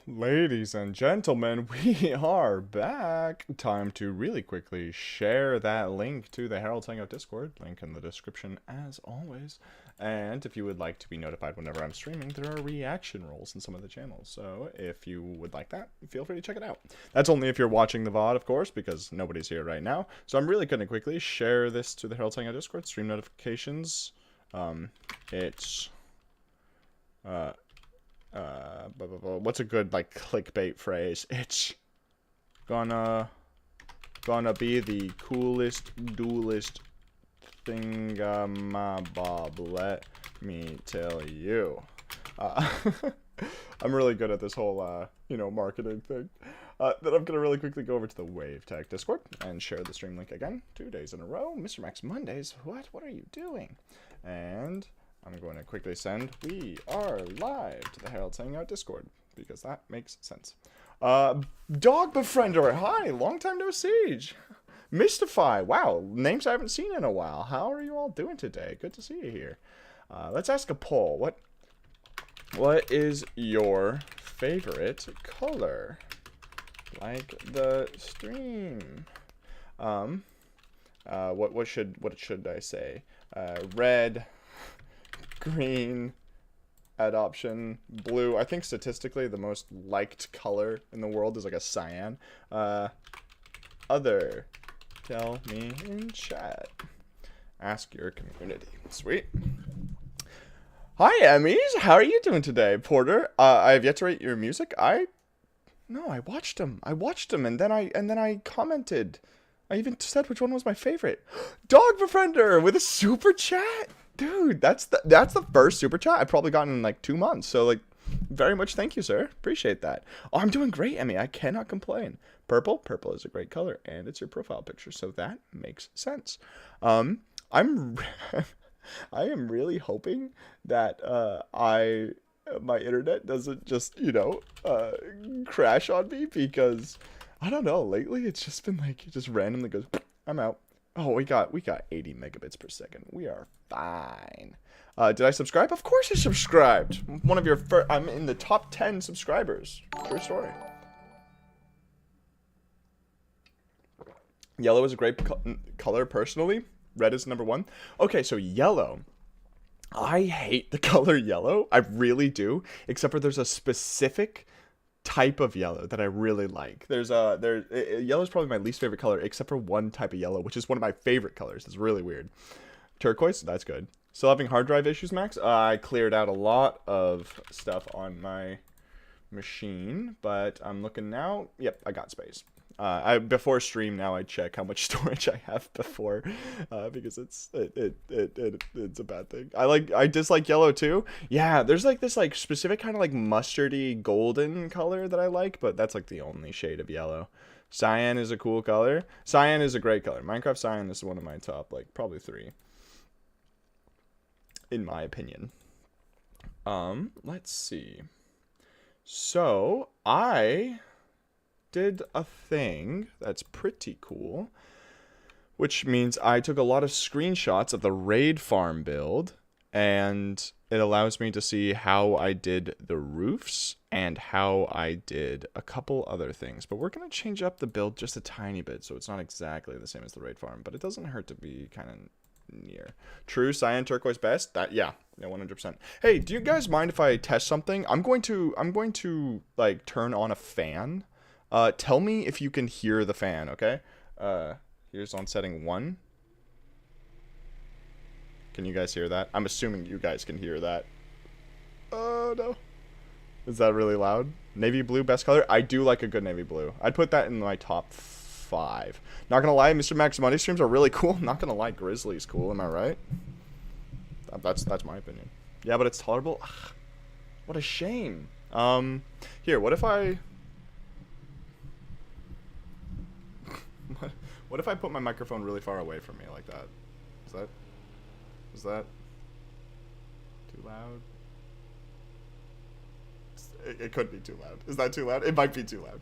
Ladies and gentlemen, we are back. Time to really quickly share that link to the Herald's Hangout Discord. Link in the description as always. And if you would like to be notified whenever I'm streaming, there are reaction roles in some of the channels. So if you would like that, feel free to check it out. That's only if you're watching the VOD, of course, because nobody's here right now. So I'm really going to quickly share this to the Herald's Hangout Discord. Stream notifications. It's... what's a good like clickbait phrase? It's gonna be the coolest duelist thingamabob, let me tell you. I'm really good at this whole marketing thing. Then I'm gonna really quickly go over to the Wave Tech Discord and share the stream link again. 2 days in a row. Mr. Max Mondays, what are you doing? And I'm going to quickly send, we are live to the Herald's Hangout Discord, because that makes sense. Dog Befriender, hi, long time no siege. Mystify, wow, names I haven't seen in a while. How are you all doing today? Good to see you here. Let's ask a poll. What is your favorite color? Like the stream. What should I say? Red, green, adoption, blue. I think statistically the most liked color in the world is like a cyan. Other, tell me in chat. Ask your community. Sweet. Hi Emmys, how are you doing today? Porter, I have yet to rate your music. No, I watched them and then I commented. I even said which one was my favorite. Dog Befriender with a super chat. Dude, that's the first super chat I've probably gotten in like 2 months. So like, very much thank you, sir. Appreciate that. Oh, I'm doing great, Emmy. I cannot complain. Purple is a great color, and it's your profile picture, so that makes sense. I am really hoping that my internet doesn't just crash on me, because I don't know. Lately, it's just been like it just randomly goes. I'm out. Oh, we got 80 megabits per second. We are fine. Did I subscribe? Of course I subscribed. One of your first. I'm in the top 10 subscribers. True story. Yellow is a great color personally. Red is number 1. Okay, so yellow. I hate the color yellow. I really do. Except for there's a specific type of yellow that I really like. Yellow is probably my least favorite color, except for one type of yellow, which is one of my favorite colors. It's really weird. Turquoise, that's good. Still having hard drive issues, Max? I cleared out a lot of stuff on my machine, but I'm looking now. Yep, I got space. Before stream now I check how much storage I have before, because it's a bad thing. I dislike yellow too. Yeah, there's like this like specific kind of like mustardy golden color that I like, but that's like the only shade of yellow. Cyan is a cool color. Cyan is a great color. Minecraft Cyan is one of my top like probably 3, in my opinion. Let's see. So I did a thing that's pretty cool, which means I took a lot of screenshots of the raid farm build, and it allows me to see how I did the roofs and how I did a couple other things. But we're going to change up the build just a tiny bit, so it's not exactly the same as the raid farm, but it doesn't hurt to be kind of near. True, cyan, turquoise best. Yeah, 100%. Hey, do you guys mind if I test something? I'm going to like turn on a fan. Tell me if you can hear the fan, okay? Here's on setting 1. Can you guys hear that? I'm assuming you guys can hear that. Oh, no. Is that really loud? Navy blue, best color? I do like a good navy blue. I'd put that in my top 5. Not gonna lie, Mr. Max Monday streams are really cool. Not gonna lie, Grizzly's cool, am I right? That's my opinion. Yeah, but it's tolerable? Ugh, what a shame. Here, what if I... What if I put my microphone really far away from me like that? Is that too loud? It could be too loud. Is that too loud? It might be too loud.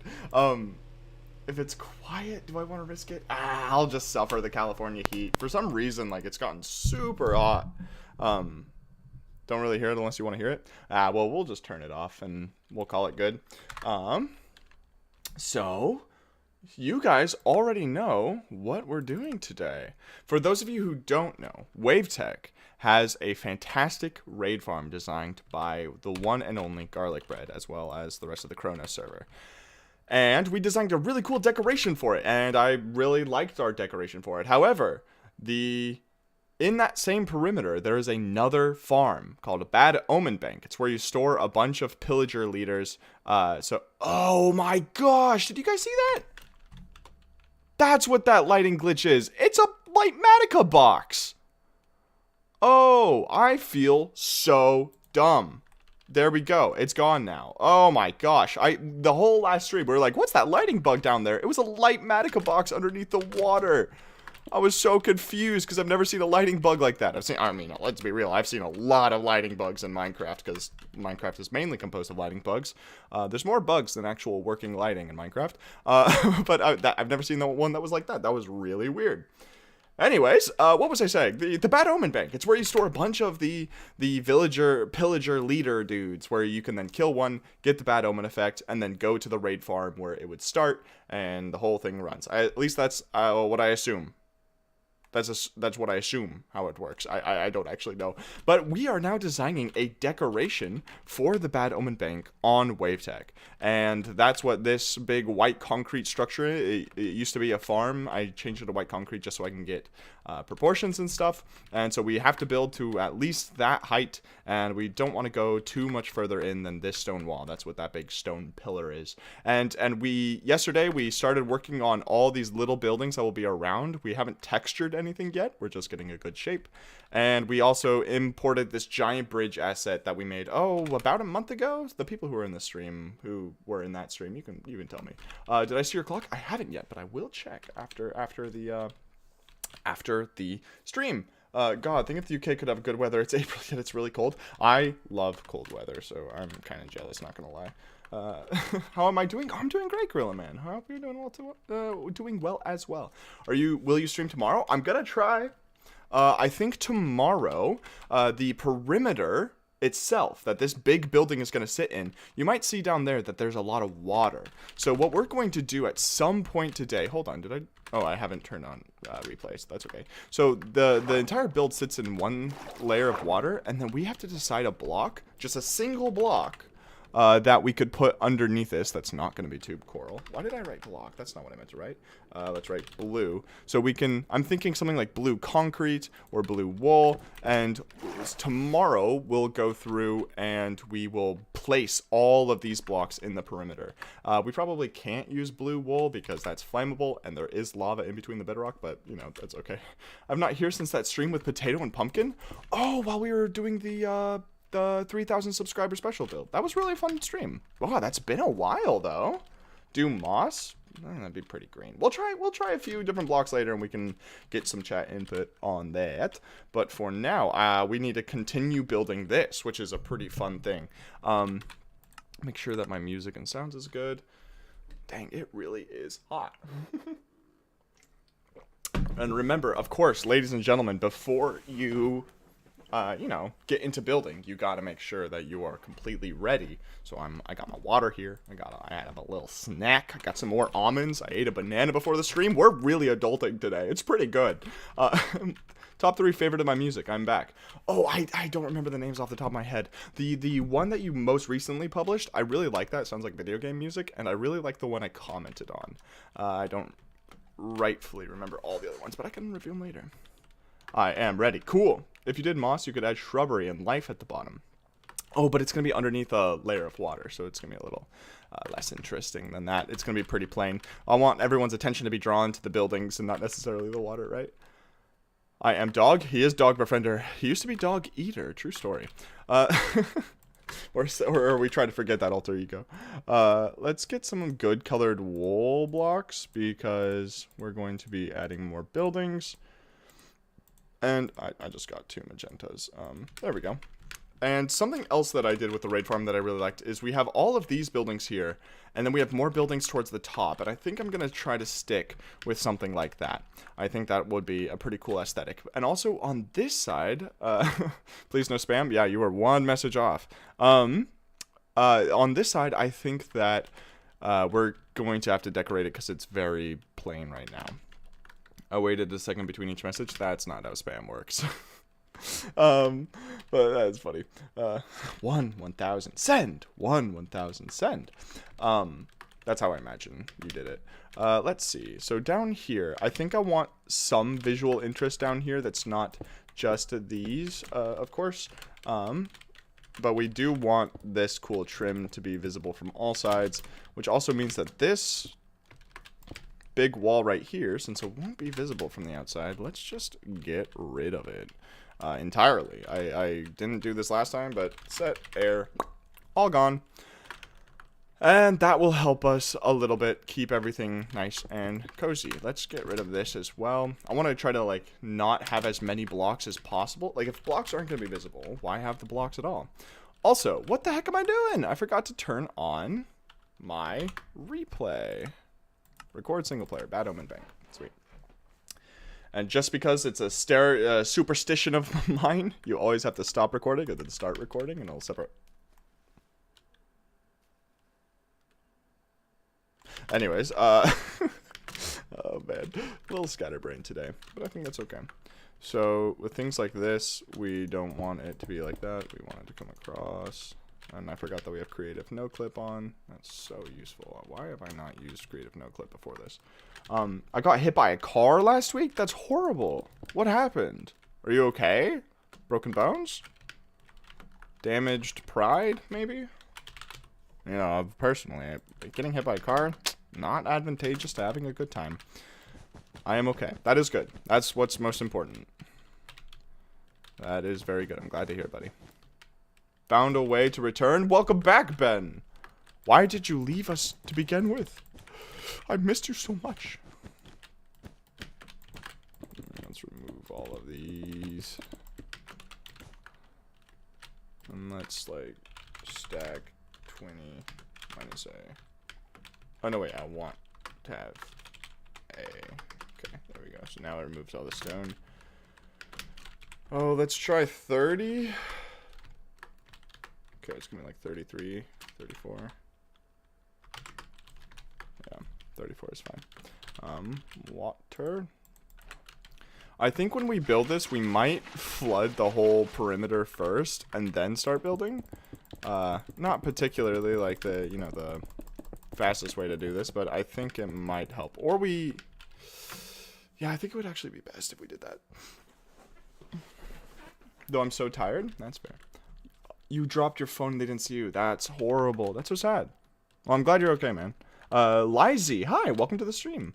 If it's quiet, do I want to risk it? I'll just suffer the California heat. For some reason, like, it's gotten super hot. Don't really hear it unless you want to hear it. Well, we'll just turn it off and we'll call it good. So you guys already know what we're doing today. For those of you who don't know, WaveTech has a fantastic raid farm designed by the one and only Garlic Bread, as well as the rest of the Kronos server. And we designed a really cool decoration for it, and I really liked our decoration for it. However, in that same perimeter, there is another farm called a Bad Omen Bank. It's where you store a bunch of pillager leaders. Oh my gosh, did you guys see that? That's what that lighting glitch is. It's a Lightmatica box. Oh, I feel so dumb. There we go. It's gone now. Oh my gosh. The whole last stream, we were like, what's that lighting bug down there? It was a Lightmatica box underneath the water. I was so confused because I've never seen a lighting bug like that. Let's be real. I've seen a lot of lighting bugs in Minecraft because Minecraft is mainly composed of lighting bugs. There's more bugs than actual working lighting in Minecraft. But I've never seen the one that was like that. That was really weird. Anyways, what was I saying? The Bad Omen Bank. It's where you store a bunch of the villager, pillager leader dudes, where you can then kill one, get the Bad Omen effect, and then go to the raid farm where it would start, and the whole thing runs. At least that's what I assume. That's what I assume how it works. I don't actually know. But we are now designing a decoration for the Bad Omen Bank on WaveTech. And that's what this big white concrete structure is. It used to be a farm. I changed it to white concrete just so I can get proportions and stuff. And so we have to build to at least that height. And we don't want to go too much further in than this stone wall. That's what that big stone pillar is. And yesterday we started working on all these little buildings that will be around. We haven't textured anything yet. We're just getting a good shape. And we also imported this giant bridge asset that we made about a month ago. The people who were in the stream, who were in that stream, you can tell me. Did I see your clock? I haven't yet, but I will check after the stream. God, think if the UK could have good weather. It's April yet it's really cold. I love cold weather, so I'm kind of jealous, not gonna lie. How am I doing? I'm doing great, Gorilla Man. I hope you're doing well too. Doing well as well. Will you stream tomorrow? I'm gonna try. I think tomorrow, the perimeter itself that this big building is going to sit in, you might see down there that there's a lot of water. So what we're going to do at some point today, hold on, I haven't turned on replays. That's okay. So the entire build sits in one layer of water, and then we have to decide a block, just a single block, that we could put underneath this. That's not going to be tube coral. Why did I write block? That's not what I meant to write. Let's write blue. So I'm thinking something like blue concrete or blue wool. And tomorrow we'll go through and we will place all of these blocks in the perimeter. We probably can't use blue wool because that's flammable and there is lava in between the bedrock, but that's okay. I'm not here since that stream with Potato and Pumpkin. Oh, while we were doing the 3,000 subscriber special build. That was really a fun stream. Wow, that's been a while though. Do moss? That'd be pretty green. We'll try a few different blocks later and we can get some chat input on that. But for now, we need to continue building this, which is a pretty fun thing. Make sure that my music and sounds is good. Dang, it really is hot. And remember, of course, ladies and gentlemen, before you get into building, you got to make sure that you are completely ready. So I got my water here. I have a little snack. I got some more almonds. I ate a banana before the stream. We're really adulting today. It's pretty good. Top 3 favorite of my music. I'm back. Oh, I don't remember the names off the top of my head. The one that you most recently published, I really like that. It sounds like video game music. And I really like the one I commented on. I don't rightfully remember all the other ones, but I can review them later. I am ready. Cool. If you did moss, you could add shrubbery and life at the bottom. Oh, but it's going to be underneath a layer of water, so it's going to be a little less interesting than that. It's going to be pretty plain. I want everyone's attention to be drawn to the buildings and not necessarily the water, right? I am dog. He is dog befriender. He used to be dog eater. True story. Or we try to forget that alter ego. Let's get some good colored wool blocks because we're going to be adding more buildings. And I just got 2 magentas. There we go. And something else that I did with the raid farm that I really liked is we have all of these buildings here, and then we have more buildings towards the top, and I think I'm going to try to stick with something like that. I think that would be a pretty cool aesthetic. And also on this side, please no spam. Yeah, you were one message off. On this side, I think that we're going to have to decorate it because it's very plain right now. I waited a second between each message. That's not how spam works. But that's funny. 1,000 send 1,000 send. That's how I imagine you did it. Let's see. So down here, I think I want some visual interest down here that's not just these, of course. But we do want this cool trim to be visible from all sides, which also means that this big wall right here, since it won't be visible from the outside, let's just get rid of it. Entirely. I didn't do this last time, but set, air, all gone. And that will help us a little bit keep everything nice and cozy. Let's get rid of this as well. I want to try to, like, not have as many blocks as possible. Like, if blocks aren't going to be visible, why have the blocks at all? Also, what the heck am I doing? I forgot to turn on my replay. Record single player, Bad Omen Bank. Sweet. And just because it's a superstition of mine, you always have to stop recording and then start recording, and it'll separate. Anyways, oh man, a little scatterbrained today, but I think that's okay. So with things like this, we don't want it to be like that. We want it to come across. And I forgot that we have creative no clip on. That's so useful. Why have I not used creative no clip before this? I got hit by a car last week. That's horrible. What happened? Are you okay? Broken bones? Damaged pride, maybe? You know, personally, getting hit by a car, not advantageous to having a good time. I am okay. That is good. That's what's most important. That is very good. I'm glad to hear it, buddy. Found a way to return. Welcome back, Ben. Why did you leave us to begin with? I missed you so much. Let's remove all of these. And let's, like, stack 20 minus A. Oh, no, wait. I want to have A. Okay, there we go. So now it removes all the stone. Oh, let's try 30. Okay, it's gonna be like 33, 34. Yeah, 34 is fine. Water. I think when we build this, we might flood the whole perimeter first and then start building. Not particularly like the, you know, the fastest way to do this, but I think it might help. Or we, yeah, I think it would actually be best if we did that. Though I'm so tired, that's fair. You dropped your phone and they didn't see you. That's horrible. That's so sad. Well, I'm glad you're okay, man. Lizy, hi, welcome to the stream.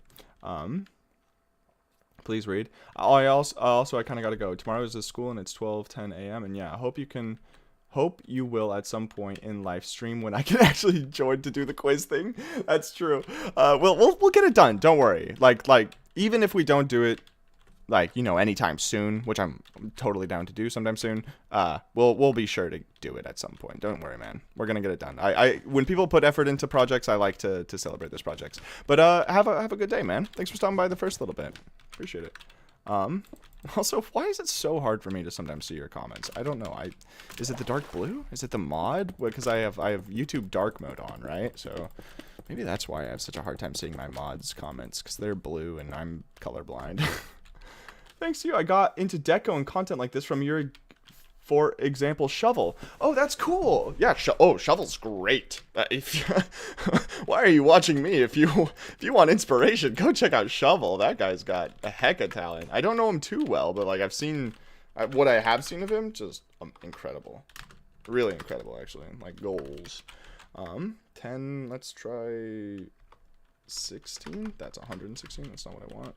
Please read. I also I kind of got to go. Tomorrow is the school and it's 12:10 a.m. And yeah, I hope you will at some point in live stream when I can actually join to do the quiz thing. That's true. We'll get it done. Don't worry. Like even if we don't do it, like, you know, anytime soon, which I'm totally down to do sometime soon, we'll be sure to do it at some point. Don't worry, man. We're gonna get it done. When people put effort into projects, I like to celebrate those projects. But have a good day, man. Thanks for stopping by the first little bit. Appreciate it. Also, why is it so hard for me to sometimes see your comments? I don't know. Is it the dark blue? Is it the mod? Because I have YouTube dark mode on, right? So maybe that's why I have such a hard time seeing my mods' comments, because they're blue and I'm colorblind. Thanks to you, I got into deco and content like this from your, for example, Shovel. Oh, that's cool. Yeah, Shovel's great. Why are you watching me? If you want inspiration, go check out Shovel. That guy's got a heck of talent. I don't know him too well, but like I've seen what I have seen of him, just incredible. Really incredible, actually. Like goals. 10. Let's try 16. That's 116. That's not what I want.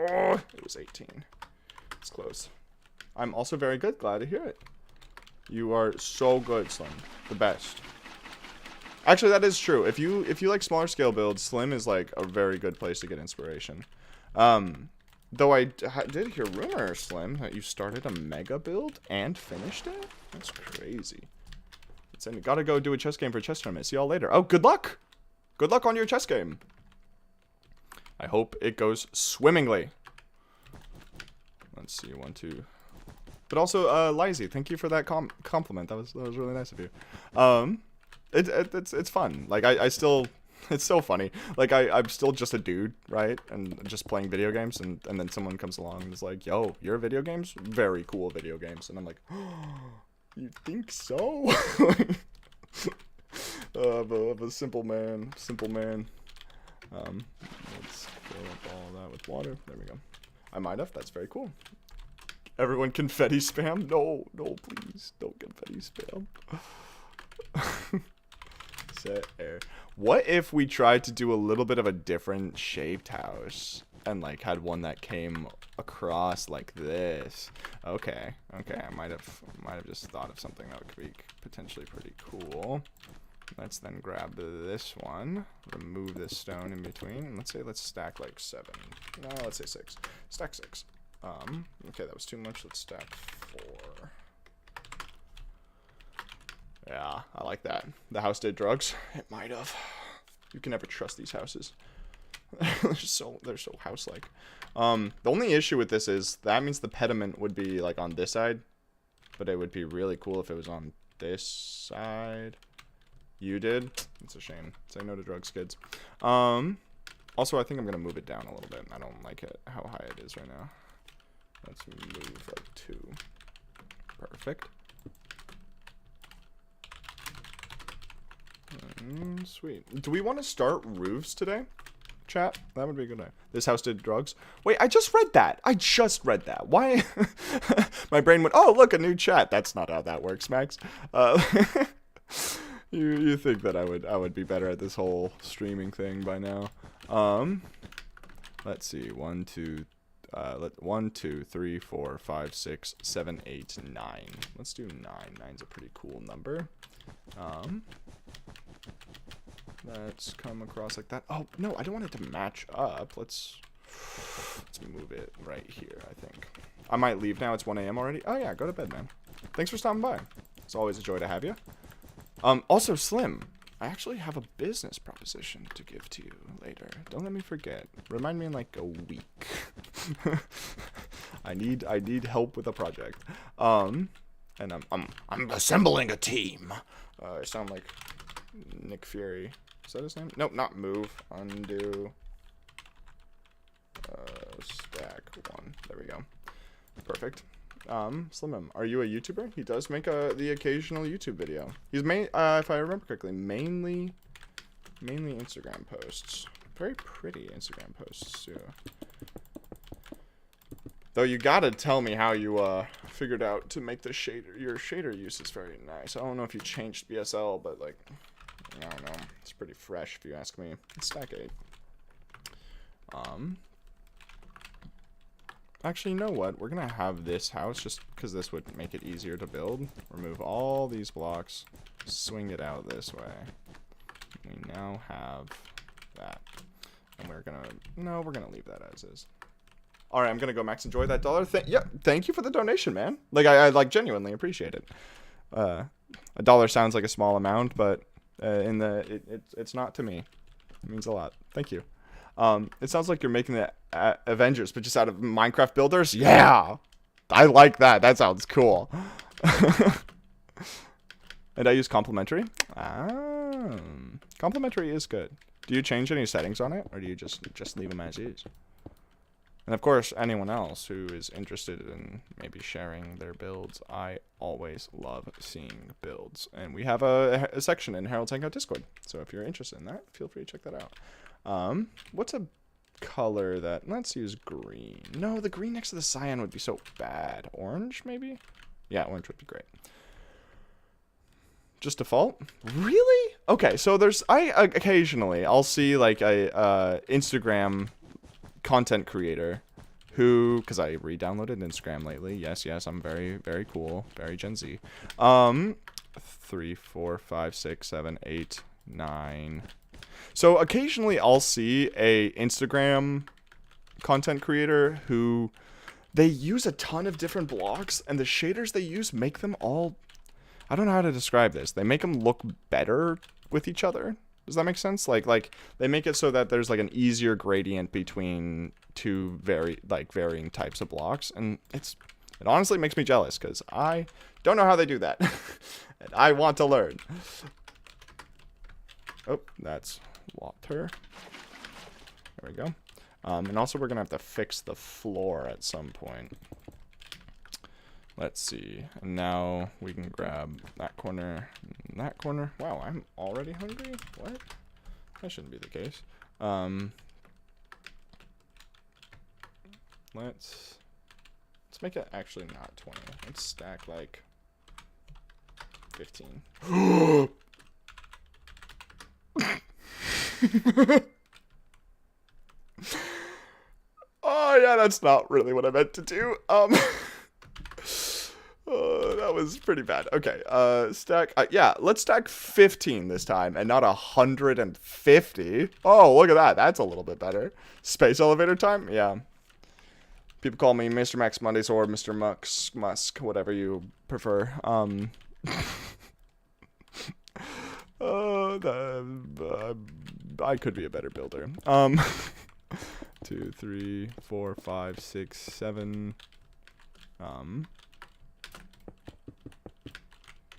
Oh, it was 18. It's close. I'm also very good. Glad to hear it. You are so good, Slim. The best. Actually, that is true. If you like smaller scale builds, Slim is like a very good place to get inspiration. Though I did hear rumor, Slim, that you started a mega build and finished it? That's crazy. Gotta go do a chess game for chess tournament. See y'all later. Oh, good luck! Good luck on your chess game. I hope it goes swimmingly. Let's see, 1, 2. But also, Lizy, thank you for that compliment. That was really nice of you. It's fun. Like, I still... It's so funny. Like, I'm still just a dude, right? And just playing video games, and then someone comes along and is like, yo, your video games? Very cool video games. And I'm like, oh, you think so? I'm a simple man. Simple man. Let's fill up all that with water. There we go. I might have. That's very cool. Everyone confetti spam? No, please. Don't confetti spam. Set air. What if we tried to do a little bit of a different shaped house and like had one that came across like this? Okay, I might have just thought of something that could be potentially pretty cool. Let's then grab this one, remove this stone in between, and let's stack like 7. No, let's say 6. Stack 6. Okay, that was too much. Let's stack 4. Yeah, I like that. The house did drugs. It might have. You can never trust these houses. they're so house-like. The only issue with this is that means the pediment would be like on this side, but it would be really cool if it was on this side. You did? It's a shame. Say no to drugs, kids. Also, I think I'm gonna move it down a little bit. I don't like it how high it is right now. Let's move like 2. Perfect. Sweet. Do we want to start roofs today? Chat? That would be a good idea. This house did drugs. Wait, I just read that. Why? My brain went, oh, look, a new chat. That's not how that works, Max. You think that I would be better at this whole streaming thing by now. Let's see. 1, 2, 3, 4, 5, 6, 7, 8, 9. Let's do 9. 9's a pretty cool number. Let's come across like that. Oh, no, I don't want it to match up. Let's move it right here, I think. I might leave now. It's 1 a.m. already. Oh, yeah, go to bed, man. Thanks for stopping by. It's always a joy to have you. Also, Slim, I actually have a business proposition to give to you later. Don't let me forget. Remind me in like a week. I need help with a project. And I'm assembling a team. I sound like Nick Fury. Is that his name? Nope, not move. Undo. Stack 1. There we go. Perfect. Slim, are you a YouTuber? He does make the occasional YouTube video. He's if I remember correctly, mainly Instagram posts. Very pretty Instagram posts too. Though you gotta tell me how you figured out to make the shader. Your shader use is very nice. I don't know if you changed BSL, but like, I don't know. It's pretty fresh if you ask me. It's stack 8. Actually, you know what? We're gonna have this house just because this would make it easier to build. Remove all these blocks, swing it out this way. We now have that, and we're gonna leave that as is. All right, I'm gonna go, Max. Enjoy that $1. Yeah, thank you for the donation, man. Like I like genuinely appreciate it. $1 sounds like a small amount, but it's not to me. It means a lot. Thank you. It sounds like you're making the Avengers, but just out of Minecraft builders. Yeah, I like that. That sounds cool. And I use complimentary. Complimentary is good. Do you change any settings on it, or do you just leave them as is? And of course, anyone else who is interested in maybe sharing their builds, I always love seeing builds. And we have a section in Harold's Hangout Discord. So if you're interested in that, feel free to check that out. What's a color that... Let's use green. No, the green next to the cyan would be so bad. Orange, maybe? Yeah, orange would be great. Just default? Really? Okay, so occasionally, I'll see like a Instagram content creator who, because I re-downloaded Instagram lately. Yes, I'm very, very cool. Very Gen Z. 3, 4, 5, 6, 7, 8, 9... So occasionally I'll see a Instagram content creator who they use a ton of different blocks, and the shaders they use make them all, I don't know how to describe this. They make them look better with each other. Does that make sense? Like they make it so that there's like an easier gradient between two varying types of blocks, and it honestly makes me jealous because I don't know how they do that. And I want to learn. Oh, that's water. There we go. And also we're gonna have to fix the floor at some point. Let's see. And now we can grab that corner and that corner. Wow, I'm already hungry? What? That shouldn't be the case. Let's make it actually not 20. Let's stack like 15. Oh yeah, that's not really what I meant to do. That was pretty bad. Okay, stack. Yeah, let's stack 15 this time, and not 150. Oh, look at that. That's a little bit better. Space elevator time. Yeah. People call me Mr. Max Mondays or Mr. Musk, whatever you prefer. I could be a better builder. 2, 3, 4, 5, 6, 7.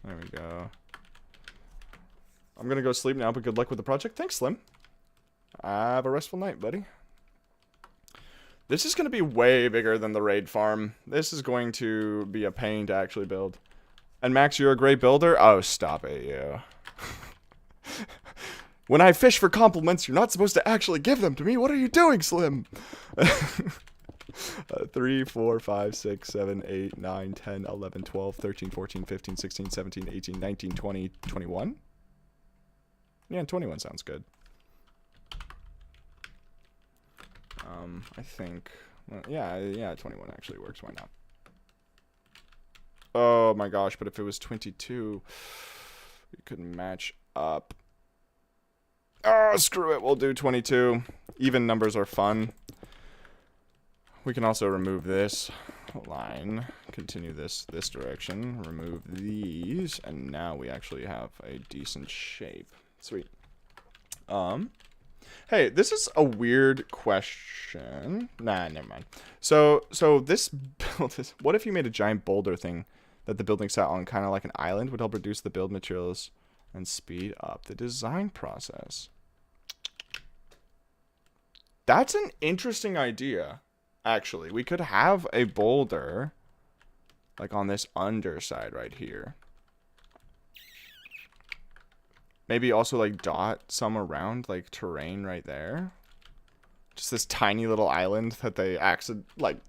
There we go. I'm gonna go sleep now, but good luck with the project. Thanks, Slim. Have a restful night, buddy. This is gonna be way bigger than the raid farm. This is going to be a pain to actually build. And Max, you're a great builder? Oh, stop it, you. When I fish for compliments, you're not supposed to actually give them to me. What are you doing, Slim? 3, 4, 5, 6, 7, 8, 9, 10, 11, 12, 13, 14, 15, 16, 17, 18, 19, 20, 21? Yeah, 21 sounds good. I think, well, yeah, 21 actually works. Why not? Oh my gosh, but if it was 22, we couldn't match up. Oh, screw it. We'll do 22. Even numbers are fun. We can also remove this line, continue this direction, remove these, and now we actually have a decent shape. Sweet. Hey, this is a weird question. Nah, never mind. So this build is, what if you made a giant boulder thing that the building sat on, kind of like an island, would help reduce the build materials and speed up the design process? That's an interesting idea. Actually, we could have a boulder like on this underside right here. Maybe also like dot some around like terrain right there. Just this tiny little island that they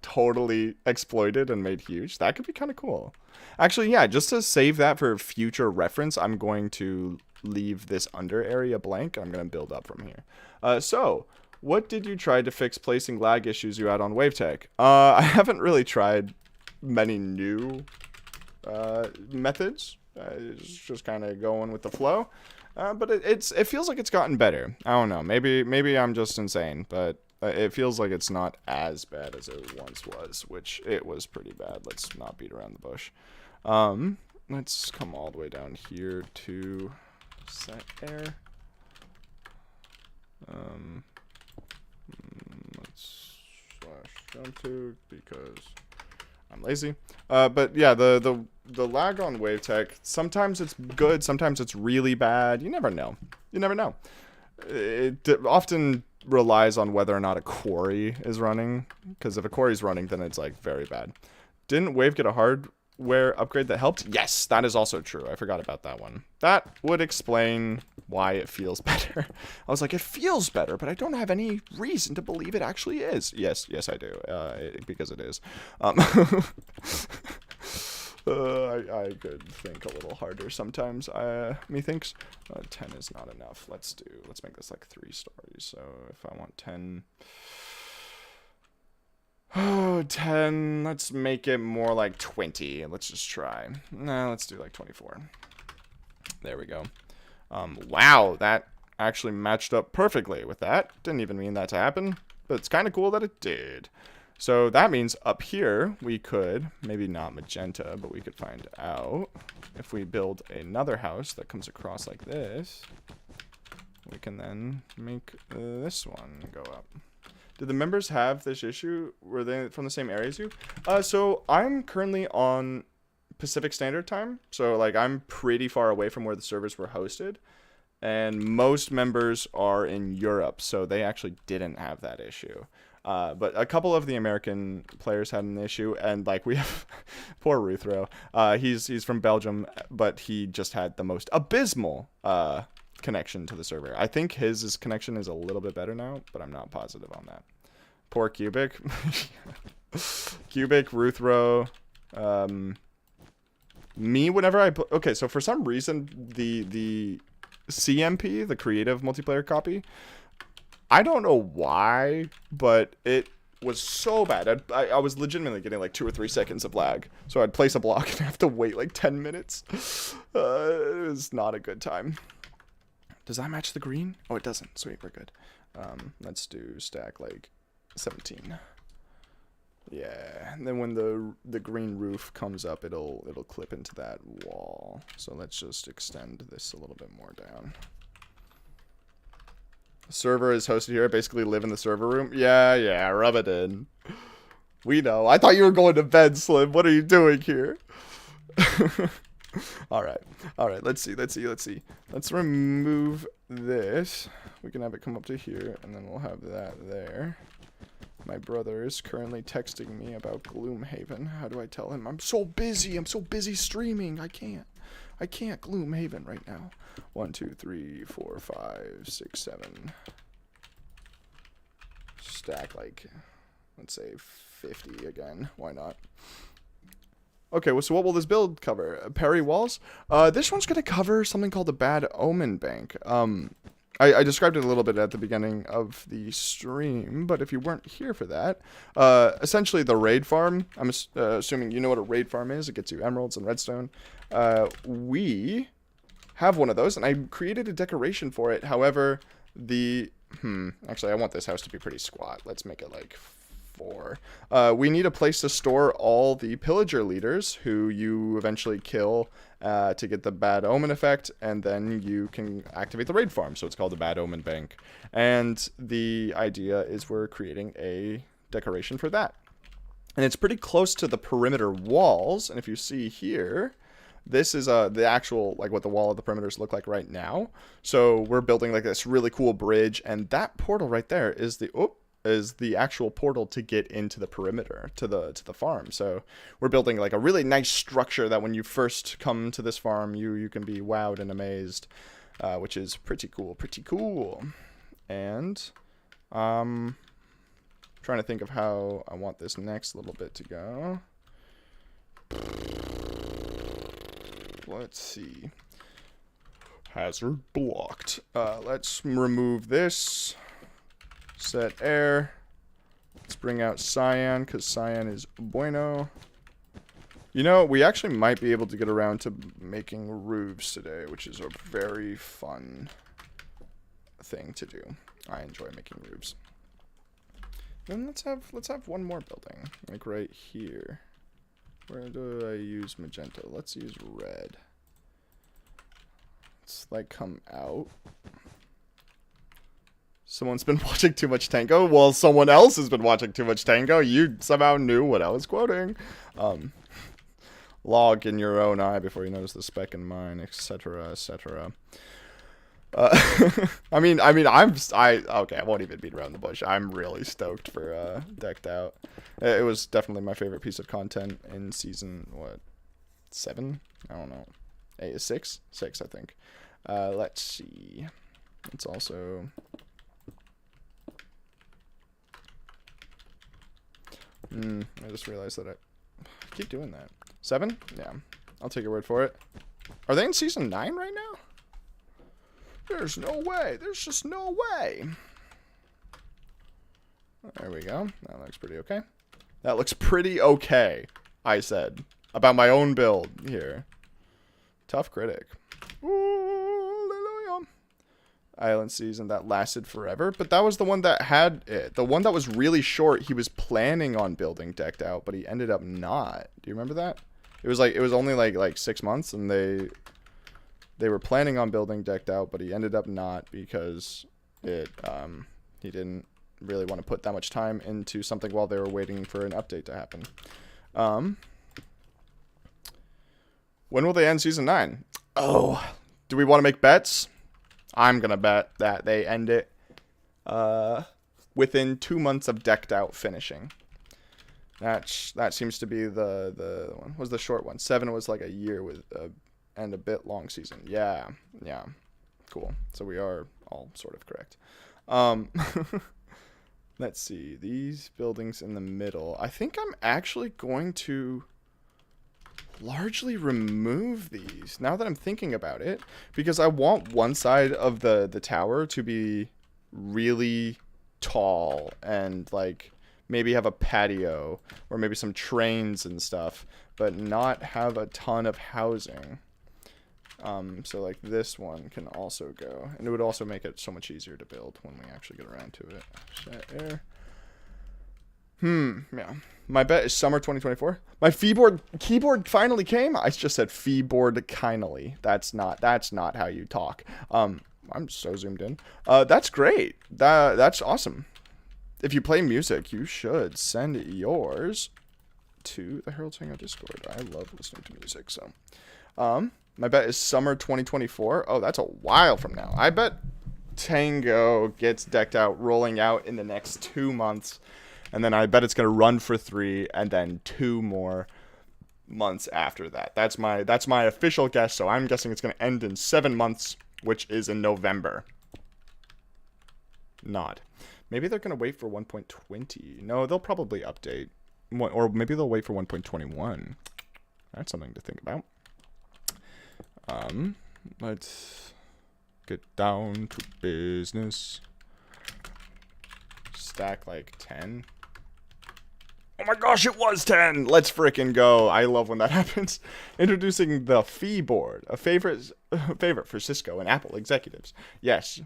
totally exploited and made huge. That could be kind of cool. Actually, yeah, just to save that for future reference, I'm going to leave this under area blank. I'm going to build up from here. So, what did you try to fix placing lag issues you had on WaveTech? I haven't really tried many new methods. It's just kind of going with the flow. But it feels like it's gotten better. I don't know. Maybe I'm just insane, but it feels like it's not as bad as it once was, which it was pretty bad. Let's not beat around the bush. Let's come all the way down here to set air. Let's /jump to because I'm lazy. But yeah, the lag on WaveTech, sometimes it's good, sometimes it's really bad. You never know. You never know. It often relies on whether or not a quarry is running, because if a quarry's running, then it's like very bad. Didn't Wave get a hardware upgrade that helped? Yes, that is also true. I forgot about that one. That would explain why it feels better. I was like, it feels better, but I don't have any reason to believe it actually is. Yes, I do, because it is. I could think a little harder sometimes. Methinks 10 is not enough. Let's make this like 3 stories. So if I want 10, 10, let's make it more like 20. Let's just try. Nah, let's do like 24. There we go. Wow, that actually matched up perfectly with that. Didn't even mean that to happen, but it's kind of cool that it did. So that means up here, we could, maybe not magenta, but we could find out if we build another house that comes across like this, we can then make this one go up. Did the members have this issue? Were they from the same area as you? So I'm currently on Pacific Standard Time. So like I'm pretty far away from where the servers were hosted. And most members are in Europe, so they actually didn't have that issue. But a couple of the American players had an issue, and like we have poor Ruthro. He's from Belgium, but he just had the most abysmal connection to the server. I think his connection is a little bit better now, but I'm not positive on that. Poor Cubic. Cubic, Ruthro, me whenever I put, okay, so for some reason the CMP, the creative multiplayer copy, I don't know why, but it was so bad. I was legitimately getting like 2 or 3 seconds of lag. So I'd place a block and have to wait like 10 minutes. It was not a good time. Does that match the green? Oh, it doesn't. Sweet, we're good. Let's do stack like 17. Yeah, and then when the green roof comes up, it'll clip into that wall. So let's just extend this a little bit more down. The server is hosted here. I basically live in the server room. Yeah, rub it in. We know. I thought you were going to bed, Slim. What are you doing here? All right. Let's see. Let's remove this. We can have it come up to here, and then we'll have that there. My brother is currently texting me about Gloomhaven. How do I tell him? I'm so busy streaming. I can't Gloomhaven right now. 1, 2, 3, 4, 5, 6, 7. Stack like, let's say 50 again. Why not? Okay, well, so what will this build cover? Parry walls? This one's gonna cover something called the Bad Omen Bank. I described it a little bit at the beginning of the stream, but if you weren't here for that, essentially the raid farm, I'm assuming you know what a raid farm is. It gets you emeralds and redstone. We have one of those, and I created a decoration for it. However, actually, I want this house to be pretty squat. Let's make it like 4. We need a place to store all the pillager leaders who you eventually kill to get the Bad Omen effect, and then you can activate the raid farm. So it's called the Bad Omen Bank. And the idea is we're creating a decoration for that. And it's pretty close to the perimeter walls. And if you see here, this is the actual, like what the wall of the perimeters look like right now. So we're building like this really cool bridge, and that portal right there is the actual portal to get into the perimeter to the farm. So we're building like a really nice structure that when you first come to this farm, you can be wowed and amazed, which is pretty cool. And trying to think of how I want this next little bit to go. Let's see. Hazard blocked. Let's remove this. Set air. Let's bring out cyan, because cyan is bueno. You know, we actually might be able to get around to making roofs today, which is a very fun thing to do. I enjoy making roofs. Then let's have one more building, like right here. Where do I use magenta? Let's use red. Let's like come out. Someone's been watching too much Tango. Well, someone else has been watching too much Tango. You somehow knew what I was quoting. Log in your own eye before you notice the speck in mine, etc., etc. Okay, I won't even beat around the bush. I'm really stoked for Decked Out. It was definitely my favorite piece of content in season, 7? I don't know. 6, I think. Let's see. It's also... I just realized that I keep doing that. 7? Yeah. I'll take your word for it. Are they in season 9 right now? There's no way. There's just no way. There we go. That looks pretty okay. That looks pretty okay, I said. About my own build here. Tough critic. Ooh, hallelujah. island season that lasted forever, but that was the one that had it. The one that was really short, he was planning on building decked out, but he ended up not. Do you remember that? It was only like 6 months, and they were planning on building decked out, but he ended up not because he didn't really want to put that much time into something while they were waiting for an update to happen. When will they end season 9? Oh, do we want to make bets? I'm gonna bet that they end it within 2 months of decked out finishing. That seems to be the one. Was the short one. 7 was like a year with and a bit long season. Yeah. Cool. So we are all sort of correct. Let's see. These buildings in the middle. I think I'm actually going to largely remove these now that I'm thinking about it, because I want one side of the tower to be really tall and like maybe have a patio or maybe some trains and stuff, but not have a ton of housing. So like this one can also go, and it would also make it so much easier to build when we actually get around to it. Set air. Yeah. My bet is summer 2024. My keyboard finally came. I just said keyboard kindly. That's not how you talk. I'm so zoomed in. That's great. That's awesome. If you play music, you should send yours to the Herald's Hangout Discord. I love listening to music, so. My bet is summer 2024. Oh, that's a while from now. I bet Tango gets decked out, rolling out in the next 2 months. And then I bet it's going to run for 3 and then 2 more months after that. That's my official guess. So I'm guessing it's going to end in 7 months, which is in November. Nod. Maybe they're going to wait for 1.20. No, they'll probably update. Or maybe they'll wait for 1.21. That's something to think about. Let's get down to business. Stack like 10. Oh my gosh, it was 10! Let's frickin' go. I love when that happens. Introducing the fee board, a favorite for Cisco and Apple executives. Yes,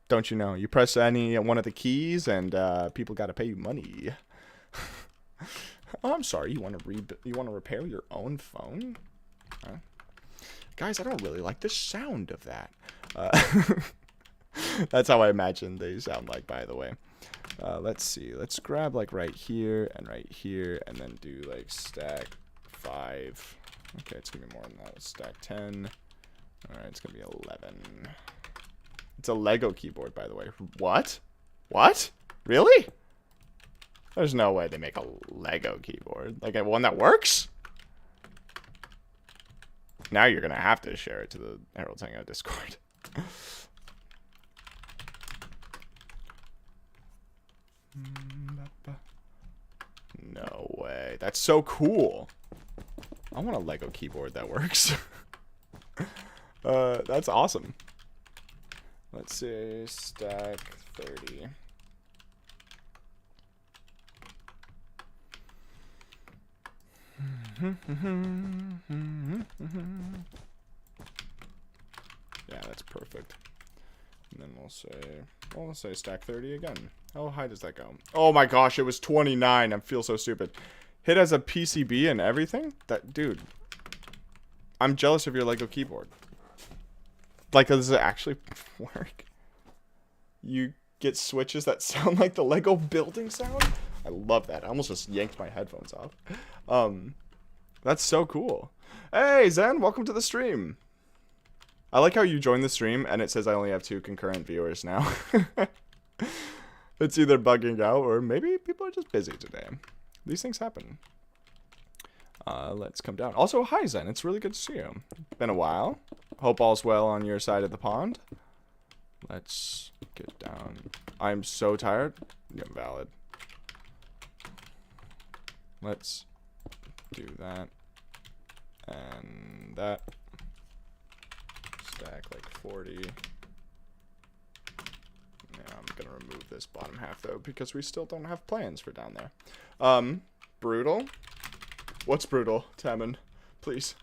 don't you know? You press any one of the keys and people gotta pay you money. Oh, I'm sorry. You want to repair your own phone? Huh? Guys, I don't really like the sound of that. That's how I imagine they sound like, by the way. Let's see. Let's grab like right here, and then do like stack 5. Okay, it's going to be more than that. Let's stack 10. Alright, it's going to be 11. It's a Lego keyboard, by the way. What? What? Really? There's no way they make a Lego keyboard. Like one that works? Now you're going to have to share it to the Herald's Hangout Discord. No way. That's so cool. I want a Lego keyboard that works. That's awesome. Let's see. Stack 30. Yeah, that's perfect. And then we'll say stack 30 again. How high does that go? Oh my gosh, it was 29. I feel so stupid. Hit as a PCB and everything? That dude. I'm jealous of your Lego keyboard. Like, does it actually work? You get switches that sound like the Lego building sound? I love that. I almost just yanked my headphones off. That's so cool. Hey, Zen, welcome to the stream. I like how you joined the stream and it says I only have 2 concurrent viewers now. It's either bugging out or maybe people are just busy today. These things happen. Let's come down. Also, hi, Zen. It's really good to see you. Been a while. Hope all's well on your side of the pond. Let's get down. I'm so tired. Invalid. Let's do that. And that. Stack like 40. Yeah, I'm gonna remove this bottom half though because we still don't have plans for down there. Brutal. What's brutal, Tammin? Please.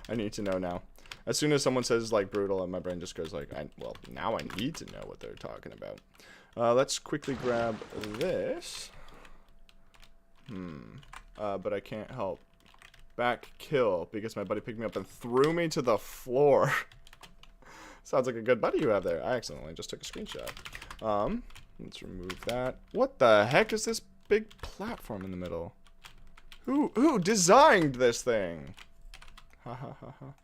I need to know now. As soon as someone says like brutal, and my brain just goes like, well, now I need to know what they're talking about. Let's quickly grab this. But I can't help. Back kill because my buddy picked me up and threw me to the floor. Sounds like a good buddy you have there. I accidentally just took a screenshot. Let's remove that. What the heck is this big platform in the middle? Who designed this thing? Ha ha ha ha.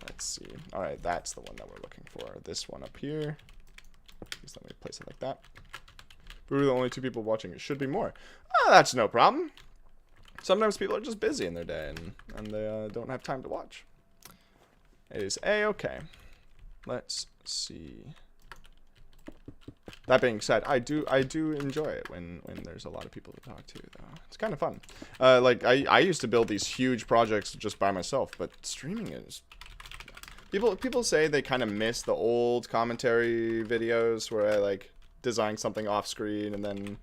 Let's see. Alright, that's the one that we're looking for. This one up here. Please let me place it like that. We're the only 2 people watching. It should be more. Oh, that's no problem. Sometimes people are just busy in their day and they don't have time to watch. It is A-okay. Let's see. That being said, I do enjoy it when there's a lot of people to talk to, though. It's kind of fun. Like I used to build these huge projects just by myself, but streaming is. People say they kind of miss the old commentary videos where I like design something off screen and then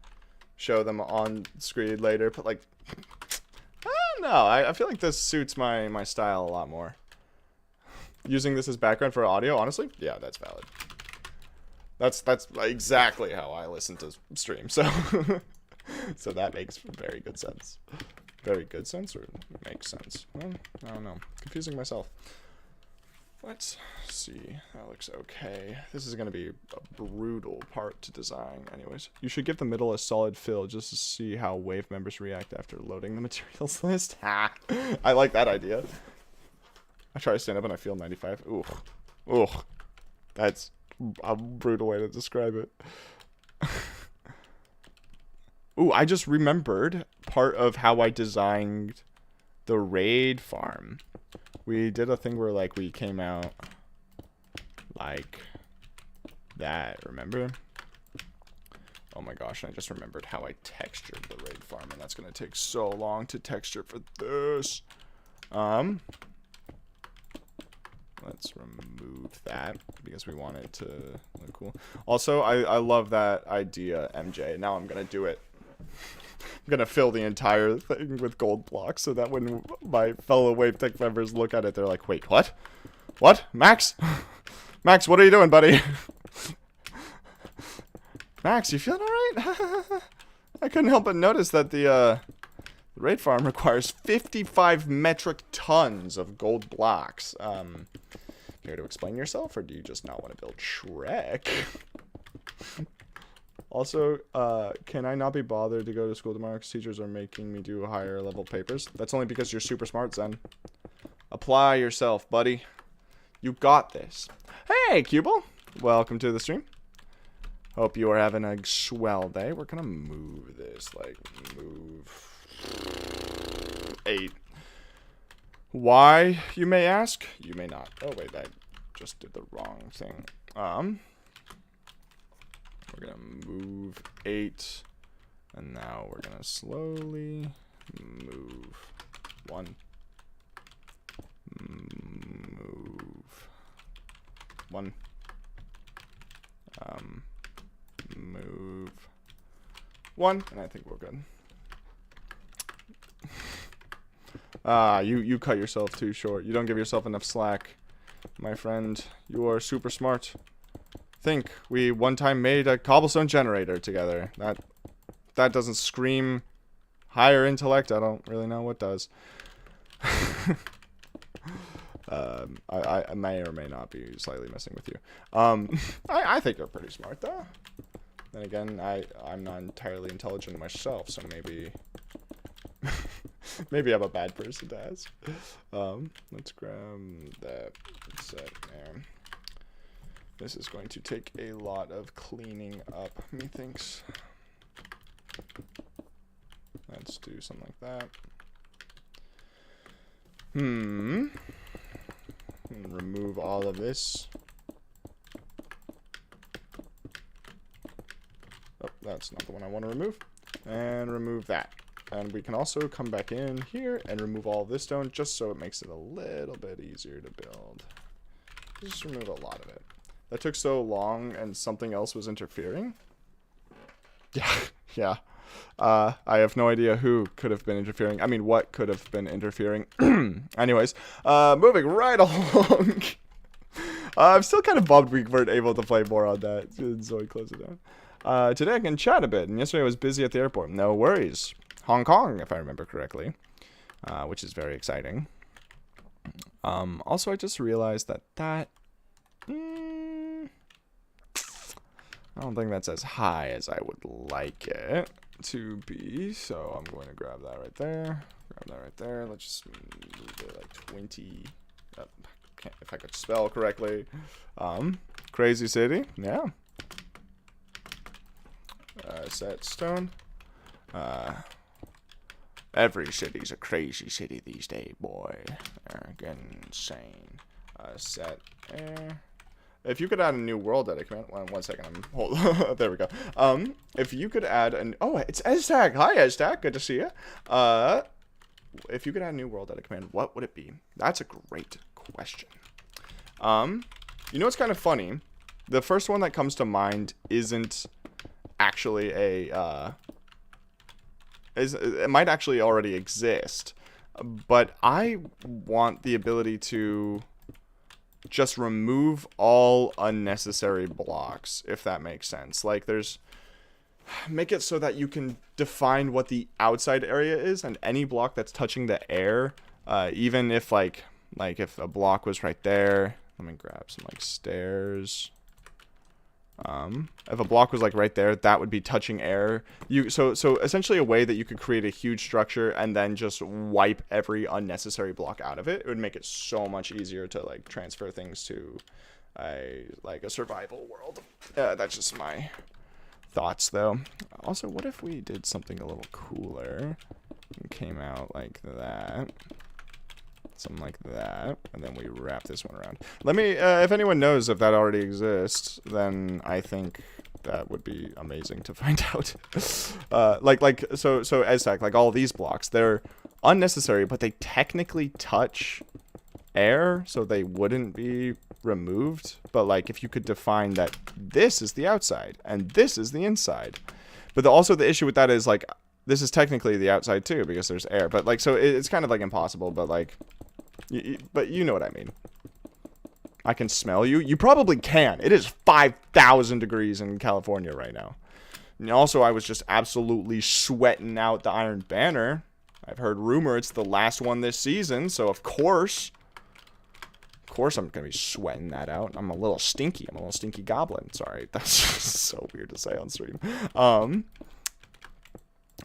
show them on screen later. But like, I don't know. I feel like this suits my style a lot more. Using this as background for audio, honestly, yeah, that's valid. That's exactly how I listen to stream. So so that makes very good sense. Very good sense, or makes sense? Well, I don't know. Confusing myself. Let's see. That looks okay. This is going to be a brutal part to design anyways. You should give the middle a solid fill just to see how wave members react after loading the materials list. Ha! I like that idea. I try to stand up and I feel 95. Ooh. Ooh. That's a brutal way to describe it. Ooh, I just remembered part of how I designed the raid farm. We did a thing where, like, we came out like that, remember? Oh my gosh, I just remembered how I textured the raid farm, and that's gonna take so long to texture for this. Let's remove that because we want it to look cool. Also, I love that idea, MJ. Now I'm gonna do it. I'm gonna fill the entire thing with gold blocks so that when my fellow WaveTech members look at it, they're like, wait, what? What? Max? Max, what are you doing, buddy? Max, you feeling alright? I couldn't help but notice that the raid farm requires 55 metric tons of gold blocks. Care to explain yourself, or do you just not want to build Shrek? Also, can I not be bothered to go to school tomorrow because teachers are making me do higher level papers? That's only because you're super smart, Zen. Apply yourself, buddy. You got this. Hey, Cubel. Welcome to the stream. Hope you are having a swell day. We're gonna move this, like, move 8. Why, you may ask? You may not. Oh, wait, I just did the wrong thing. We're gonna move 8, and now we're gonna slowly move 1. Move 1. Move 1, and I think we're good. You cut yourself too short. You don't give yourself enough slack, my friend. You are super smart. Think, we one time made a cobblestone generator together. That doesn't scream higher intellect. I don't really know what does. I may or may not be slightly messing with you. I think you're pretty smart, though. Then again, I'm not entirely intelligent myself, so maybe maybe I'm a bad person to ask. Let's grab that set there. This is going to take a lot of cleaning up, methinks. Let's do something like that. Remove all of this. Oh, that's not the one I want to remove. And remove that. And we can also come back in here and remove all this stone just so it makes it a little bit easier to build. Just remove a lot of it. That took so long and something else was interfering. Yeah, yeah. I have no idea who could have been interfering. I mean, what could have been interfering. Anyways, moving right along. I'm still kind of bummed we weren't able to play more on that. Zoe, close it down. Today I can chat a bit, and yesterday I was busy at the airport. No worries. Hong Kong, if I remember correctly, which is very exciting. Also, I just realized that I don't think that's as high as I would like it to be, so I'm going to grab that right there. Grab that right there. Let's just move it like 20. If I could spell correctly. Crazy city, yeah. Set stone. Every city's a crazy city these days, boy. They're getting insane. Set air. If you could add a new world edit command, one second, there we go. If you could add an, oh, it's Eztag. Hi, Eztag, good to see you. If you could add a new world edit command, what would it be? That's a great question. You know what's kind of funny? The first one that comes to mind isn't actually a, it might actually already exist, but I want the ability to just remove all unnecessary blocks, if that makes sense. Like, make it so that you can define what the outside area is, and any block that's touching the air, even if like if a block was right there, let me grab some like stairs. If a block was like right there, that would be touching air. So essentially a way that you could create a huge structure and then just wipe every unnecessary block out of it. It would make it so much easier to like transfer things to a survival world. That's just my thoughts though. Also, what if we did something a little cooler and came out like that? Something like that, and then we wrap this one around. Let me, if anyone knows if that already exists, then I think that would be amazing to find out. So Eztag, like all these blocks, they're unnecessary, but they technically touch air, so they wouldn't be removed. But like, if you could define that this is the outside and this is the inside, but also the issue with that is like, this is technically the outside too because there's air. But like, so it's kind of like impossible. But like. But you know what I mean. I can smell you. You probably can. It is 5,000 degrees in California right now. And also, I was just absolutely sweating out the Iron Banner. I've heard rumor it's the last one this season, so of course I'm going to be sweating that out. I'm a little stinky. I'm a little stinky goblin. Sorry, that's just so weird to say on stream.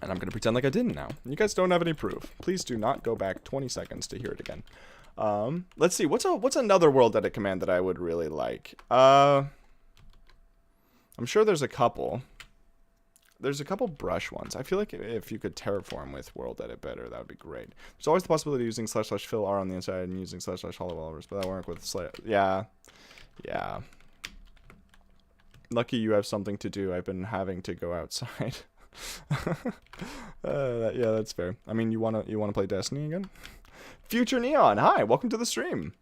And I'm going to pretend like I didn't now. You guys don't have any proof. Please do not go back 20 seconds to hear it again. Let's see. What's another world edit command that I would really like? I'm sure there's a couple. There's a couple brush ones. I feel like if you could terraform with world edit better, that would be great. There's always the possibility of using //fill R on the inside and using //hollowelvers, but that won't work with yeah. Lucky you have something to do. I've been having to go outside. Yeah, that's fair. I mean, you wanna play Destiny again? Future Neon, hi, welcome to the stream.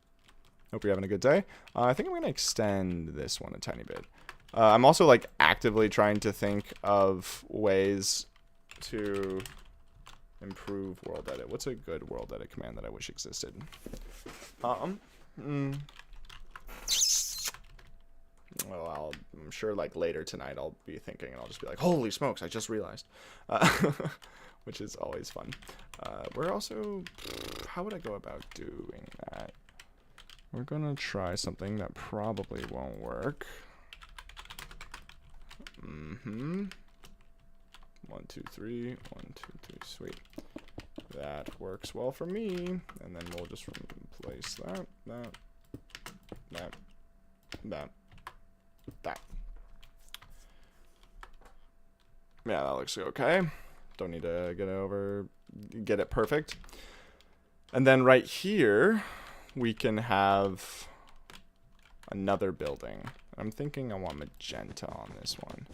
Hope you're having a good day. I think I'm gonna extend this one a tiny bit. I'm also like actively trying to think of ways to improve world edit. What's a good world edit command that I wish existed? Well, I'm sure like later tonight I'll be thinking and I'll just be like, holy smokes, I just realized. Which is always fun. We're also, how would I go about doing that? We're gonna try something that probably won't work. 1, 2, 3, 1, 2, 3, sweet. That works well for me. And then we'll just replace that. Yeah, that looks okay. Don't need to get it perfect. And then right here, we can have another building. I'm thinking I want magenta on this one.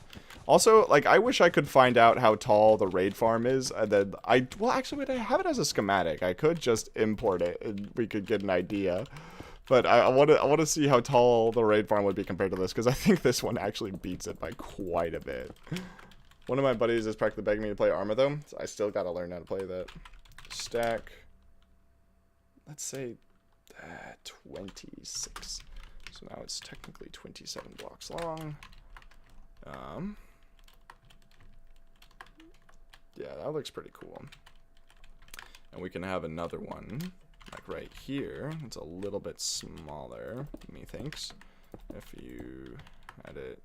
Also, like, I wish I could find out how tall the raid farm is. And then well, actually, wait, I have it as a schematic. I could just import it and we could get an idea. But I want to see how tall the raid farm would be compared to this, because I think this one actually beats it by quite a bit. One of my buddies is practically begging me to play Arma, though. So I still gotta learn how to play that. Stack. Let's say 26. So now it's technically 27 blocks long. Yeah, that looks pretty cool. And we can have another one, like right here. It's a little bit smaller, methinks. If you had it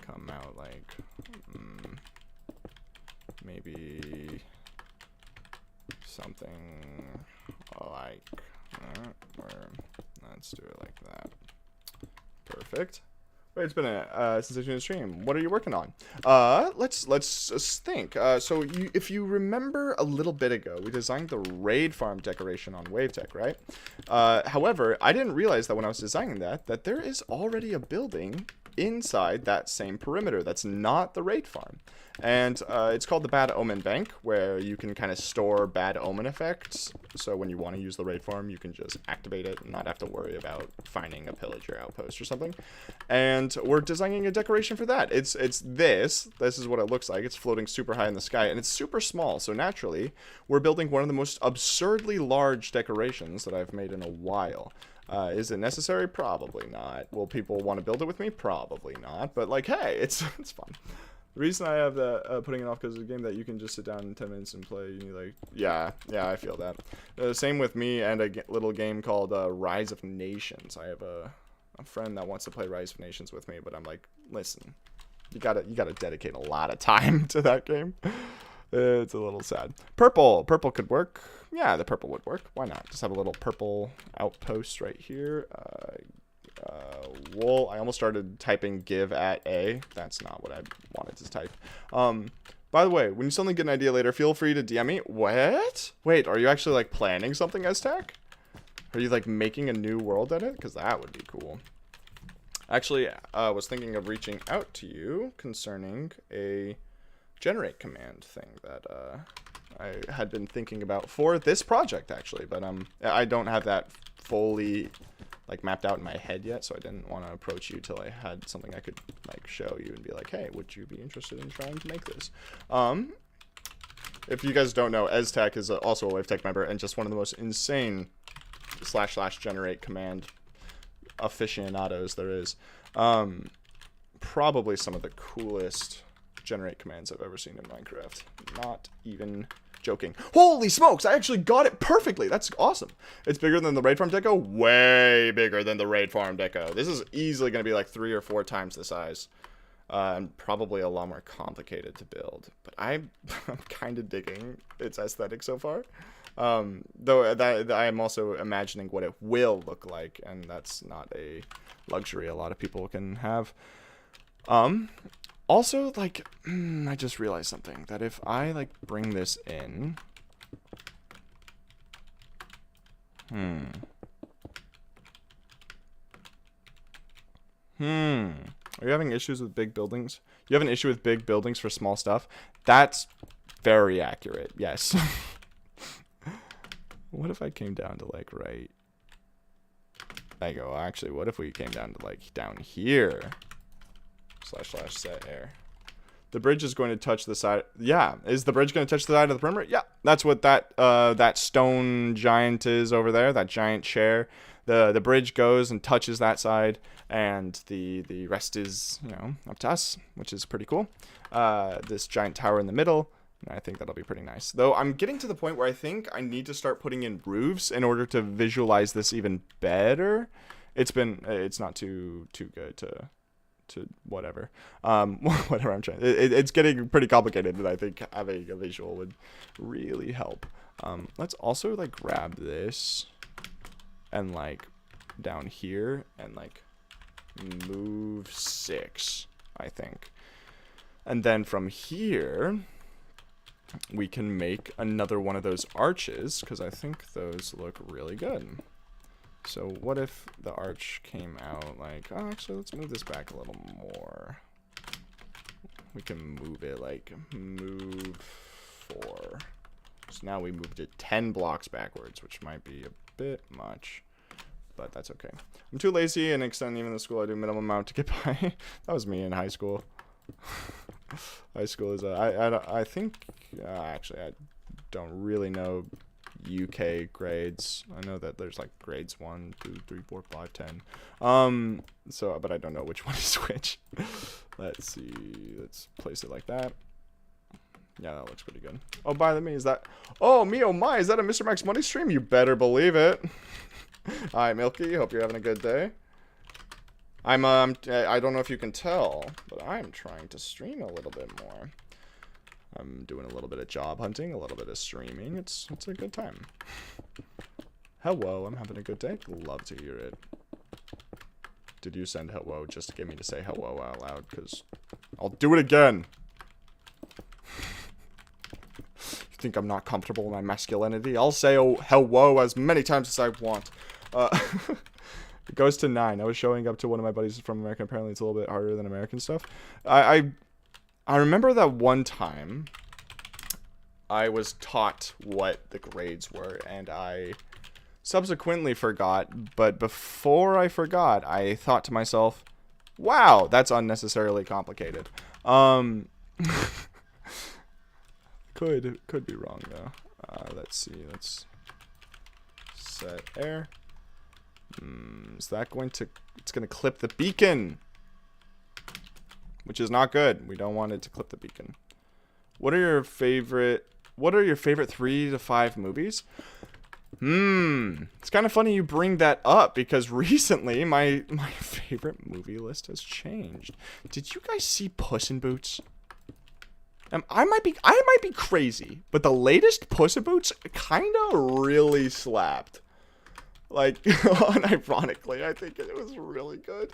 come out like, maybe something like that, or let's do it like that. Perfect. Wait, it's been a since I joined the stream. What are you working on? Let's just think. So if you remember a little bit ago, we designed the raid farm decoration on WaveTech, right? However, I didn't realize that when I was designing that there is already a building inside that same perimeter that's not the raid farm. And it's called the Bad Omen Bank, where you can kind of store bad omen effects. So when you want to use the raid farm, you can just activate it and not have to worry about finding a pillager outpost or something. And we're designing a decoration for that. It's this is what it looks like. It's floating super high in the sky, and it's super small. So naturally, we're building one of the most absurdly large decorations that I've made in a while. Is it necessary? Probably not. Will people want to build it with me? Probably not. But like, hey, it's fun. The reason I have that putting it off because it's a game that you can just sit down in 10 minutes and play. You like, yeah, I feel that. Same with me and a little game called Rise of Nations. I have a friend that wants to play Rise of Nations with me, but I'm like, listen, you gotta dedicate a lot of time to that game. It's a little sad. Purple could work. Yeah, the purple would work. Why not? Just have a little purple outpost right here. Wool. I almost started typing give at A. That's not what I wanted to type. By the way, when you suddenly get an idea later, feel free to DM me. What? Wait, are you actually like planning something, Aztec? Are you like making a new world edit? Because that would be cool. Actually, I was thinking of reaching out to you concerning a generate command thing that I had been thinking about for this project actually, but I don't have that fully like mapped out in my head yet, so I didn't want to approach you till I had something I could like show you and be like, hey, would you be interested in trying to make this? If you guys don't know, Aztec is also a WaveTech member and just one of the most insane / generate command aficionados there is. Probably some of the coolest generate commands I've ever seen in Minecraft. Not even joking. Holy smokes, I actually got it perfectly. That's awesome. It's bigger than the raid farm deco. Way bigger than the raid farm deco. This is easily going to be like 3 or 4 times the size. And probably a lot more complicated to build. But I'm kind of digging its aesthetic so far. Though I am also imagining what it will look like, and that's not a luxury a lot of people can have. Also, like, I just realized something, that if I, like, bring this in... Are you having issues with big buildings? You have an issue with big buildings for small stuff? That's very accurate, yes. What if I came down to, like, right... There you go. Actually, what if we came down to, like, down here? / set air. The bridge is going to touch the side. Yeah, is the bridge going to touch the side of the perimeter? Yeah, that's what that stone giant is over there. That giant chair. The bridge goes and touches that side, and the rest is, you know, up to us, which is pretty cool. This giant tower in the middle. I think that'll be pretty nice. Though I'm getting to the point where I think I need to start putting in roofs in order to visualize this even better. It's not too good to whatever. Whatever I'm trying. It's getting pretty complicated, and I think having a visual would really help. Let's also like grab this and like down here and like move 6, I think. And then from here we can make another one of those arches, because I think those look really good. So what if the arch came out like, oh, actually, let's move this back a little more. We can move it like, move 4. So now we moved it 10 blocks backwards, which might be a bit much, but that's okay. I'm too lazy and extend even the school I do minimum amount to get by. That was me in high school. High school is I think actually I don't really know UK grades. I know that there's like grades 1, 2, 3, 4, 5, 10. So but I don't know which one is which. Let's see. Let's place it like that. Yeah, that looks pretty good. Oh, by the way, is that... Oh, me, oh my, is that a Mr. Max Money stream? You better believe it. Hi, Milky. Hope you're having a good day. I don't know if you can tell, but I'm trying to stream a little bit more. I'm doing a little bit of job hunting, a little bit of streaming. It's a good time. Hello, I'm having a good day. Love to hear it. Did you send hello just to get me to say hello out loud? Because I'll do it again. You think I'm not comfortable in my masculinity? I'll say oh, hello as many times as I want. It goes to 9. I was showing up to one of my buddies from America. Apparently it's a little bit harder than American stuff. I remember that one time I was taught what the grades were, and I subsequently forgot. But before I forgot, I thought to myself, wow, that's unnecessarily complicated. Could be wrong though. Let's see. Let's set air. Is that going to... It's going to clip the beacon. Which is not good. We don't want it to clip the beacon. What are your favorite 3 to 5 movies? It's kind of funny you bring that up because recently my favorite movie list has changed. Did you guys see Puss in Boots? I might be crazy, but the latest Puss in Boots kind of really slapped. Like, unironically, I think it was really good.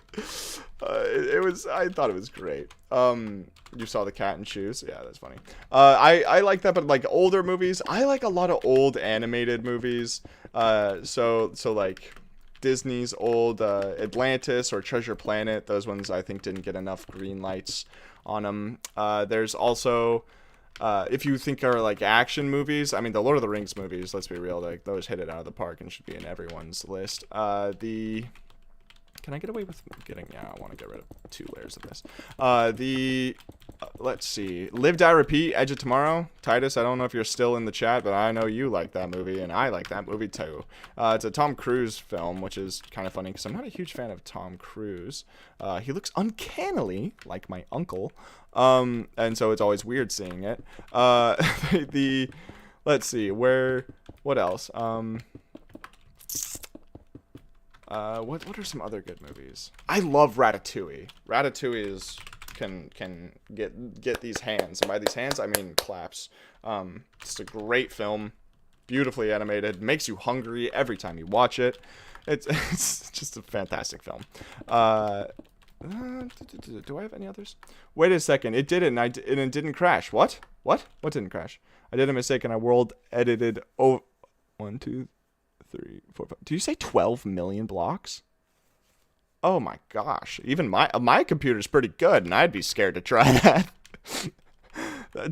I thought it was great. You saw The Cat in Shoes? Yeah, that's funny. I like that, but like older movies, I like a lot of old animated movies. So like Disney's old Atlantis or Treasure Planet, those ones I think didn't get enough green lights on them. There's also... if you think are like action movies, I mean the Lord of the Rings movies, let's be real, like those hit it out of the park and should be in everyone's list. Can I get away with getting, yeah, I want to get rid of 2 layers of this. Let's see, Live, Die, Repeat, Edge of Tomorrow. Titus, I don't know if you're still in the chat, but I know you like that movie, and I like that movie too. It's a Tom Cruise film, which is kind of funny, because I'm not a huge fan of Tom Cruise. He looks uncannily like my uncle, and so it's always weird seeing it. Let's see, what else? What are some other good movies? I love Ratatouille. Ratatouille can get these hands, and by these hands I mean claps. It's a great film, beautifully animated, makes you hungry every time you watch it. It's just a fantastic film. Do I have any others? Wait a second, it didn't. And it didn't crash. What? What didn't crash? I did a mistake and I world edited. Oh, 1, 2, 3, 4, 5. Do you say 12 million blocks? Oh my gosh. Even my computer's pretty good, and I'd be scared to try that.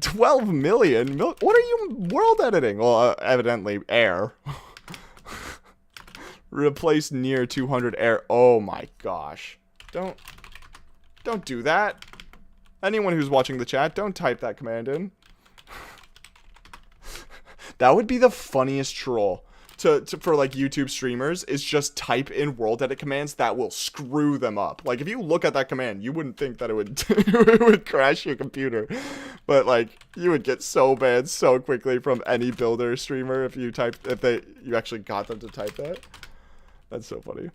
12 million? What are you world editing? Well, evidently air. Replace near 200 air. Oh my gosh. Don't do that. Anyone who's watching the chat, don't type that command in. That would be the funniest troll. For like YouTube streamers is just type in world edit commands that will screw them up. Like if you look at that command, you wouldn't think that it would it would crash your computer, but like you would get so bad so quickly from any builder streamer if you actually got them to type that. That's so funny.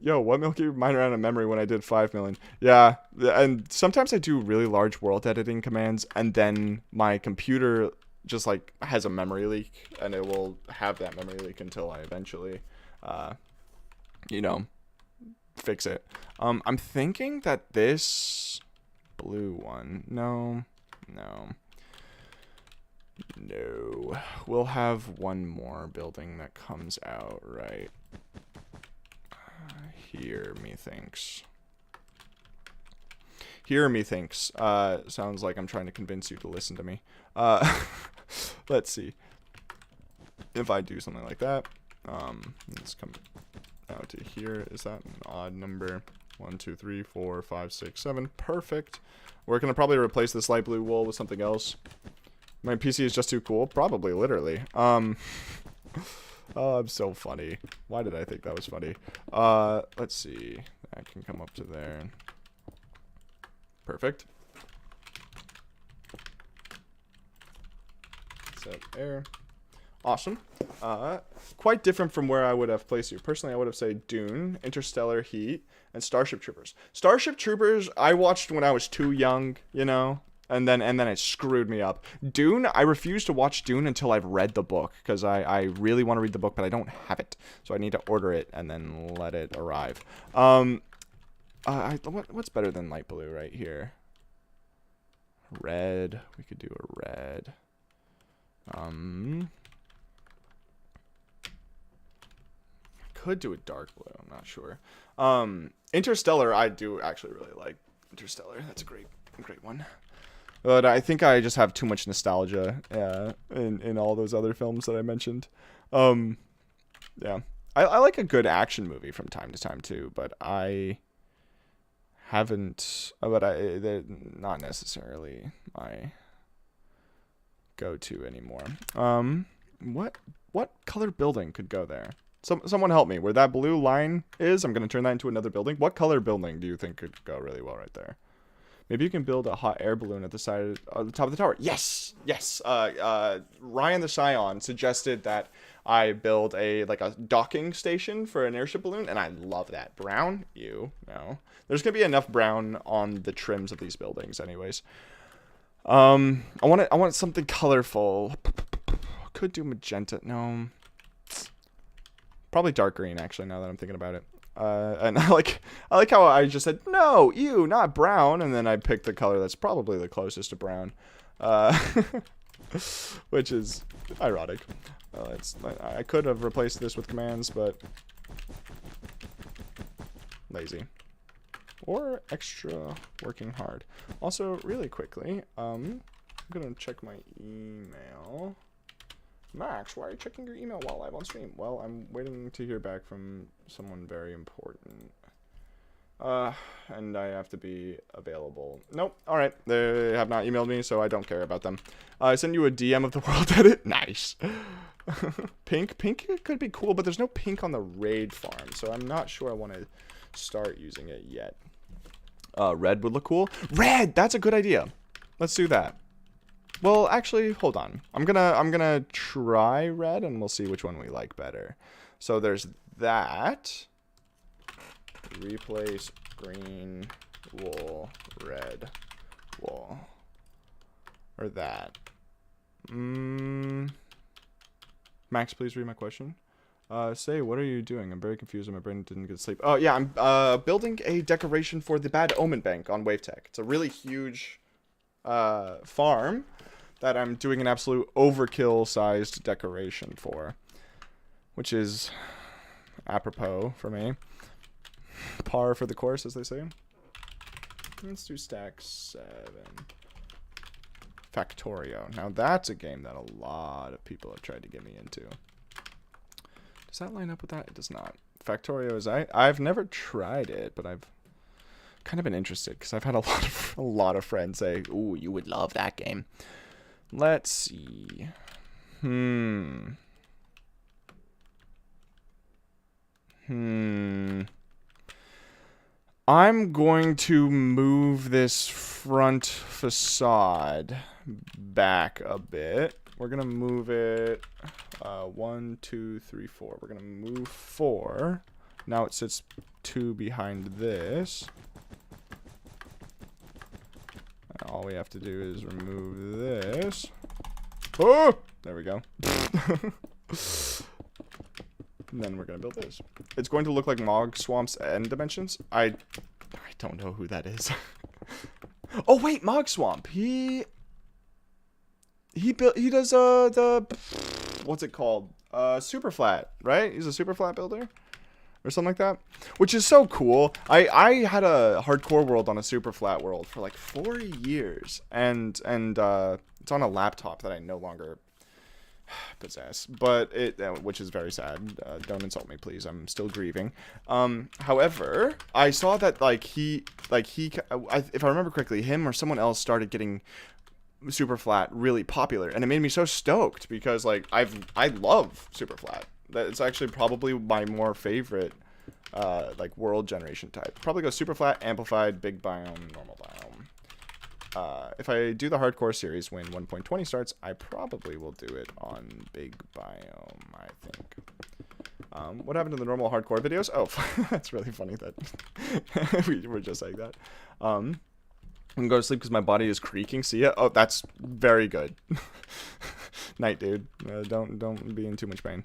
Yo, what Milky mine ran out of memory when I did 5 million. Yeah, and sometimes I do really large world editing commands, and then my computer just like has a memory leak, and it will have that memory leak until I eventually fix it. I'm thinking that this blue one, no, we'll have one more building that comes out right here, methinks. Sounds like I'm trying to convince you to listen to me. Let's see. If I do something like that, let's come out to here. Is that an odd number? 1, 2, 3, 4, 5, 6, 7. Perfect. We're going to probably replace this light blue wool with something else. My PC is just too cool. Probably, literally. Oh, I'm so funny. Why did I think that was funny? Let's see. I can come up to there. Perfect. Set there. Awesome. Quite different from where I would have placed you. Personally, I would have said Dune, Interstellar, Heat, and Starship Troopers. Starship Troopers, I watched when I was too young, you know? And then it screwed me up. Dune, I refuse to watch Dune until I've read the book, because I really want to read the book, but I don't have it. So I need to order it and then let it arrive. What's better than light blue right here? Red. We could do a red. I could do a dark blue. I'm not sure. Interstellar, I do actually really like Interstellar. That's a great one. But I think I just have too much nostalgia in all those other films that I mentioned. Yeah. I like a good action movie from time to time too, but they're not necessarily my go-to anymore. What color building could go there? Someone help me. Where that blue line is, I'm going to turn that into another building. What color building do you think could go really well right there? Maybe you can build a hot air balloon at the side of the top of the tower. Yes. Ryan the Scion suggested that I build a docking station for an airship balloon, and I love that. Brown? No. There's gonna be enough brown on the trims of these buildings, anyways. I want something colorful. Could do magenta. No. Probably dark green, actually, now that I'm thinking about it. And I like how I just said, no, ew, not brown. And then I picked the color that's probably the closest to brown. Which is ironic. I could have replaced this with commands, but lazy. Or extra working hard. Also, really quickly, I'm going to check my email. Max, why are you checking your email while live on stream? Well, I'm waiting to hear back from someone very important. And I have to be available. Nope. Alright. They have not emailed me, so I don't care about them. I sent you a DM of the world edit. Nice. Pink? Pink could be cool, but there's no pink on the raid farm, so I'm not sure I want to start using it yet. Red would look cool. Red! That's a good idea. Let's do that. Well, actually, hold on. I'm gonna try red, and we'll see which one we like better. So there's that. Replace green wool, red wool, or that. Max, please read my question. Say, what are you doing? I'm very confused and my brain didn't get sleep. Oh, yeah, I'm building a decoration for the Bad Omen Bank on WaveTech. It's a really huge farm that I'm doing an absolute overkill-sized decoration for, which is apropos for me. Par for the course, as they say. Let's do stack 7. Factorio. Now that's a game that a lot of people have tried to get me into. Does that line up with that? It does not. Factorio is I've never tried it, but I've kind of been interested because I've had a lot of friends say, "Ooh, you would love that game." Let's see. I'm going to move this front facade back a bit. We're going to move it 1, 2, 3, 4. We're going to move 4. Now it sits 2 behind this. All we have to do is remove this. Oh! There we go. And then we're going to build this. It's going to look like Mog Swamp's End Dimensions. I don't know who that is. Oh, wait, Mog Swamp. He does the what's it called? Super flat, right? He's a super flat builder or something like that, which is so cool. I had a hardcore world on a super flat world for like 4 years, and it's on a laptop that I no longer possess, but which is very sad. Don't insult me, please. I'm still grieving. However, I saw that if I remember correctly, him or someone else started getting super flat really popular, and it made me so stoked because like I love super flat. It's actually probably my more favorite like world generation type. Probably go super flat, amplified, big biome, normal biome. If I do the hardcore series when 1.20 starts, I probably will do it on big biome, I think. What happened to the normal hardcore videos? Oh, that's really funny that we were just saying that. I'm gonna go to sleep because my body is creaking. See ya? Oh, that's very good. Night, dude. Don't be in too much pain.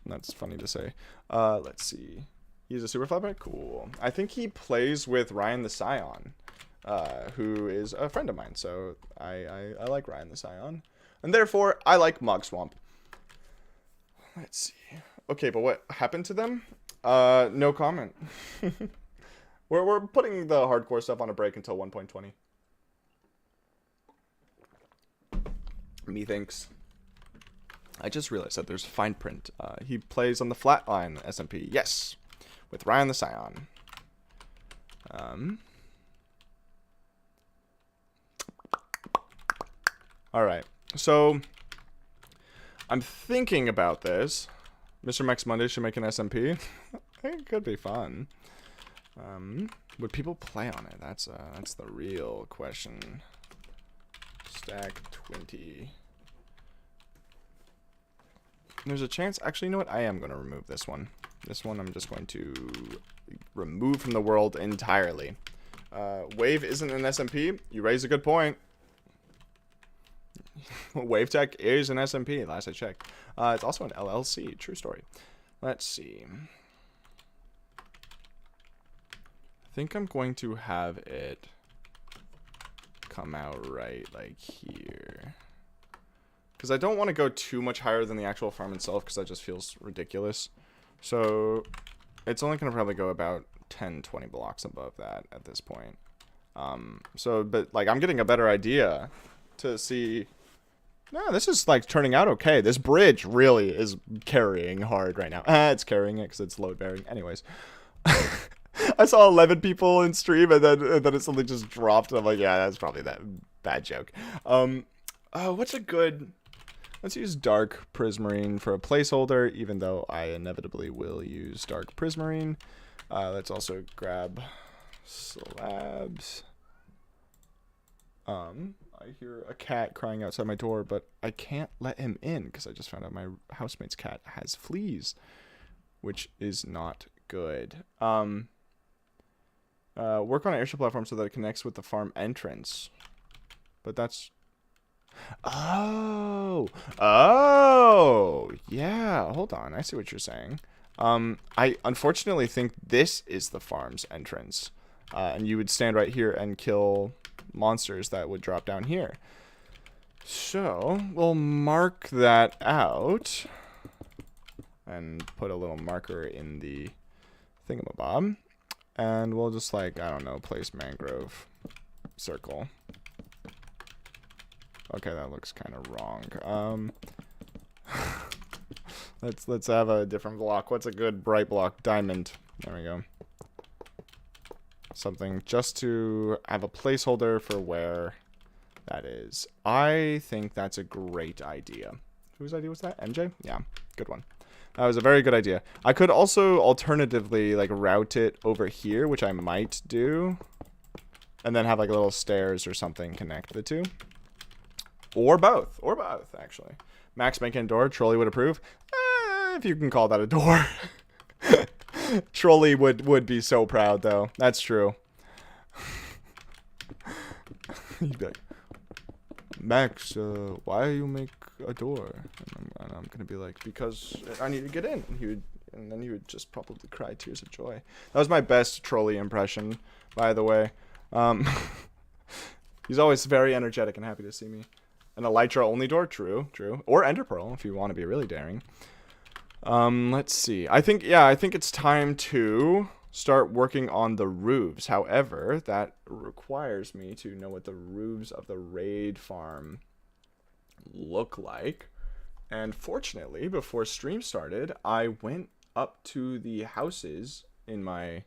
That's funny to say. Let's see. He's a super flapper? Cool. I think he plays with Ryan the Scion. Who is a friend of mine, so I like Ryan the Scion, and therefore I like Mog Swamp. Let's see. Okay, but what happened to them? No comment. We're putting the hardcore stuff on a break until 1.20. Methinks. I just realized that there's fine print. He plays on the Flatline SMP. Yes, with Ryan the Scion. Alright, so I'm thinking about this. Mr. Max Monday should make an SMP. I think it could be fun. Would people play on it? That's the real question. Stack 20. There's a chance. Actually, you know what? I am going to remove this one. This one I'm just going to remove from the world entirely. Wave isn't an SMP. You raise a good point. Wave Tech is an SMP, last I checked. It's also an LLC. True story. Let's see. I think I'm going to have it come out right like here. Because I don't want to go too much higher than the actual farm itself because that just feels ridiculous. So it's only going to probably go about 10-20 blocks above that at this point. But like I'm getting a better idea to see. No, this is like turning out okay. This bridge really is carrying hard right now. It's carrying it because it's load bearing. Anyways, I saw 11 people in stream and then it suddenly just dropped. I'm like, yeah, that's probably that bad joke. Oh, what's a good? Let's use Dark Prismarine for a placeholder, even though I inevitably will use Dark Prismarine. Let's also grab slabs. I hear a cat crying outside my door, but I can't let him in because I just found out my housemate's cat has fleas, which is not good. Work on an airship platform so that it connects with the farm entrance. But that's... Oh, yeah, hold on. I see what you're saying. I unfortunately think this is the farm's entrance. And you would stand right here and kill monsters that would drop down here. So we'll mark that out and put a little marker in the thingamabob, and we'll just like, I don't know, place mangrove circle. Okay, that looks kind of wrong. Let's have a different block. What's a good bright block? Diamond. There we go. Something just to have a placeholder for where that is. I think that's a great idea. Whose idea was that? MJ? Yeah, good one. That was a very good idea. I could also alternatively like route it over here, which I might do, and then have like little stairs or something connect the two. Or both, actually. Max making a door, Trolley would approve. If you can call that a door. Trolley would be so proud, though. That's true. He'd be like, Max, why you make a door? And I'm gonna be like, because I need to get in. And then he would just probably cry tears of joy. That was my best Trolley impression, by the way. He's always very energetic and happy to see me. An Elytra only door, true. Or Ender Pearl, if you want to be really daring. Let's see. I think it's time to start working on the roofs. However, that requires me to know what the roofs of the raid farm look like. And fortunately, before stream started, I went up to the houses in my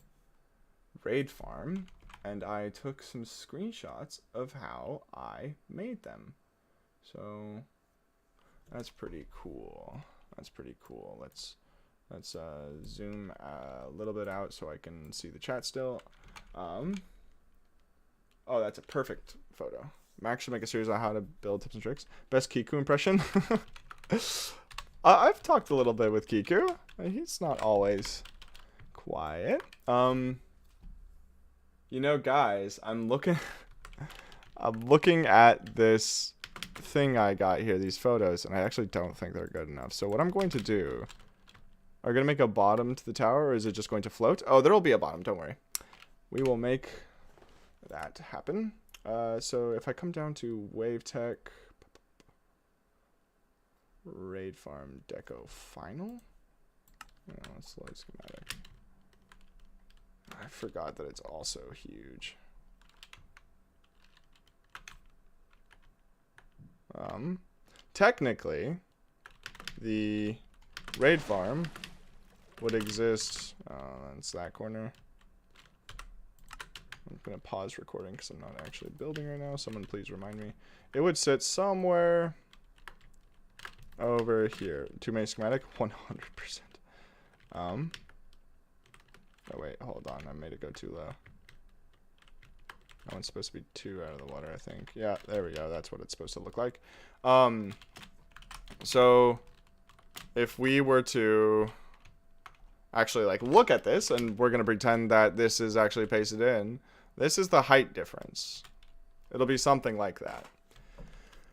raid farm and I took some screenshots of how I made them. So that's pretty cool. That's pretty cool. Let's zoom a little bit out so I can see the chat still. Oh, that's a perfect photo. Max should make a series on how to build tips and tricks. Best Kiku impression. I've talked a little bit with Kiku. He's not always quiet. You know, guys, I'm looking at this thing I got here, these photos, and I actually don't think they're good enough. So what I'm going to do, are you gonna make a bottom to the tower, or is it just going to float? Oh, there will be a bottom, don't worry. We will make that happen. So if I come down to Wave Tech, Raid Farm Deco Final. Let's load schematic. I forgot that it's also huge. Technically, the raid farm would exist. That's that corner. I'm gonna pause recording because I'm not actually building right now. Someone please remind me. It would sit somewhere over here. Too many schematic? 100%. Oh wait, hold on. I made it go too low. That one's supposed to be 2 out of the water, I think. Yeah, there we go. That's what it's supposed to look like. So if we were to actually like look at this, and we're gonna pretend that this is actually pasted in, this is the height difference. It'll be something like that.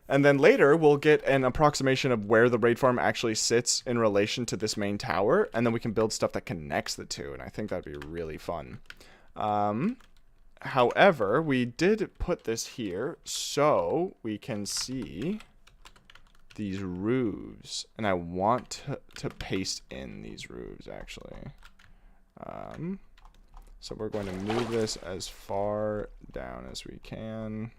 And then later, we'll get an approximation of where the raid farm actually sits in relation to this main tower, and then we can build stuff that connects the two, and I think that'd be really fun. However, we did put this here so we can see these roofs, and I want to paste in these roofs, actually. So we're going to move this as far down as we can.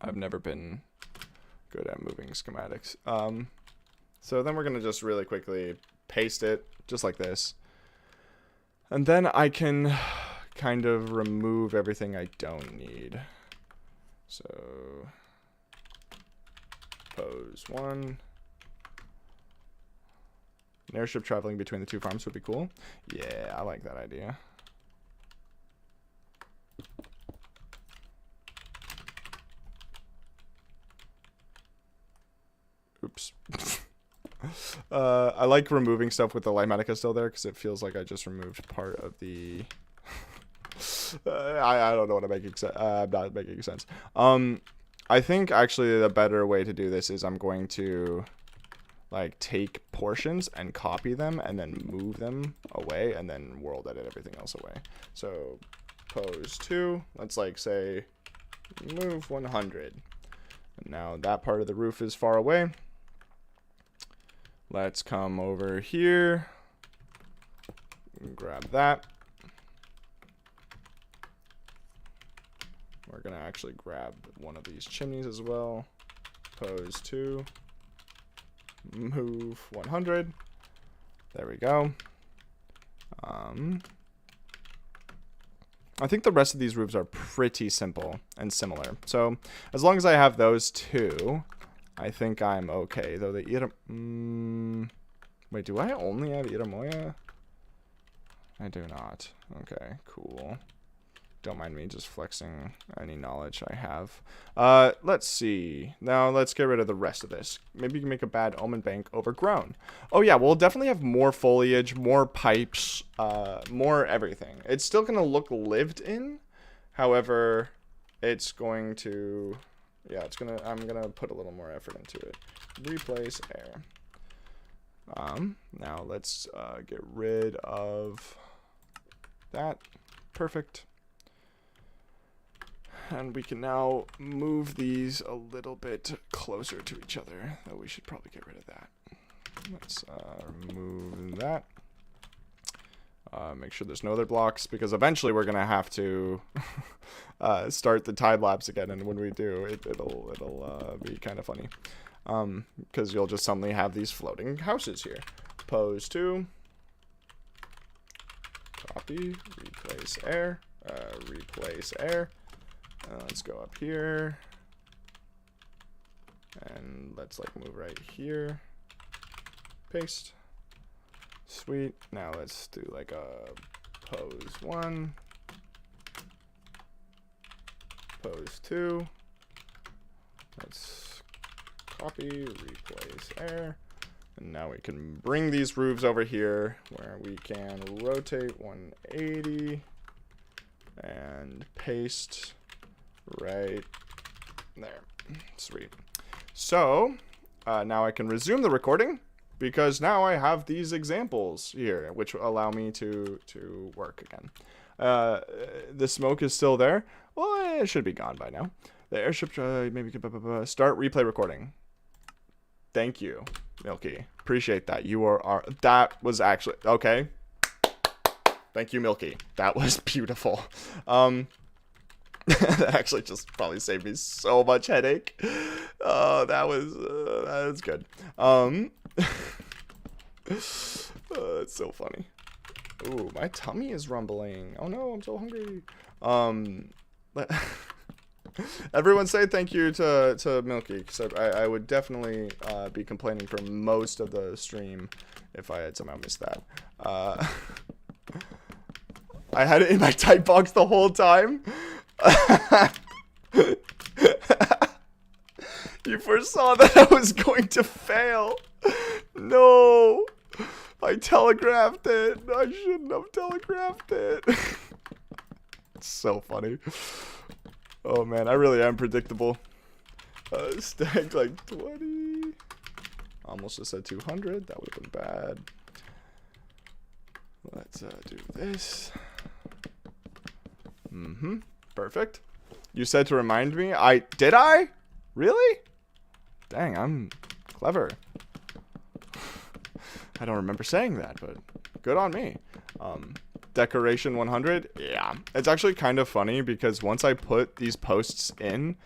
I've never been good at moving schematics. So then we're going to just really quickly paste it, just like this. And then I can kind of remove everything I don't need. So, pose 1. An airship traveling between the two farms would be cool. Yeah, I like that idea. Oops. I like removing stuff with the Lighmatica still there because it feels like I just removed part of the... I don't know what I'm making sense. I'm not making sense. I think actually the better way to do this is I'm going to like take portions and copy them and then move them away and then world edit everything else away. So pose 2, let's like say move 100. And now that part of the roof is far away. Let's come over here and grab that. We're gonna actually grab one of these chimneys as well. Pose 2. Move 100. There we go. I think the rest of these roofs are pretty simple and similar. So as long as I have those two, I think I'm okay. Though the wait, do I only have Iramoya? I do not. Okay, cool. Don't mind me just flexing any knowledge I have. Let's see. Now let's get rid of the rest of this. Maybe you can make a Bad Omen Bank overgrown. Oh yeah, we'll definitely have more foliage, more pipes, more everything. It's still going to look lived in. However, it's going to... Yeah, I'm going to put a little more effort into it. Replace air. Now let's get rid of that. Perfect. And we can now move these a little bit closer to each other, though we should probably get rid of that. Let's remove that. Make sure there's no other blocks, because eventually we're gonna have to start the time lapse again, and when we do, it'll be kind of funny, because you'll just suddenly have these floating houses here. Pose 2, copy, replace air, replace air. Let's go up here, and let's like move right here. Paste. Sweet. Now let's do like a pose 1, pose 2. Let's copy, replace air. And now we can bring these roofs over here where we can rotate 180 and paste right there. Sweet. So now I can resume the recording, because now I have these examples here, which allow me to work again. The smoke is still there. Well, it should be gone by now. The airship, maybe start replay recording. Thank you, Milky. Appreciate that. You are that was actually, okay. Thank you, Milky. That was beautiful. That actually just probably saved me so much headache. Oh, that was good. It's so funny. Ooh, my tummy is rumbling. Oh no, I'm so hungry. Everyone say thank you to Milky, because I would definitely be complaining for most of the stream if I had somehow missed that. I had it in my type box the whole time. You foresaw that I was going to fail. No, I telegraphed it. I shouldn't have telegraphed it. It's so funny. Oh man, I really am predictable. Stacked like 20. Almost just said 200. That would have been bad. Let's do this. Perfect. You said to remind me. Did I? Really? Dang, I'm clever. I don't remember saying that, but good on me. Decoration 100. Yeah, it's actually kind of funny, because once I put these posts in,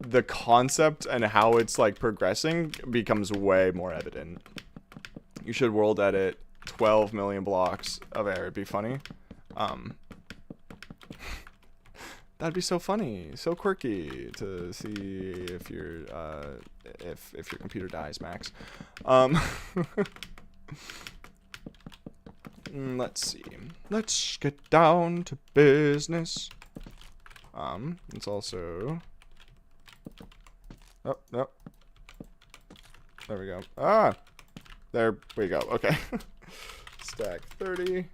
the concept and how it's like progressing becomes way more evident. You should world edit 12 million blocks of air. It'd be funny. That'd be so funny, so quirky to see if your if your computer dies, Max. Let's see. Let's get down to business. It's also. Oh no. There we go. Ah, there we go. Okay. Stack 30.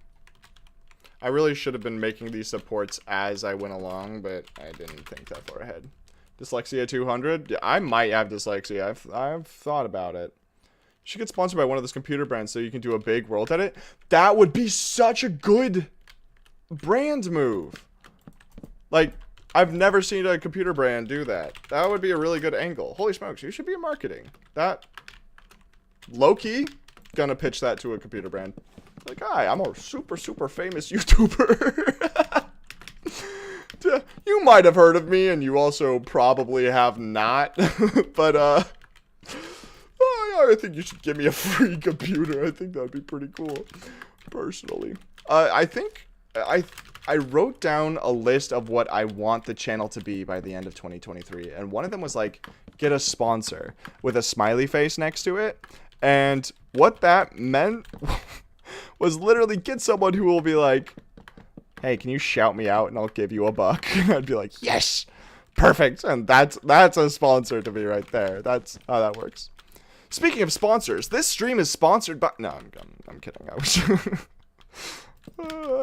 I really should have been making these supports as I went along, but I didn't think that far ahead. Dyslexia 200? Yeah, I might have dyslexia. I've thought about it. You should get sponsored by one of those computer brands so you can do a big world edit. That would be such a good brand move. Like, I've never seen a computer brand do that. That would be a really good angle. Holy smokes, you should be in marketing. That, low-key, gonna pitch that to a computer brand. Like, hi, I'm a super famous YouTuber. You might have heard of me, and you also probably have not. But, I think you should give me a free computer. I think that'd be pretty cool, personally. I think I wrote down a list of what I want the channel to be by the end of 2023, and one of them was like, get a sponsor with a smiley face next to it. And what that meant was literally get someone who will be like, hey, can you shout me out and I'll give you $1? I'd be like, yes, perfect. And that's a sponsor to me right there. That's how that works. Speaking of sponsors, this stream is sponsored by, no, I'm kidding. I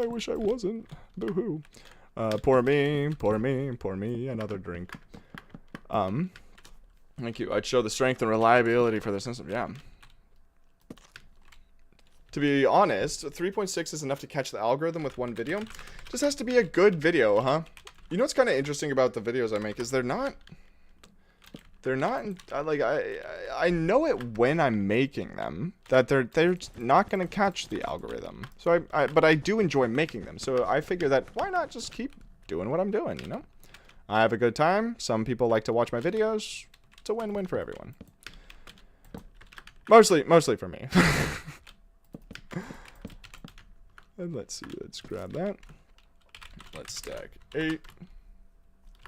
wish I wasn't. Boo-hoo. Pour me another drink. Thank you. I'd show the strength and reliability for the system. Yeah. To be honest, 3.6 is enough to catch the algorithm with one video. Just has to be a good video, huh? You know what's kind of interesting about the videos I make is they're not they're not like I know it when I'm making them that they're not gonna catch the algorithm. So but I do enjoy making them. So I figure that why not just keep doing what I'm doing, you know? I have a good time. Some people like to watch my videos. It's a win-win for everyone. Mostly for me. And let's see. Let's grab that. Let's stack 8.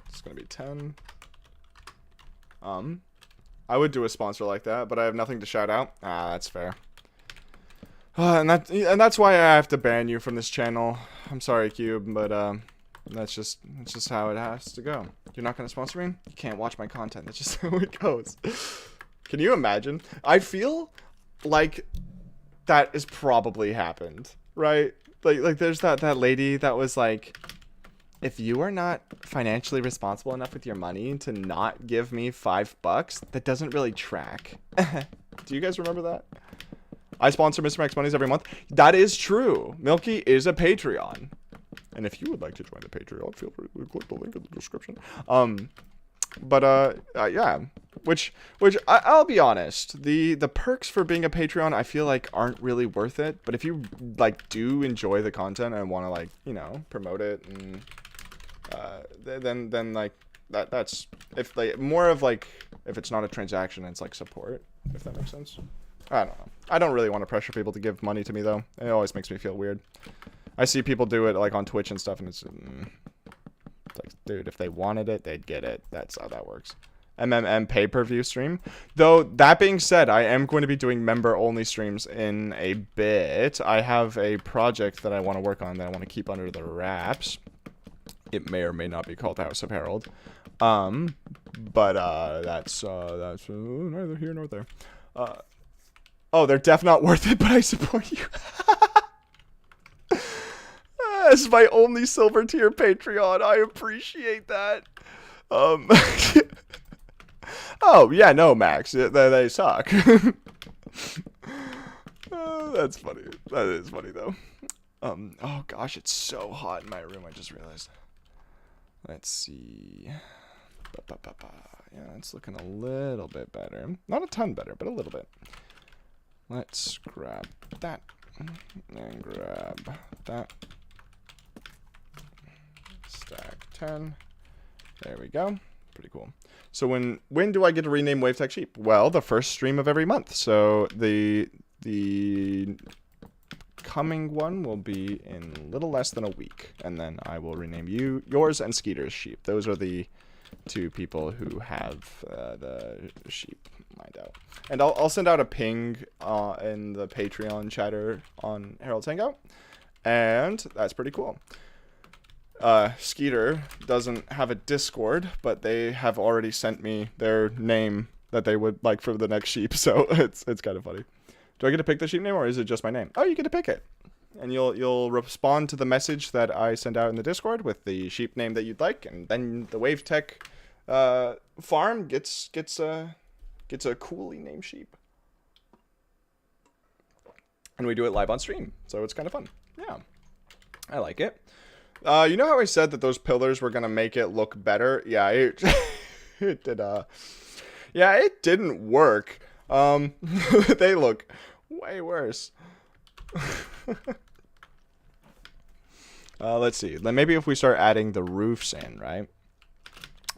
It's gonna be 10. I would do a sponsor like that, but I have nothing to shout out. Ah, that's fair. And that's why I have to ban you from this channel. I'm sorry, Cube, but that's just how it has to go. You're not gonna sponsor me? You can't watch my content. That's just how it goes. Can you imagine? I feel like that has probably happened, right? Like there's that lady that was like, if you are not financially responsible enough with your money to not give me $5, that doesn't really track. Do you guys remember that? I sponsor Mr. Max Money's every month. That is true. Milky is a Patreon. And if you would like to join the Patreon, feel free to click the link in the description. Yeah. Which I'll be honest, the perks for being a Patreon I feel like aren't really worth it. But if you like do enjoy the content and want to like, you know, promote it and then like that's if like more of like if it's not a transaction, it's like support, if that makes sense. I don't know. I don't really want to pressure people to give money to me though. It always makes me feel weird. I see people do it like on Twitch and stuff, and it's like, dude, if they wanted it, they'd get it. That's how that works. MMM pay-per-view stream. Though that being said, I am going to be doing member-only streams in a bit. I have a project that I want to work on that I want to keep under the wraps. It may or may not be called House of Harold. That's neither here nor there. Oh, they're definitely not worth it, but I support you. As my only silver tier Patreon, I appreciate that. Oh yeah, no, Max, they suck. That's funny. That is funny though. Oh gosh, it's so hot in my room. I just realized. Let's see. Yeah, it's looking a little bit better. Not a ton better, but a little bit. Let's grab that and grab that. Stack 10. There we go. Pretty cool. So when do I get to rename WaveTech Sheep? Well, the first stream of every month. So the coming one will be in a little less than a week, and then I will rename yours and Skeeter's sheep. Those are the two people who have the sheep lined out. And I'll send out a ping in the Patreon chatter on Harold's Hangout, and that's pretty cool. Skeeter doesn't have a Discord, but they have already sent me their name that they would like for the next sheep, so it's kind of funny. Do I get to pick the sheep name, or is it just my name? Oh, you get to pick it. And you'll respond to the message that I send out in the Discord with the sheep name that you'd like, and then the WaveTech farm gets a coolly named sheep. And we do it live on stream, so it's kind of fun. Yeah, I like it. You know how I said that those pillars were gonna make it look better? Yeah, it did. Yeah, it didn't work. They look way worse. Let's see. Maybe if we start adding the roofs in, right?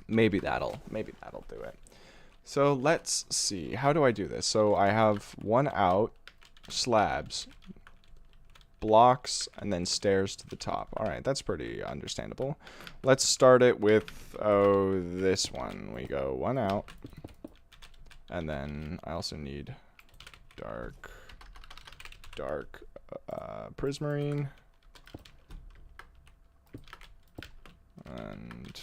Maybe that'll do it. So let's see. How do I do this? So I have one out, slabs, blocks, and then stairs to the top. All right, that's pretty understandable. Let's start it with this one. We go one out, and then I also need dark prismarine and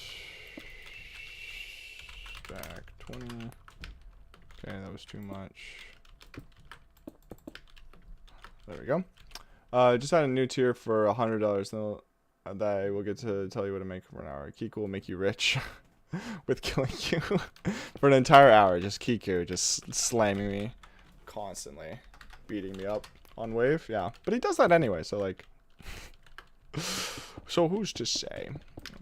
stack 20. Okay, that was too much. There we go. Just had a new tier for $100. That I will get to tell you what to make for an hour. Kiku will make you rich with killing you for an entire hour. Just Kiku just slamming me constantly, beating me up on wave. Yeah, but he does that anyway. So like, so who's to say?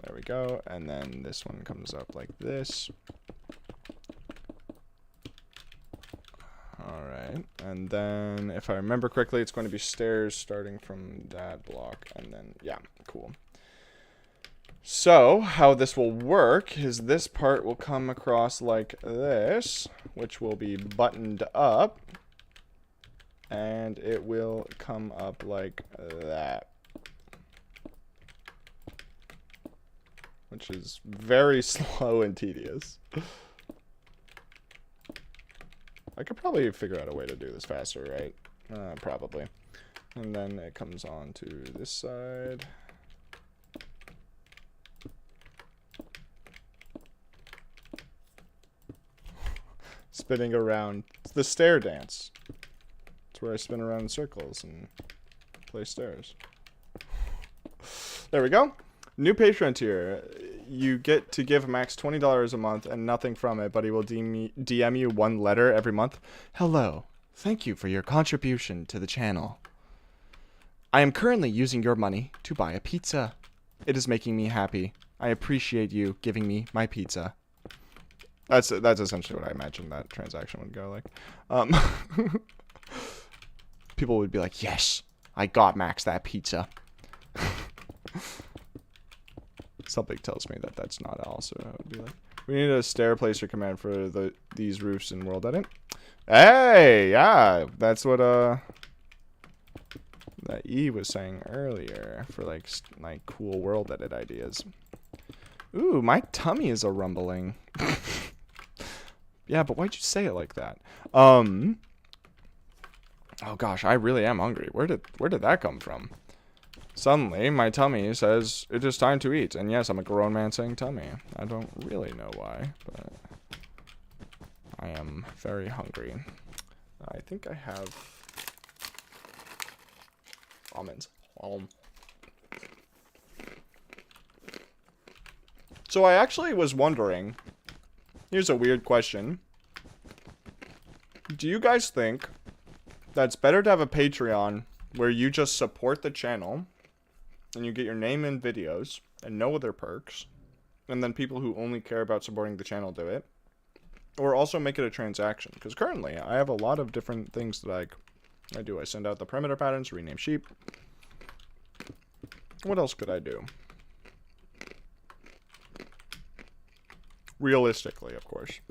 There we go. And then this one comes up like this. Alright, and then if I remember correctly, it's going to be stairs starting from that block, and then, yeah, cool. So, how this will work is this part will come across like this, which will be buttoned up, and it will come up like that. Which is very slow and tedious. I could probably figure out a way to do this faster, right? Probably. And then it comes on to this side. Spinning around. It's the stair dance. It's where I spin around in circles and play stairs. There we go. New Patreon tier. You get to give Max $20 a month and nothing from it, but he will DM you one letter every month. Hello. Thank you for your contribution to the channel. I am currently using your money to buy a pizza. It is making me happy. I appreciate you giving me my pizza. That's essentially what I imagined that transaction would go like. People would be like, yes, I got Max that pizza. Something tells me that that's not also how it would be like. We need a stair placer command for these roofs in World Edit. Hey, yeah, that's what that E was saying earlier for like cool World Edit ideas. Ooh, my tummy is a rumbling. Yeah, but why'd you say it like that? Oh gosh, I really am hungry. Where did that come from? Suddenly, my tummy says it is time to eat. And yes, I'm a grown man saying tummy. I don't really know why, but I am very hungry. I think I have almonds. So I actually was wondering, here's a weird question. Do you guys think that it's better to have a Patreon where you just support the channel and you get your name in videos and no other perks, and then people who only care about supporting the channel do it, or also make it a transaction? Because currently I have a lot of different things that I do. I send out the perimeter patterns, rename sheep. What else could I do? Realistically, of course,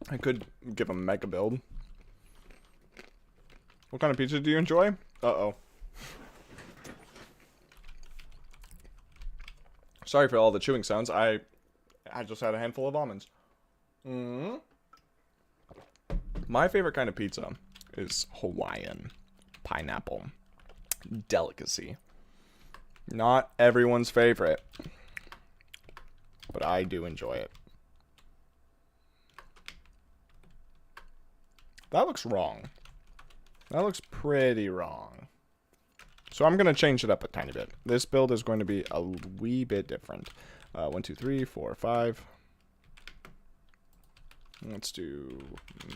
I could give a mega build. What kind of pizza do you enjoy? Uh-oh. Sorry for all the chewing sounds. I just had a handful of almonds. My favorite kind of pizza is Hawaiian pineapple delicacy. Not everyone's favorite, but I do enjoy it. That looks wrong. That looks pretty wrong. So I'm going to change it up a tiny bit. This build is going to be a wee bit different. 1, 2, 3, 4, 5. Let's do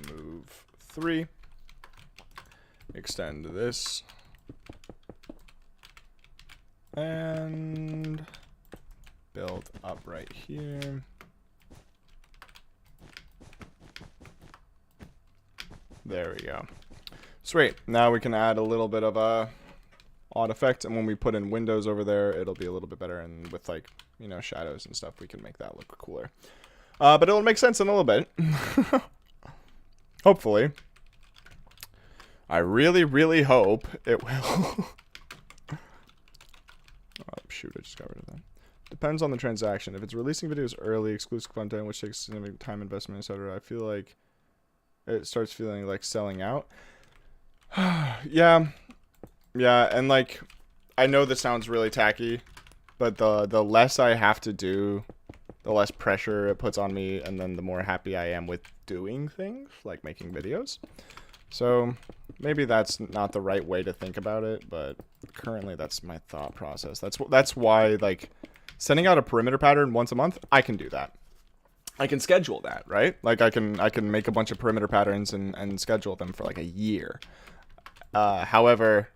move 3. Extend this. And build up right here. There we go. Sweet. Now we can add a little bit of a odd effect, and when we put in windows over there, it'll be a little bit better, and with, like, you know, shadows and stuff, we can make that look cooler. But it'll make sense in a little bit. Hopefully. I really, really hope it will. Oh, shoot, I just got rid of that. Depends on the transaction. If it's releasing videos early, exclusive content, which takes significant time, investment, etc., I feel like it starts feeling like selling out. Yeah, and like, I know this sounds really tacky, but the less I have to do, the less pressure it puts on me, and then the more happy I am with doing things, like making videos. So, maybe that's not the right way to think about it, but currently that's my thought process. That's why, like, sending out a perimeter pattern once a month, I can do that. I can schedule that, right? Like, I can make a bunch of perimeter patterns and schedule them for, like, a year. However,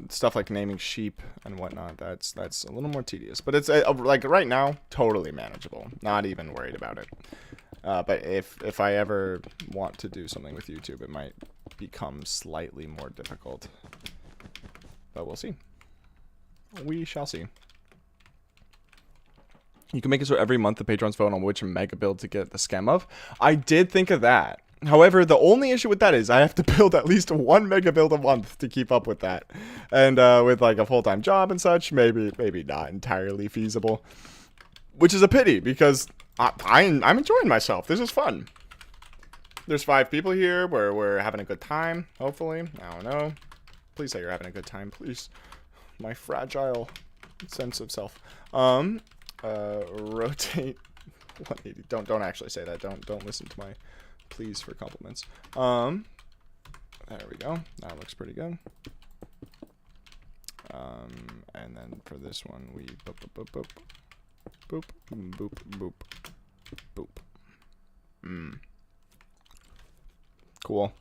stuff like naming sheep and whatnot, that's a little more tedious. But it's, like, right now, totally manageable. Not even worried about it. But if I ever want to do something with YouTube, it might become slightly more difficult. But we'll see. We shall see. You can make it so every month the patrons vote on which mega build to get the scam of. I did think of that. However, the only issue with that is I have to build at least one mega build a month to keep up with that. And with like a full-time job and such, maybe not entirely feasible. Which is a pity because I'm enjoying myself. This is fun. There's 5 people here where we're having a good time, hopefully. I don't know. Please say you're having a good time, please. My fragile sense of self. Rotate 180. Don't actually say that. Don't listen to my pleas for compliments. There we go. That looks pretty good. And then for this one, we boop boop boop boop boop boop boop boop. Cool.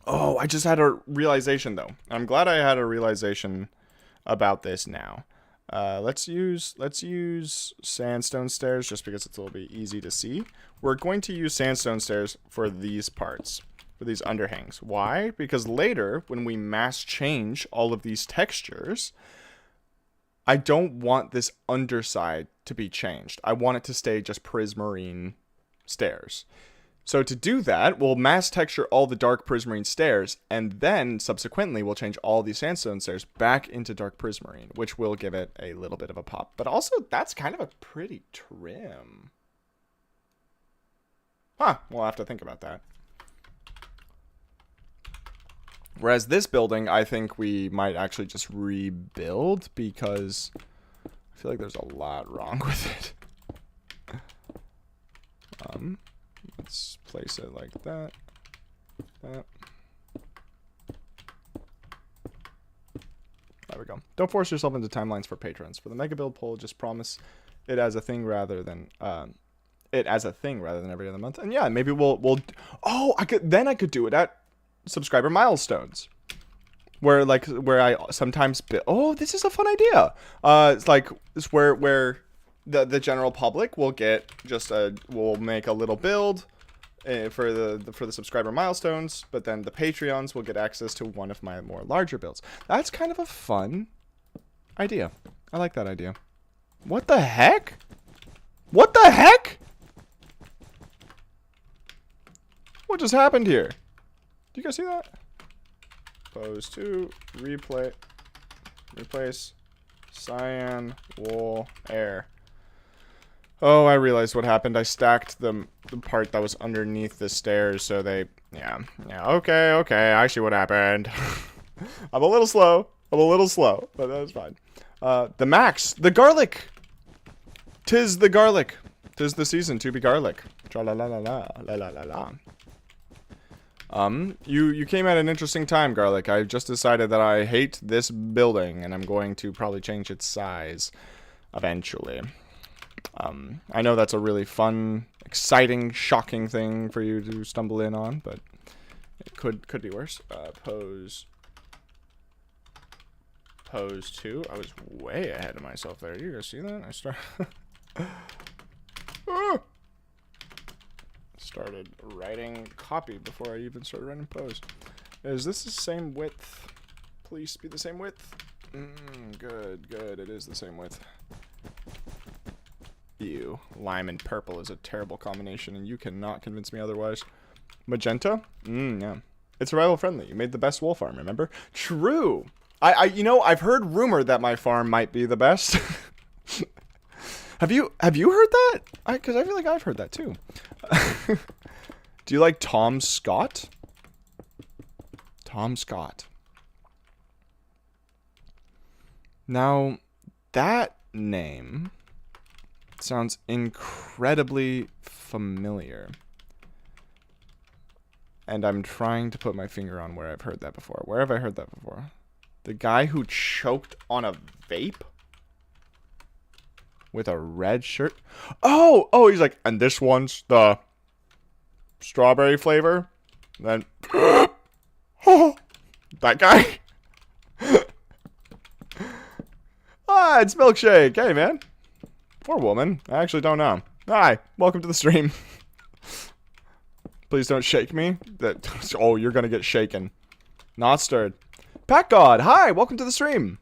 Oh, I just had a realization though. I'm glad I had a realization about this now. Let's use sandstone stairs just because it's a little bit easy to see. We're going to use sandstone stairs for these parts, for these underhangs. Why? Because later, when we mass change all of these textures, I don't want this underside to be changed. I want it to stay just prismarine stairs. So to do that, we'll mass texture all the dark prismarine stairs, and then subsequently we'll change all these sandstone stairs back into dark prismarine, which will give it a little bit of a pop. But also, that's kind of a pretty trim. Huh, we'll have to think about that. Whereas this building, I think we might actually just rebuild because I feel like there's a lot wrong with it. Let's place it like that. There we go. Don't force yourself into timelines for patrons. For the mega build poll, just promise it as a thing rather than every other month. And yeah, maybe we'll. Oh, I could do it at subscriber milestones, where I sometimes oh, this is a fun idea. It's like it's where the general public will get just we'll make a little build for the subscriber milestones, but then the Patreons will get access to one of my more larger builds. That's kind of a fun idea. I like that idea. What the heck? What the heck? What just happened here? Do you guys see that? Pose 2, replace cyan wool air. Oh, I realized what happened. I stacked the part that was underneath the stairs, so they... Yeah, okay, I see what happened. I'm a little slow, but that's fine. The garlic! Tis the garlic. Tis the season to be garlic. Tra-la-la-la-la, la-la-la-la. You came at an interesting time, Garlic. I've just decided that I hate this building, and I'm going to probably change its size eventually. I know that's a really fun, exciting, shocking thing for you to stumble in on, but it could be worse. Pose 2. I was way ahead of myself there. You guys see that? Started writing copy before I even started writing pose. Is this the same width? Please be the same width. Good. It is the same width. Ew. Lime and purple is a terrible combination, and you cannot convince me otherwise. Magenta? Yeah. It's survival friendly. You made the best wool farm, remember? True. I've heard rumor that my farm might be the best. Have you heard that? Because I feel like I've heard that too. Do you like Tom Scott? Tom Scott. Now, that name sounds incredibly familiar. And I'm trying to put my finger on where I've heard that before. Where have I heard that before? The guy who choked on a vape? With a red shirt? Oh, he's like, and this one's the strawberry flavor. Then, that guy? It's Milkshake. Hey, man. Or woman. I actually don't know. Hi, welcome to the stream. Please don't shake me. Oh, you're gonna get shaken. Not stirred. Pack God, hi, welcome to the stream.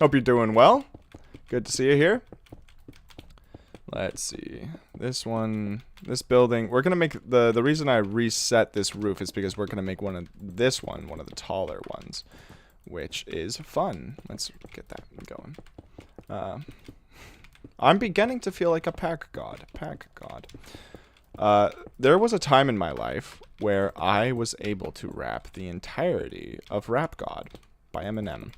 Hope you're doing well. Good to see you here. Let's see. This one, this building, we're gonna make the reason I reset this roof is because we're gonna make one of the taller ones, which is fun. Let's get that going. I'm beginning to feel like a pack god. There was a time in my life where I was able to rap the entirety of Rap God by Eminem.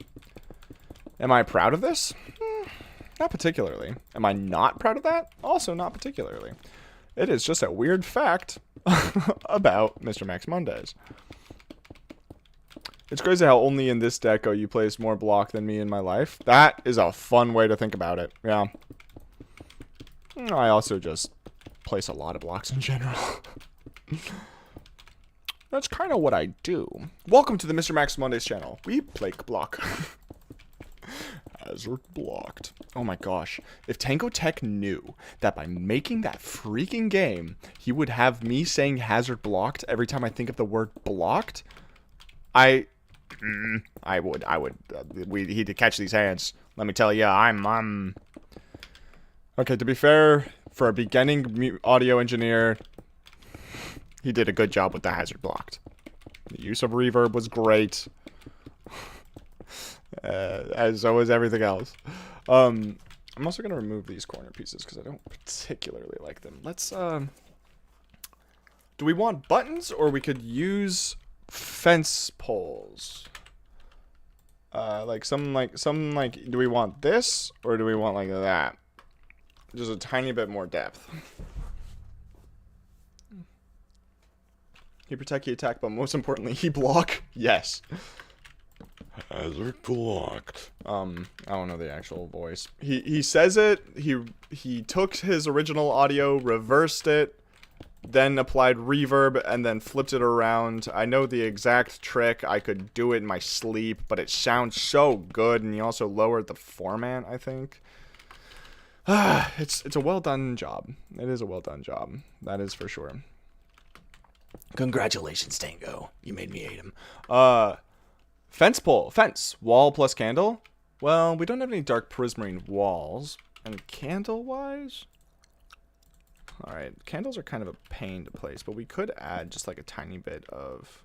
Am I proud of this? Not particularly. Am I not proud of that? Also not particularly. It is just a weird fact about Mr. Max Mondays. It's crazy how only in this deco you place more block than me in my life. That is a fun way to think about it. Yeah. I also just place a lot of blocks in general. That's kind of what I do. Welcome to the Mr. Max Mondays channel. We play block. Hazard blocked. Oh my gosh. If Tango Tech knew that by making that freaking game, he would have me saying hazard blocked every time I think of the word blocked, I would. He'd catch these hands. Let me tell you, I'm okay, to be fair, for a beginning audio engineer, he did a good job with the hazard blocked. The use of reverb was great. As so was everything else. I'm also gonna remove these corner pieces because I don't particularly like them. Let's do we want buttons, or we could use fence poles? Do we want this, or do we want like that? Just a tiny bit more depth. He protect, he attack, but most importantly, he block. Yes. Hazard blocked. I don't know the actual voice. He says it. He took his original audio, reversed it, then applied reverb, and then flipped it around. I know the exact trick. I could do it in my sleep, but it sounds so good. And he also lowered the format, I think. It's a well done job. It is a well done job. That is for sure. Congratulations, Tango. You made me hate him. Fence pole. Fence. Wall plus candle. Well, we don't have any dark prismarine walls. And candle-wise? Alright, candles are kind of a pain to place, but we could add just like a tiny bit of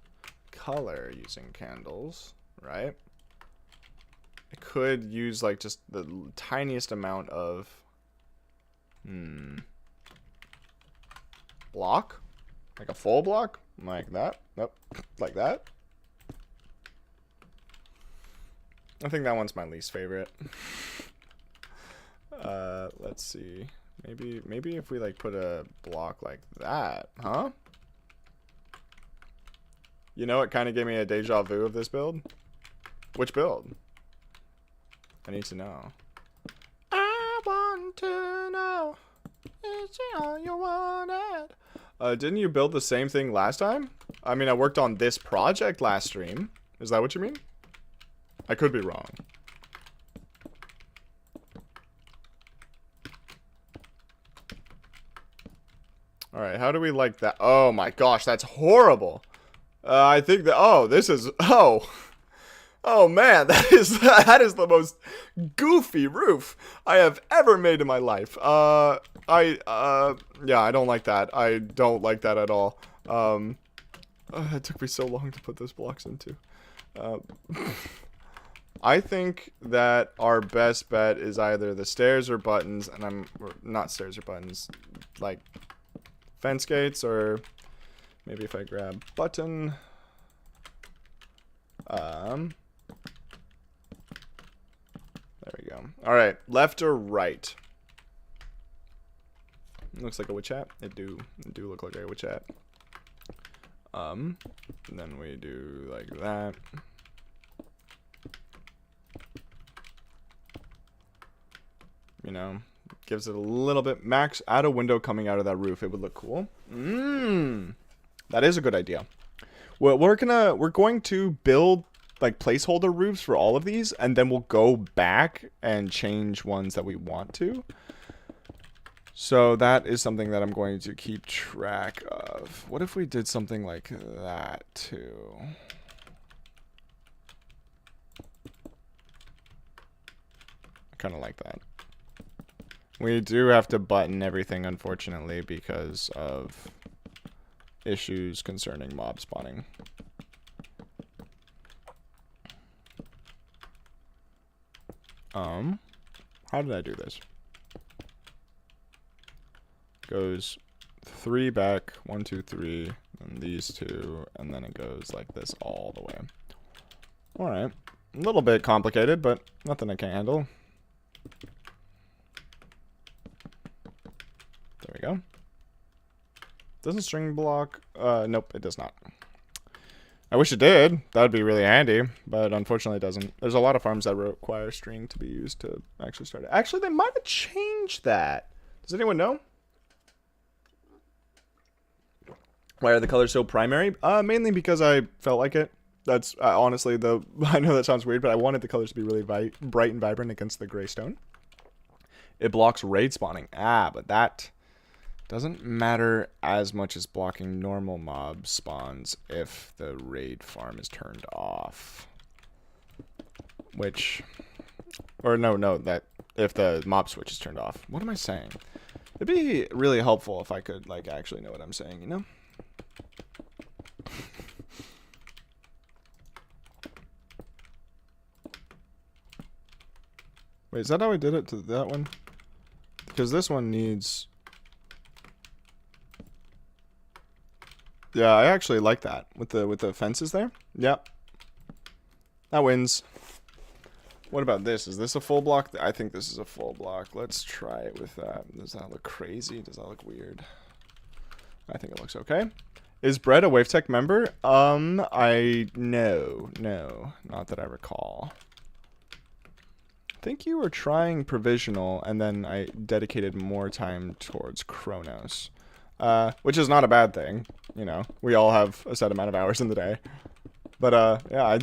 color using candles, right? I could use like just the tiniest amount of block, like a full block, like that. Nope, like that. I think that one's my least favorite. Let's see. Maybe if we like put a block like that, huh? You know, it kind of gave me a deja vu of this build. Which build? I need to know. I want to know. Is it all you wanted? Didn't you build the same thing last time? I mean, I worked on this project last stream. Is that what you mean? I could be wrong. Alright, how do we like that? Oh my gosh, that's horrible. I think that, oh man, that is the most goofy roof I have ever made in my life. Yeah, I don't like that. I don't like that at all. It took me so long to put those blocks into. I think that our best bet is either the stairs or buttons, and not stairs or buttons, like fence gates, or maybe if I grab button, there we go. All right, left or right? Looks like a witch hat. It do look like a witch hat. And then we do like that. You know, gives it a little bit. Max, add a window coming out of that roof. It would look cool. That is a good idea. Well, we're going to build like placeholder roofs for all of these, and then we'll go back and change ones that we want to. So that is something that I'm going to keep track of. What if we did something like that too? I kind of like that. We do have to button everything, unfortunately, because of issues concerning mob spawning. How did I do this? Goes 3 back, 1, 2, 3, and these 2, and then it goes like this all the way. Alright. A little bit complicated, but nothing I can't handle. There we go. Doesn't string block? Nope, it does not. I wish it did. That would be really handy, but unfortunately it doesn't. There's a lot of farms that require string to be used to actually start it. Actually, they might have changed that. Does anyone know? Why are the colors so primary? Mainly because I felt like it. That's honestly I know that sounds weird, but I wanted the colors to be really bright and vibrant against the gray stone. It blocks raid spawning. But that doesn't matter as much as blocking normal mob spawns if the raid farm is turned off. That if the mob switch is turned off. What am I saying? It'd be really helpful if I could like actually know what I'm saying, you know? Wait, is that how I did it to that one? Because this one needs... Yeah, I actually like that with the fences there. Yep. That wins. What about this? Is this a full block? I think this is a full block. Let's try it with that. Does that look crazy? Does that look weird? I think it looks okay. Is Bread a WaveTech member? No, not that I recall. I think you were trying provisional, and then I dedicated more time towards Chronos. Which is not a bad thing, you know. We all have a set amount of hours in the day. But, yeah,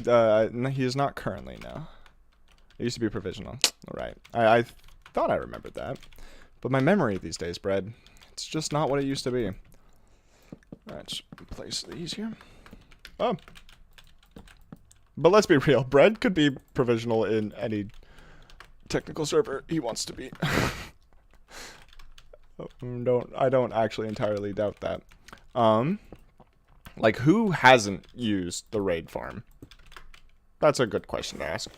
he is not currently, no. It used to be provisional. Alright. I thought I remembered that. But my memory these days, Bread, it's just not what it used to be. Let's place these here. Oh. But let's be real. Bread could be provisional in any technical server he wants to be. I don't actually entirely doubt that. Like, who hasn't used the raid farm? That's a good question to ask.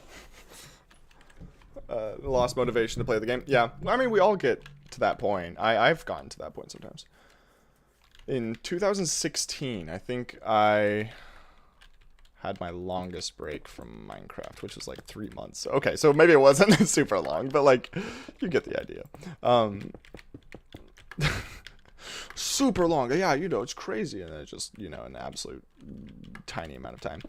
Lost motivation to play the game. Yeah, I mean, we all get to that point. I've gotten to that point sometimes. In 2016, I think I had my longest break from Minecraft, which was like 3 months. Okay, so maybe it wasn't super long, but like, you get the idea. Super long. Yeah, you know, it's crazy. And it's just, you know, an absolute tiny amount of time.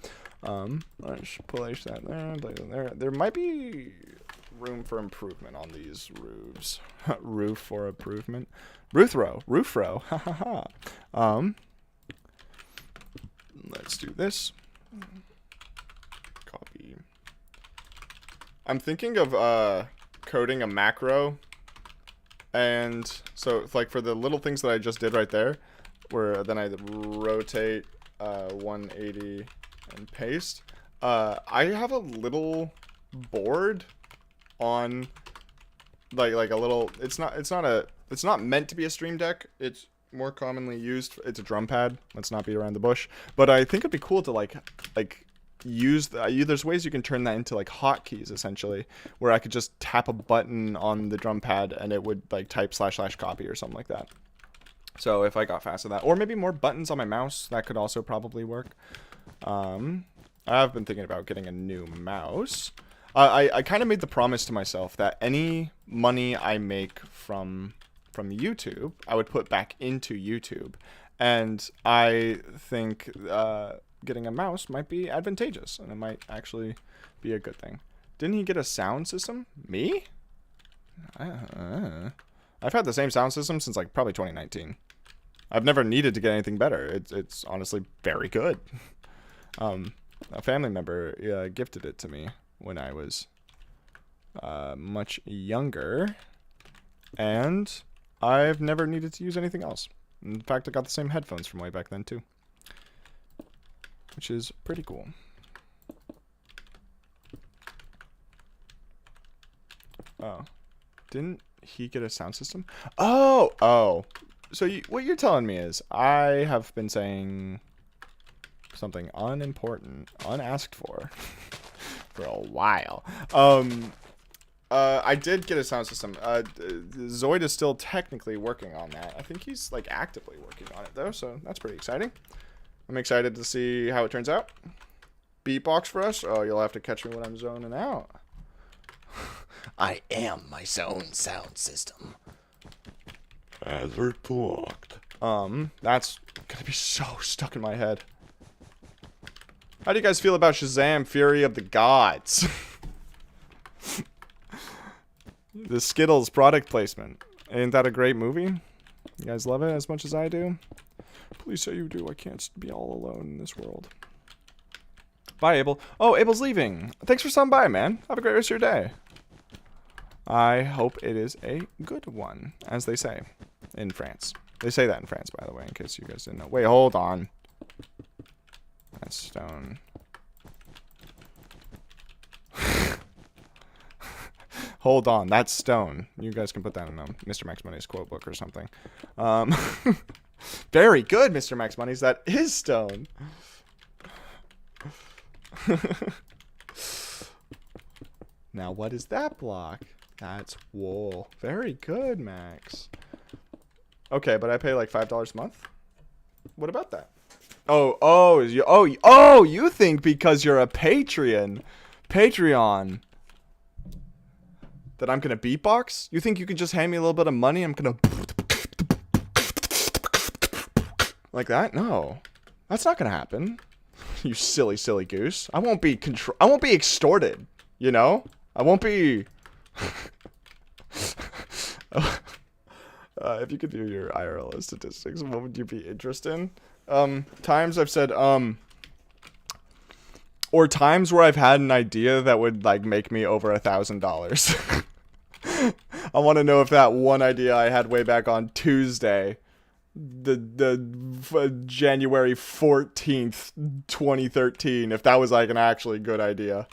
Let's place that there. There might be room for improvement on these roofs. Roof for improvement. Roof row. Ha ha ha. Let's do this. Copy. I'm thinking of coding a macro. And so, like, for the little things that I just did right there, where then I rotate 180 and paste, I have a little board on, like a little, it's not meant to be a stream deck. It's more commonly used, it's a drum pad. Let's not beat around the bush. But I think it'd be cool to, like use there's ways you can turn that into like hotkeys essentially, where I could just tap a button on the drum pad and it would like type / copy or something like that. So if I got fast at that, or maybe more buttons on my mouse, that could also probably work. I've been thinking about getting a new mouse. I kind of made the promise to myself that any money I make from YouTube, I would put back into YouTube, and I think getting a mouse might be advantageous, and it might actually be a good thing. Didn't he get a sound system? Me? I've had the same sound system since like probably 2019. I've never needed to get anything better. It's honestly very good. A family member gifted it to me when I was much younger, and I've never needed to use anything else. In fact, I got the same headphones from way back then, too. Which is pretty cool. Oh. Didn't he get a sound system? Oh. So what you're telling me is I have been saying something unimportant, unasked for a while. I did get a sound system. Zoid is still technically working on that. I think he's like actively working on it though, so that's pretty exciting. I'm excited to see how it turns out. Beatbox for us? Oh, you'll have to catch me when I'm zoning out. I am my own sound system. As blocked. That's gonna be so stuck in my head. How do you guys feel about Shazam: Fury of the Gods? The Skittles product placement. Ain't that a great movie? You guys love it as much as I do? Please say you do. I can't be all alone in this world. Bye, Abel. Oh, Abel's leaving. Thanks for stopping by, man. Have a great rest of your day. I hope it is a good one, as they say in France. They say that in France, by the way, in case you guys didn't know. Wait, hold on. That's stone. Hold on, that's stone. You guys can put that in Mr. Max Money's quote book or something. Very good, Mr. Max Money's. That is stone. Now, what is that block? That's wool. Very good, Max. Okay, but I pay like $5 a month? What about that? You think because you're a Patreon that I'm gonna beatbox? You think you can just hand me a little bit of money? I'm gonna like that? No, that's not gonna happen. You silly goose. I won't be extorted. You know, I won't be. If you could view your IRL statistics, what would you be interested in? Times I've said or times where I've had an idea that would like make me over $1,000. I want to know if that one idea I had way back on Tuesday, the January 14th, 2013, if that was like an actually good idea.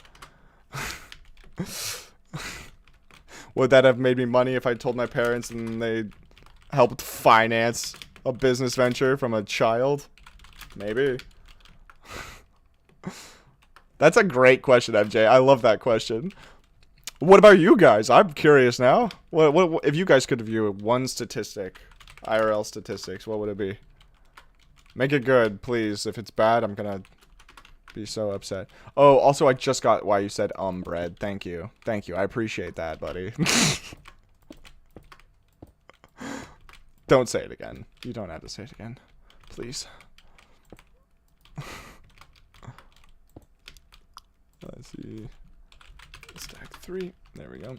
Would that have made me money if I told my parents and they helped finance a business venture from a child? Maybe. That's a great question, MJ. I love that question. What about you guys? I'm curious now. What if you guys could view one statistic, IRL statistics, what would it be? Make it good, please. If it's bad, I'm gonna be so upset. Oh, also, I just got why you said bread. Thank you. Thank you. I appreciate that, buddy. Don't say it again. You don't have to say it again. Please. Let's see. Stack 3. There we go.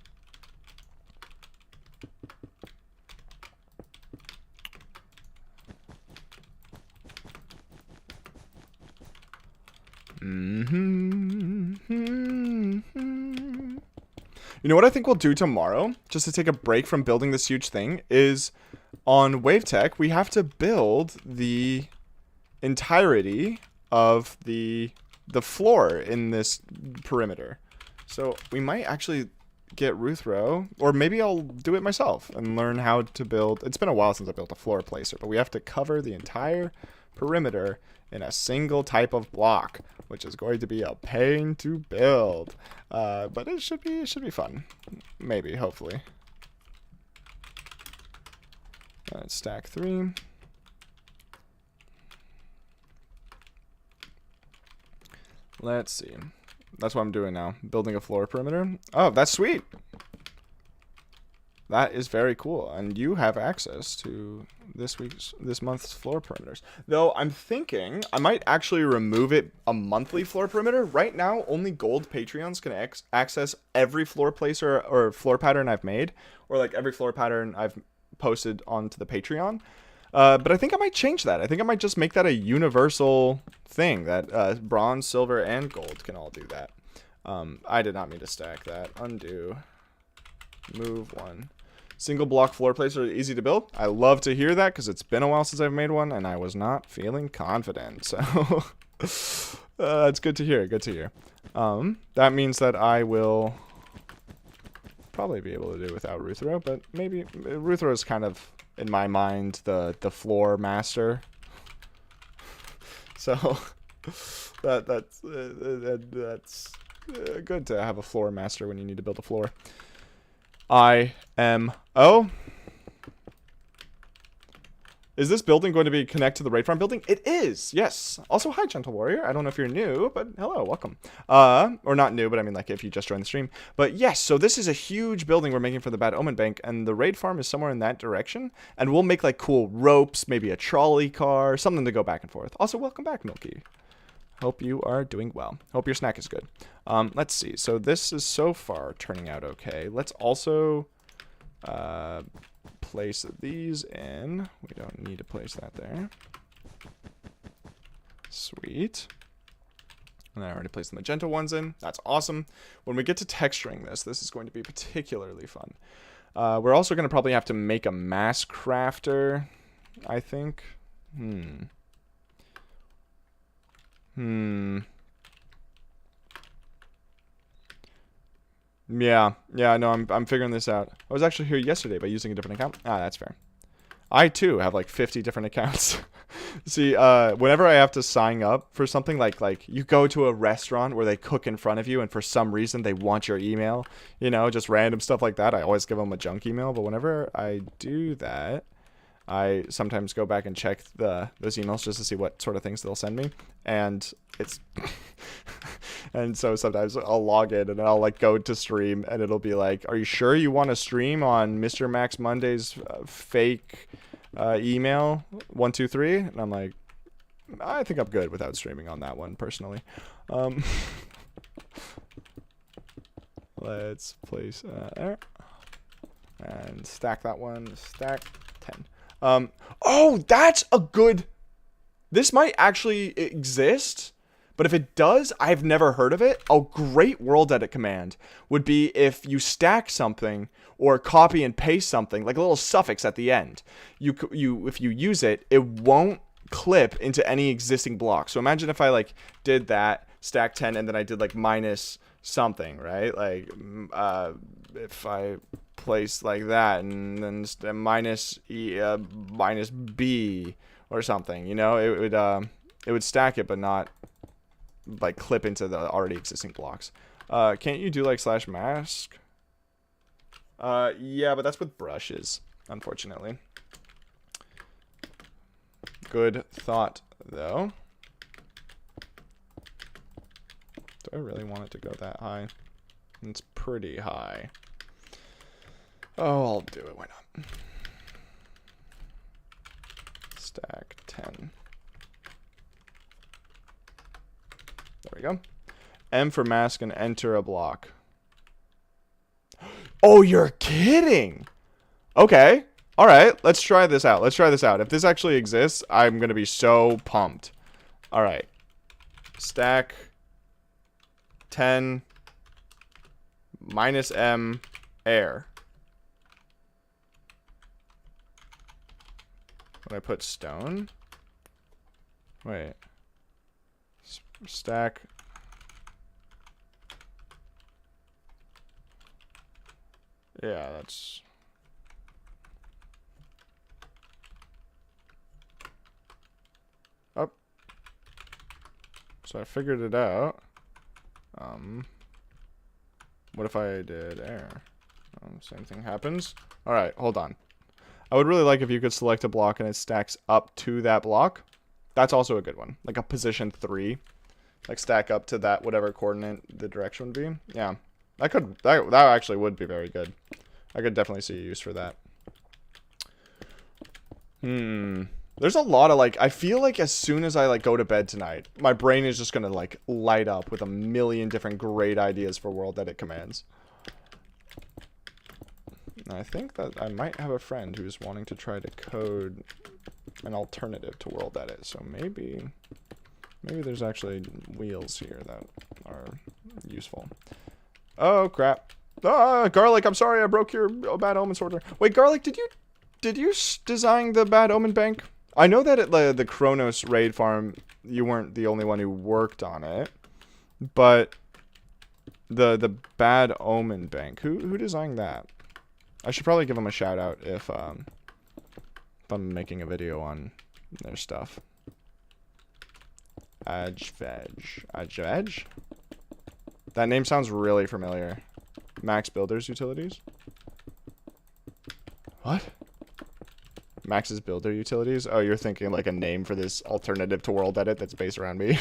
You know what I think we'll do tomorrow, just to take a break from building this huge thing, is on WaveTech, we have to build the entirety of the floor in this perimeter. So we might actually get Ruthro, or maybe I'll do it myself and learn how to build. It's been a while since I built a floor placer, but we have to cover the entire perimeter in a single type of block, which is going to be a pain to build. But it should be fun. Maybe, hopefully. Stack 3. Let's see. That's what I'm doing now. Building a floor perimeter. Oh, that's sweet. That is very cool. And you have access to this month's floor perimeters. Though I'm thinking I might actually remove it a monthly floor perimeter. Right now, only gold Patreons can access every floor placer or floor pattern I've made, or like every floor pattern I've posted onto the Patreon. But I think I might change that. I think I might just make that a universal thing that bronze, silver, and gold can all do that. I did not mean to stack that. Undo. Move 1. Single block floor plates are easy to build. I love to hear that because it's been a while since I've made one and I was not feeling confident. So it's good to hear. Good to hear. That means that I will probably be able to do it without Ruthro, but maybe Ruthro is kind of, in my mind, the floor master. So that's good to have a floor master when you need to build a floor. IMO. Is this building going to be connected to the raid farm building? It is, yes. Also, hi, Gentle Warrior. I don't know if you're new, but hello, welcome. Or not new, but I mean, like, if you just joined the stream. But yes, so this is a huge building we're making for the Bad Omen Bank, and the raid farm is somewhere in that direction. And we'll make, like, cool ropes, maybe a trolley car, something to go back and forth. Also, welcome back, Milky. Hope you are doing well. Hope your snack is good. Let's see. So this is so far turning out okay. Let's also place these in. We don't need to place that there. Sweet. And I already placed the magenta ones in. That's awesome. When we get to texturing this is going to be particularly fun. We're also going to probably have to make a mass crafter, I think. Yeah, no, I'm figuring this out. I was actually here yesterday by using a different account. Ah, that's fair. I, too, have, like, 50 different accounts. See, whenever I have to sign up for something, like, you go to a restaurant where they cook in front of you, and for some reason they want your email, you know, just random stuff like that, I always give them a junk email, but whenever I do that, I sometimes go back and check those emails just to see what sort of things they'll send me, and it's and so sometimes I'll log in and I'll like go to stream and it'll be like, are you sure you want to stream on Mr. Max Monday's fake email 123? And I'm like, I think I'm good without streaming on that one personally. Let's place there and stack that one. Stack 10. Oh, that's a good... This might actually exist, but if it does, I've never heard of it. A great world edit command would be if you stack something or copy and paste something, like a little suffix at the end. If you use it, it won't clip into any existing block. So imagine if I like did that, stack 10, and then I did like minus something, right? Like if I place like that and then minus minus B or something, you know, it would stack it but not like clip into the already existing blocks. Can't you do like /mask? Yeah, but that's with brushes, unfortunately. Good thought though. Do I really want it to go that high? It's pretty high. Oh, I'll do it. Why not? Stack 10. There we go. M for mask and enter a block. Oh, you're kidding! Okay. All right. Let's try this out. Let's try this out. If this actually exists, I'm going to be so pumped. All right. Stack 10 minus M air. Would I put stone? Wait. Stack. Yeah, that's... Oh. So I figured it out. What if I did air? Same thing happens. Alright, hold on. I would really like if you could select a block and it stacks up to that block. That's also a good one. Like a position 3. Like stack up to that whatever coordinate the direction would be. Yeah. That actually would be very good. I could definitely see a use for that. There's a lot of like, I feel like as soon as I like go to bed tonight, my brain is just gonna like light up with a million different great ideas for world edit commands. I think that I might have a friend who's wanting to try to code an alternative to world edit, so maybe there's actually wheels here that are useful. Oh crap. Garlic, I'm sorry I broke your Bad Omen sorter. Wait, Garlic, did you design the Bad Omen Bank? I know that at the Kronos raid farm, you weren't the only one who worked on it, but the Bad Omen Bank, who designed that? I should probably give them a shout out if I'm making a video on their stuff. Adveg? That name sounds really familiar. Max Builders Utilities? What? Max's Builder Utilities? Oh, you're thinking like a name for this alternative to World Edit that's based around me?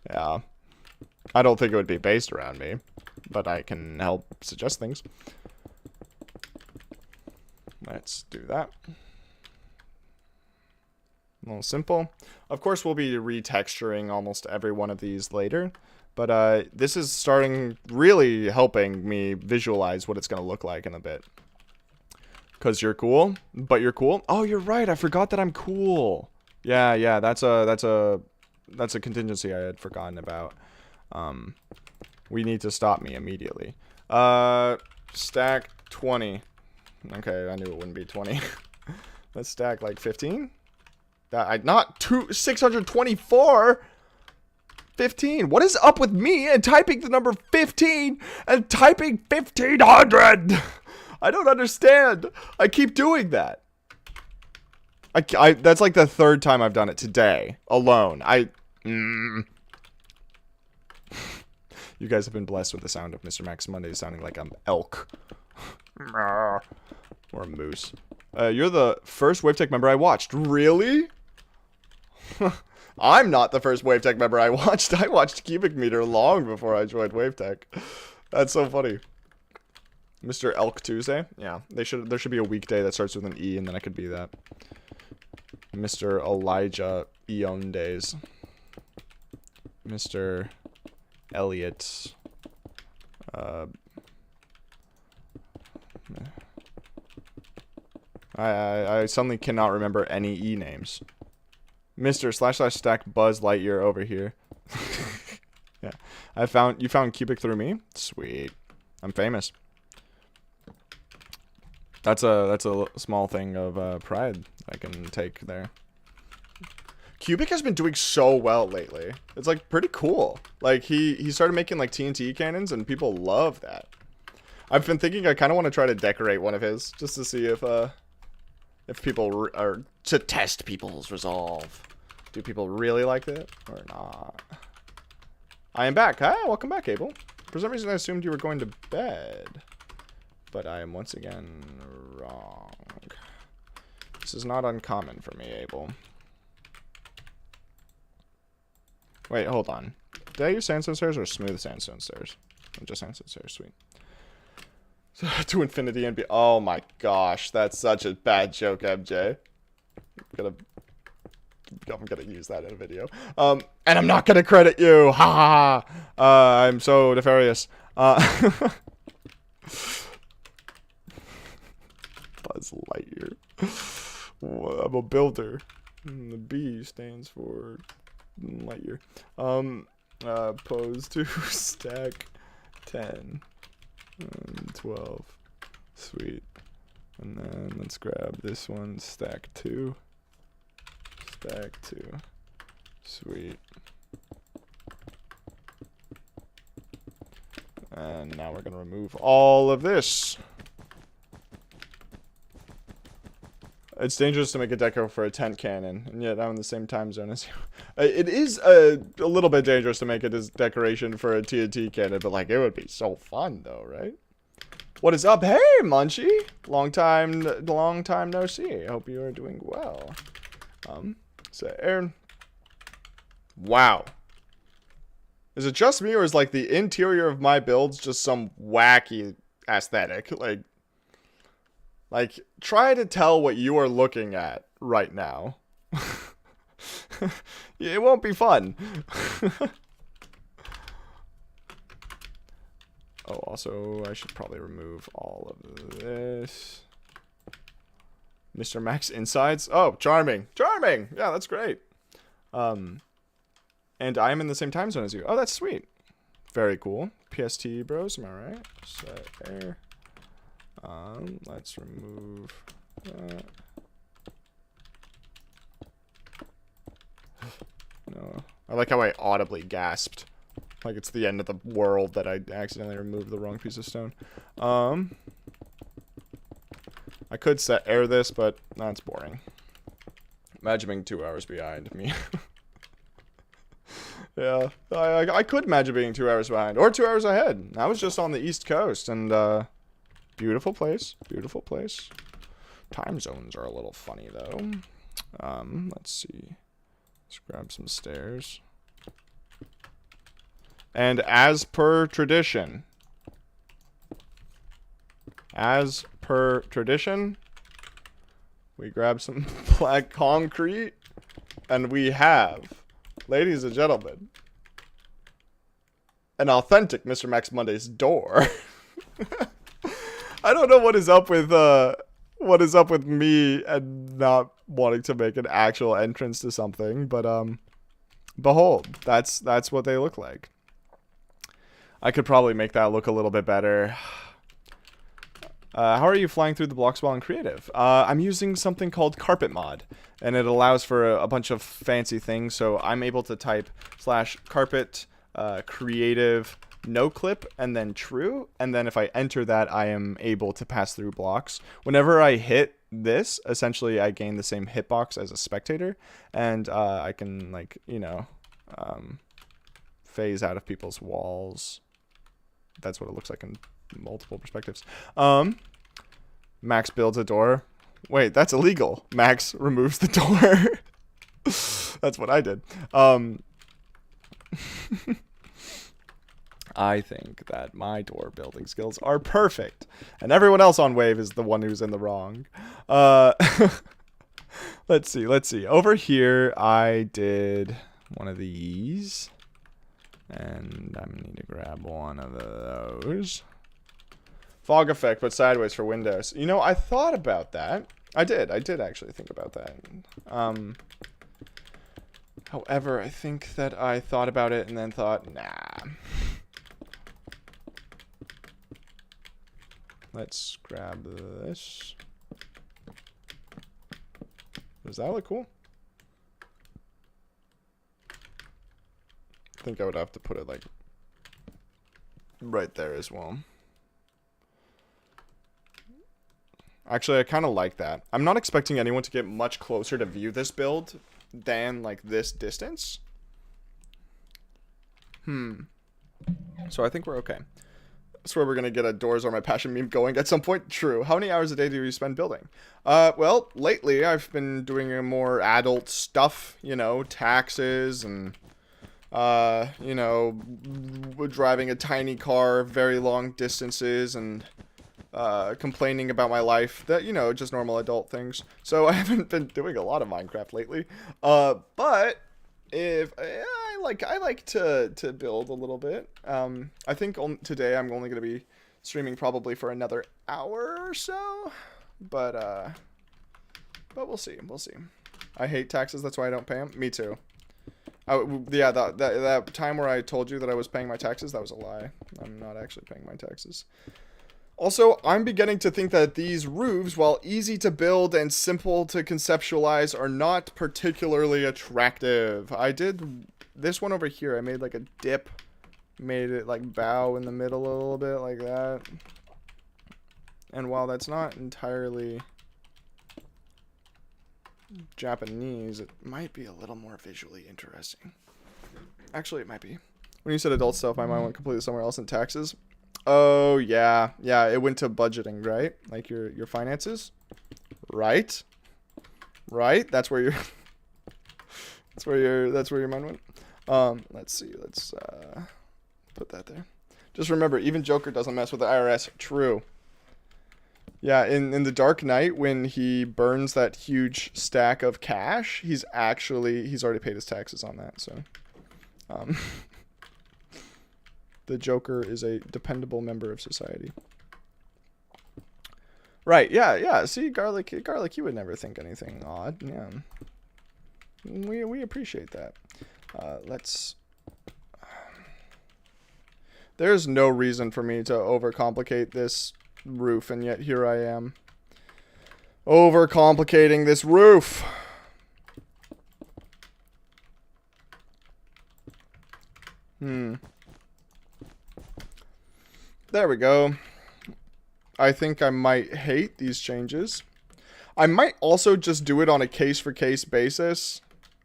Yeah. I don't think it would be based around me, but I can help suggest things. Let's do that. A little simple. Of course, we'll be retexturing almost every one of these later, but this is starting really helping me visualize what it's going to look like in a bit. Because you're cool, but you're cool. Oh, you're right. I forgot that I'm cool. Yeah, that's a contingency I had forgotten about. We need to stop me immediately. Stack 20. Okay, I knew it wouldn't be 20. Let's stack like 15. Not 624. 15. What is up with me and typing the number 15 and typing 1500? I don't understand. I keep doing that. That's like the third time I've done it today alone. You guys have been blessed with the sound of Mr. Max Monday sounding like an elk. Or a moose. You're the first WaveTech member I watched. Really? I'm not the first WaveTech member I watched. I watched Cubic Meter long before I joined WaveTech. That's so funny. Mr. Elk Tuesday? Yeah, there should be a weekday that starts with an E, and then I could be that. Mr. Elijah Eon Days. Mr. Elliot. I suddenly cannot remember any E names. Mr. / stack Buzz Lightyear over here. Yeah. You found Cubic through me? Sweet. I'm famous. That's a small thing of pride I can take there. Cubic has been doing so well lately. It's like pretty cool. Like he started making like TNT cannons and people love that. I've been thinking I kind of want to try to decorate one of his just to see if people are to test people's resolve. Do people really like it or not? I am back. Hi, welcome back, Abel. For some reason I assumed you were going to bed. But I am once again wrong. This is not uncommon for me, Abel. Wait, hold on. Did I use sandstone stairs or smooth sandstone stairs? Just sandstone stairs, sweet. To infinity and be. Oh my gosh, that's such a bad joke, MJ. I'm gonna use that in a video. And I'm not gonna credit you. Ha ha ha. I'm so nefarious. Buzz Lightyear. I'm a builder. The B stands for Lightyear. Pose to stack 10 and 12. Sweet. And then let's grab this one. Stack 2. Stack 2. Sweet. And now we're gonna remove all of this. It's dangerous to make a deco for a tent cannon, and yet I'm in the same time zone as you. It is a little bit dangerous to make it as decoration for a TNT cannon, but like it would be so fun though, right? What is up? Hey, Munchie! Long time no see. I hope you are doing well. So Aaron. Wow. Is it just me, or is like the interior of my builds just some wacky aesthetic? Like, try to tell what you are looking at right now. It won't be fun. Oh, also, I should probably remove all of this. Mr. Max Insides? Oh, charming. Charming! Yeah, that's great. And I'm in the same time zone as you. Oh, that's sweet. Very cool. PST bros, am I right? Set air. Let's remove that. No. I like how I audibly gasped. Like it's the end of the world that I accidentally removed the wrong piece of stone. I could set air this, but that's boring. Imagine being 2 hours behind me. Yeah, I could imagine being 2 hours behind, or 2 hours ahead. I was just on the East Coast, and beautiful place, beautiful place. Time zones are a little funny though. Let's see. Let's grab some stairs. And as per tradition, we grab some black concrete, and we have, ladies and gentlemen, an authentic Mr. Max Monday's door. I don't know what is up with me and not wanting to make an actual entrance to something, but behold, that's what they look like. I could probably make that look a little bit better. How are you flying through the blocks while in creative? I'm using something called Carpet Mod, and it allows for a bunch of fancy things. So I'm able to type /carpet creative no clip and then true, and then if I enter that, I am able to pass through blocks. Whenever I hit this, essentially I gain the same hitbox as a spectator, and I can, like, you know, phase out of people's walls. That's what it looks like in multiple perspectives. Max builds a door. Wait, that's illegal. Max removes the door. That's what I did. I think that my door building skills are perfect, and everyone else on Wave is the one who's in the wrong. Let's see. Over here, I did one of these, and I need to grab one of those. Fog effect, but sideways for windows. You know, I thought about that. I did actually think about that. However, I think that I thought about it and then thought, nah. Let's grab this. Does that look cool? I think I would have to put it like right there as well. Actually, I kind of like that. I'm not expecting anyone to get much closer to view this build than like this distance. So I think we're okay. That's where we're going to get a Doors Are My Passion meme going at some point. True. How many hours a day do you spend building? Well, lately I've been doing more adult stuff, you know, taxes and, you know, driving a tiny car very long distances and complaining about my life, that, you know, just normal adult things. So I haven't been doing a lot of Minecraft lately. But if I like to build a little bit. I think today I'm only going to be streaming probably for another hour or so, but we'll see. I hate taxes. That's why I don't pay them. Me too. Yeah, that time where I told you that I was paying my taxes, that was a lie. I'm not actually paying my taxes. Also, I'm beginning to think that these roofs, while easy to build and simple to conceptualize, are not particularly attractive. I did this one over here. I made like a dip, made it like bow in the middle a little bit like that. And while that's not entirely Japanese, it might be a little more visually interesting. Actually, it might be. When you said adult stuff, my mind went completely somewhere else in taxes. Oh, yeah. Yeah, it went to budgeting, right? Like your finances? Right? Right? That's where your that's where your mind went. Let's see. Let's put that there. Just remember, even Joker doesn't mess with the IRS. True. Yeah, in The Dark Knight, when he burns that huge stack of cash, he's already paid his taxes on that, so the Joker is a dependable member of society. Right, yeah. See, Garlic, you would never think anything odd. Yeah. We appreciate that. Let's... There's no reason for me to overcomplicate this roof, and yet here I am. Overcomplicating this roof. There we go. I think I might hate these changes. I might also just do it on a case-for-case basis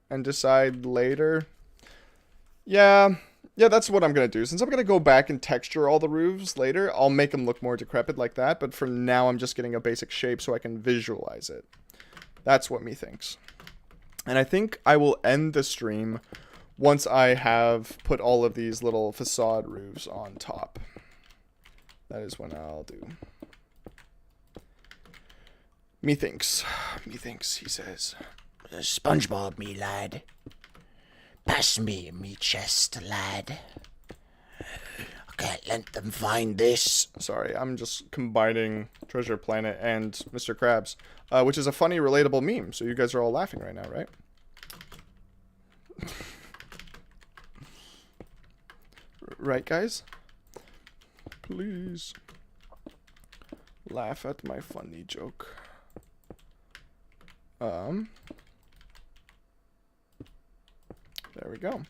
and decide later. Yeah, that's what I'm going to do. Since I'm going to go back and texture all the roofs later, I'll make them look more decrepit like that. But for now, I'm just getting a basic shape so I can visualize it. That's what me thinks. And I think I will end the stream once I have put all of these little facade roofs on top. That is when I'll do. Methinks, he says. SpongeBob, me lad. Pass me chest, lad. I can't let them find this. Sorry, I'm just combining Treasure Planet and Mr. Krabs, which is a funny, relatable meme. So you guys are all laughing right now, right? Right, guys? Please laugh at my funny joke. There we go.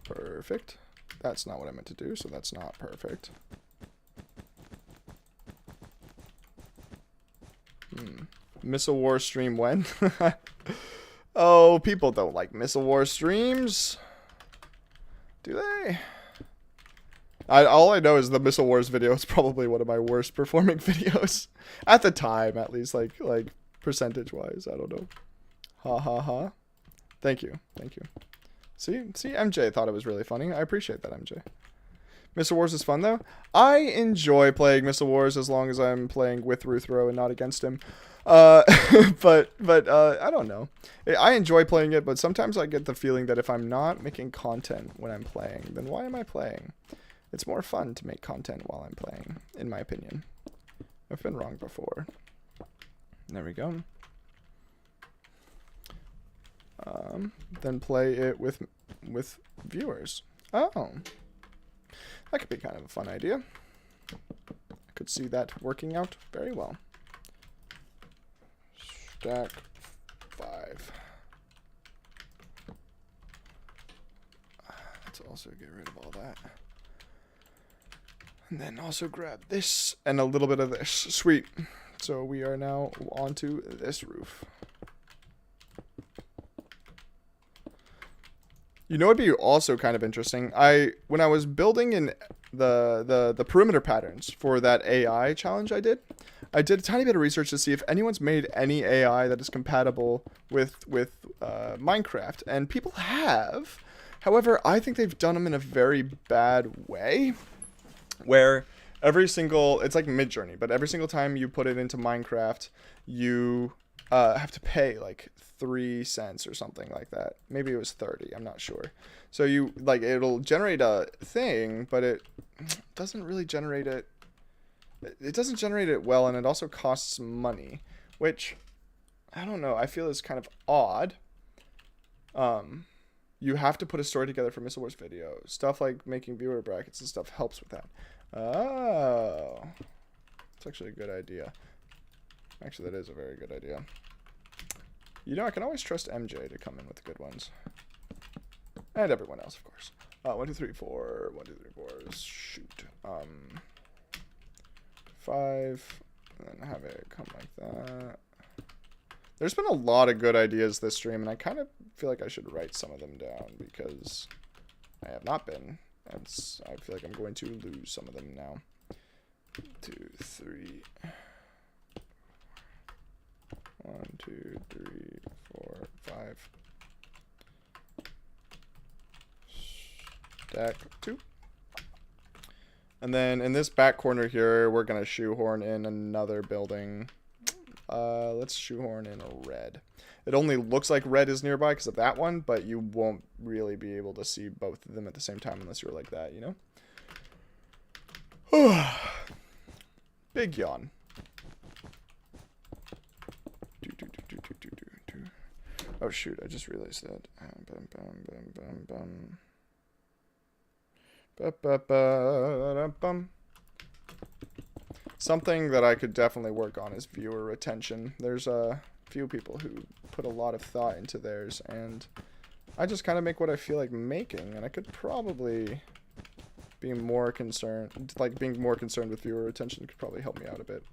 Perfect. That's not what I meant to do, so that's not perfect. Missile War stream when? Oh, people don't like Missile War streams. Do they? All I know is the Missile Wars video is probably one of my worst performing videos. At the time, at least, like percentage-wise. I don't know. Ha ha ha. Thank you. Thank you. See, MJ thought it was really funny. I appreciate that, MJ. Missile Wars is fun, though. I enjoy playing Missile Wars as long as I'm playing with Ruthro and not against him. But I don't know. I enjoy playing it, but sometimes I get the feeling that if I'm not making content when I'm playing, then why am I playing? It's more fun to make content while I'm playing, in my opinion. I've been wrong before. There we go. Then play it with viewers. Oh. That could be kind of a fun idea. I could see that working out very well. Stack 5. Let's also get rid of all that. And then also grab this and a little bit of this. Sweet. So we are now onto this roof. You know, it'd be also kind of interesting. When I was building in the perimeter patterns for that AI challenge I did a tiny bit of research to see if anyone's made any AI that is compatible with Minecraft, and people have. However, I think they've done them in a very bad way, where it's like Midjourney, but every single time you put it into Minecraft, you have to pay like 3 cents or something like that. Maybe it was 30, I'm not sure. So it'll generate a thing, but it doesn't really generate it. It doesn't generate it well, and it also costs money, which I don't know, I feel is kind of odd. You have to put a story together for Missile Wars video. Stuff like making viewer brackets and stuff helps with that. Oh. It's actually a good idea. Actually, that is a very good idea. You know, I can always trust MJ to come in with the good ones. And everyone else, of course. 1, 2, 3, 4. 1, 2, 3, 4. Shoot. 5. And then have it come like that. There's been a lot of good ideas this stream, and I kind of feel like I should write some of them down because I have not been. And I feel like I'm going to lose some of them now. 2, 3. 1, 2, 3, 4, 5. Stack 2. And then in this back corner here, we're going to shoehorn in another building. Let's shoehorn in a red. It only looks like red is nearby because of that one, but you won't really be able to see both of them at the same time unless you're like that, you know? Big yawn. Oh shoot, I just realized that. Ba-ba-ba-da-bum. Something that I could definitely work on is viewer retention. There's a few people who put a lot of thought into theirs, and I just kind of make what I feel like making, and I could probably be more concerned, like being more concerned with viewer retention could probably help me out a bit.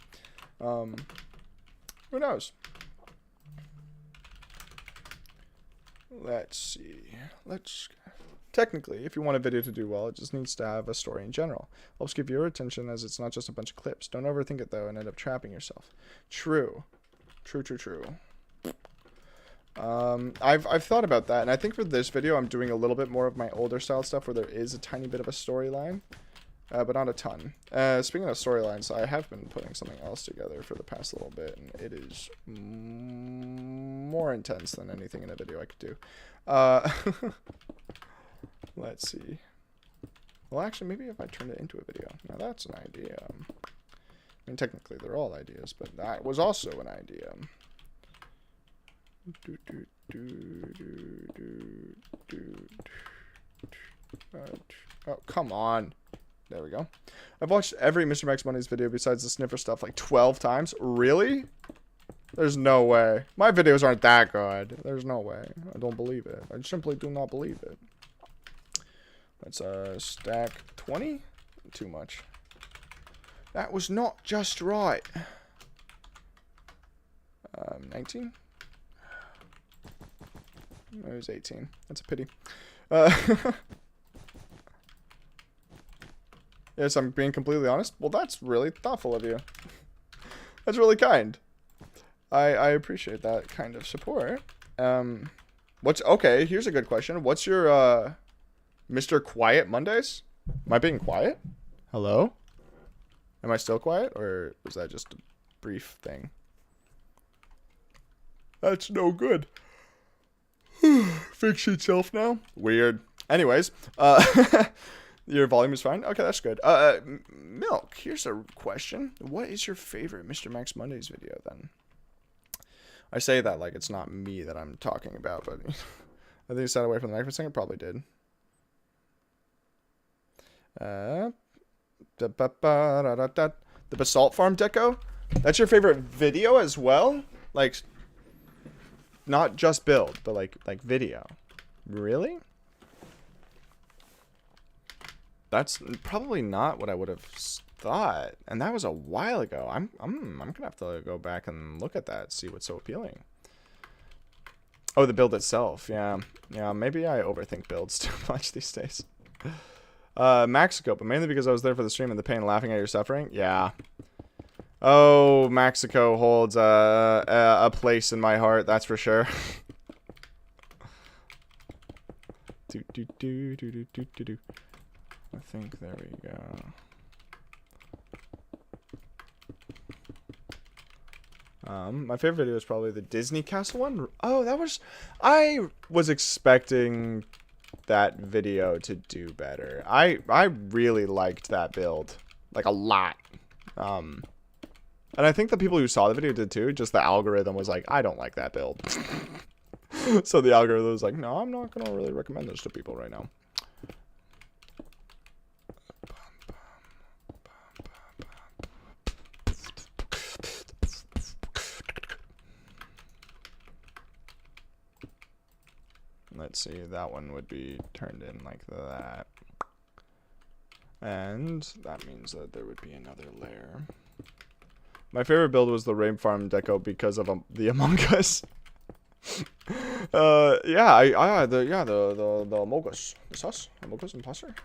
Who knows? Let's see. Technically, if you want a video to do well, it just needs to have a story in general. Helps give viewer attention as it's not just a bunch of clips. Don't overthink it though and end up trapping yourself. True. True. I've thought about that, and I think for this video I'm doing a little bit more of my older style stuff where there is a tiny bit of a storyline, but not a ton. Speaking of storylines, I have been putting something else together for the past little bit, and it is more intense than anything in a video I could do. Let's see. Well, actually, maybe if I turned it into a video. Now that's an idea. I mean, technically they're all ideas, but that was also an idea. Oh, come on. There we go. I've watched every Mr. Max Money's video besides the sniffer stuff like 12 times. Really? There's no way. My videos aren't that good. There's no way. I don't believe it. I simply do not believe it. Let's stack 20. Too much. That was not just right. 19. It was 18. That's a pity. Yes, I'm being completely honest. Well, that's really thoughtful of you. That's really kind. I appreciate that kind of support. Okay, here's a good question. What's your Mr. Quiet Mondays? Am I being quiet? Hello? Am I still quiet, or was that just a brief thing? That's no good. Fix itself now. Weird. Anyways, your volume is fine? Okay, that's good. Milk, here's a question. What is your favorite Mr. Max Mondays video, then? I say that like it's not me that I'm talking about, but I think it sat away from the mic for a second. Probably did. The Basalt Farm Deco? That's your favorite video as well? Like, not just build, but like video. Really? That's probably not what I would have thought, and that was a while ago. I'm gonna have to go back and look at that, see what's so appealing. Oh, the build itself. Yeah, maybe I overthink builds too much these days. Mexico, but mainly because I was there for the stream and the pain, laughing at your suffering. Yeah. Oh, Mexico holds a place in my heart, that's for sure. I think there we go. My favorite video is probably the Disney Castle one. Oh, I was expecting that video to do better. I really liked that build, like a lot. And I think the people who saw the video did too. Just the algorithm was like, I don't like that build. So the algorithm was like, no, I'm not gonna really recommend this to people right now. Let's see, that one would be turned in like that. And that means that there would be another layer. My favorite build was the Rain Farm Deco because of the Among Us. The Among Us. Is us? Among Us Imposter?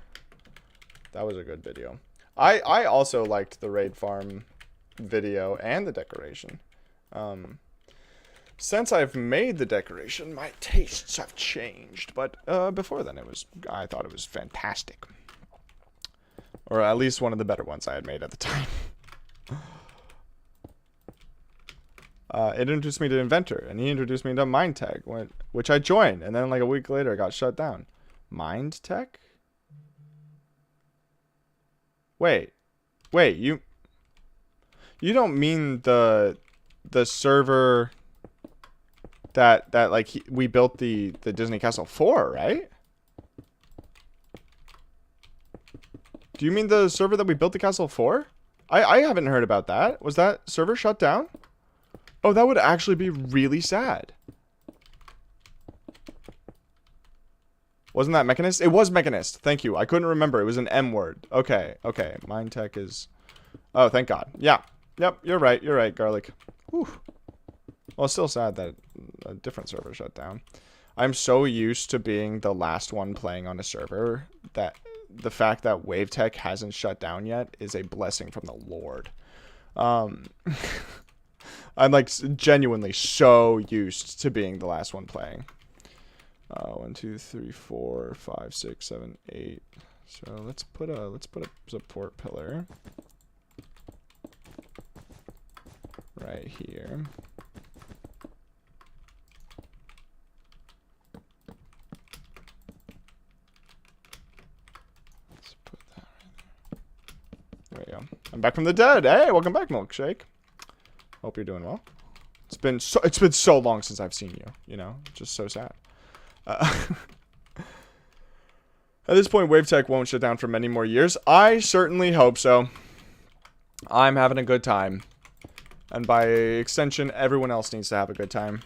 That was a good video. I also liked the Raid Farm video and the decoration. Since I've made the decoration, my tastes have changed. But before then, I thought it was fantastic. Or at least one of the better ones I had made at the time. It introduced me to Inventor, and he introduced me to MindTech, which I joined, and then like a week later, it got shut down. MindTech? Wait, you don't mean the server that like we built the Disney Castle for, right? Do you mean the server that we built the castle for? I haven't heard about that. Was that server shut down? Oh, that would actually be really sad. Wasn't that Mechanist? It was Mechanist. Thank you. I couldn't remember. It was an M word. Okay. Okay. Mindtech is... Oh, thank God. Yeah. Yep. You're right. You're right, Garlic. Whew. Well, it's still sad that a different server shut down. I'm so used to being the last one playing on a server that the fact that WaveTech hasn't shut down yet is a blessing from the Lord. I'm like genuinely so used to being the last one playing. 1, 2, 3, 4, 5, 6, 7, 8. So let's put a support pillar right here. Let's put that right there. There we go. I'm back from the dead. Hey, welcome back, Milkshake. Hope you're doing well. It's been so long since I've seen you. You know, just so sad. At this point, WaveTech won't shut down for many more years. I certainly hope so. I'm having a good time. And by extension, everyone else needs to have a good time.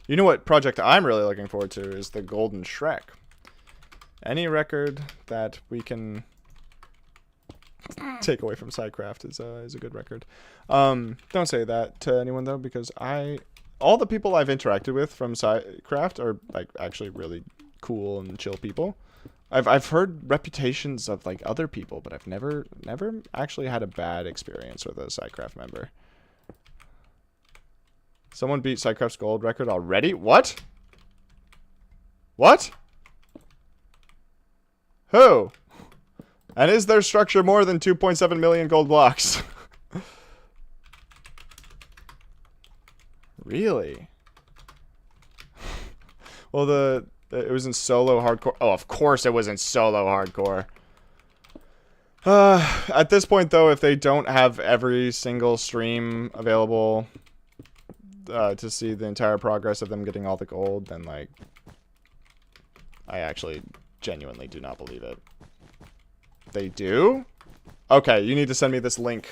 You know what project I'm really looking forward to is the Golden Shrek. Any record that we can take away from SideCraft is a good record. Don't say that to anyone, though, because all the people I've interacted with from SideCraft are like actually really cool and chill people. I've heard reputations of like other people, but I've never actually had a bad experience with a SideCraft member. Someone beat SideCraft's gold record already? What? What? Who? And is their structure more than 2.7 million gold blocks? Really? Well, it was in solo hardcore. Oh, of course it was in solo hardcore. At this point, though, if they don't have every single stream available to see the entire progress of them getting all the gold, then, like, I actually genuinely do not believe it. They do? Okay, you need to send me this link.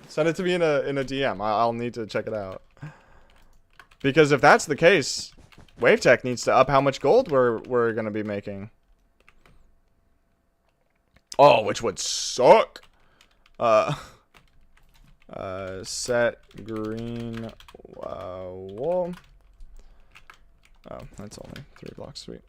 Send it to me in a DM. I'll need to check it out. Because if that's the case, WaveTech needs to up how much gold we're gonna be making. Oh, which would suck. Set green wall. Oh, that's only 3 blocks. Sweet.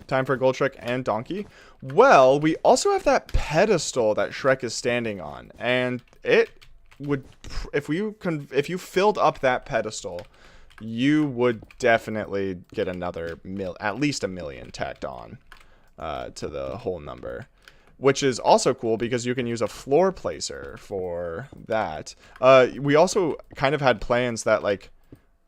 Time for Gold Shrek and Donkey. Well, we also have that pedestal that Shrek is standing on, and it would, if you filled up that pedestal, you would definitely get another at least 1 million tacked on to the whole number, which is also cool because you can use a floor placer for that. We also kind of had plans that, like,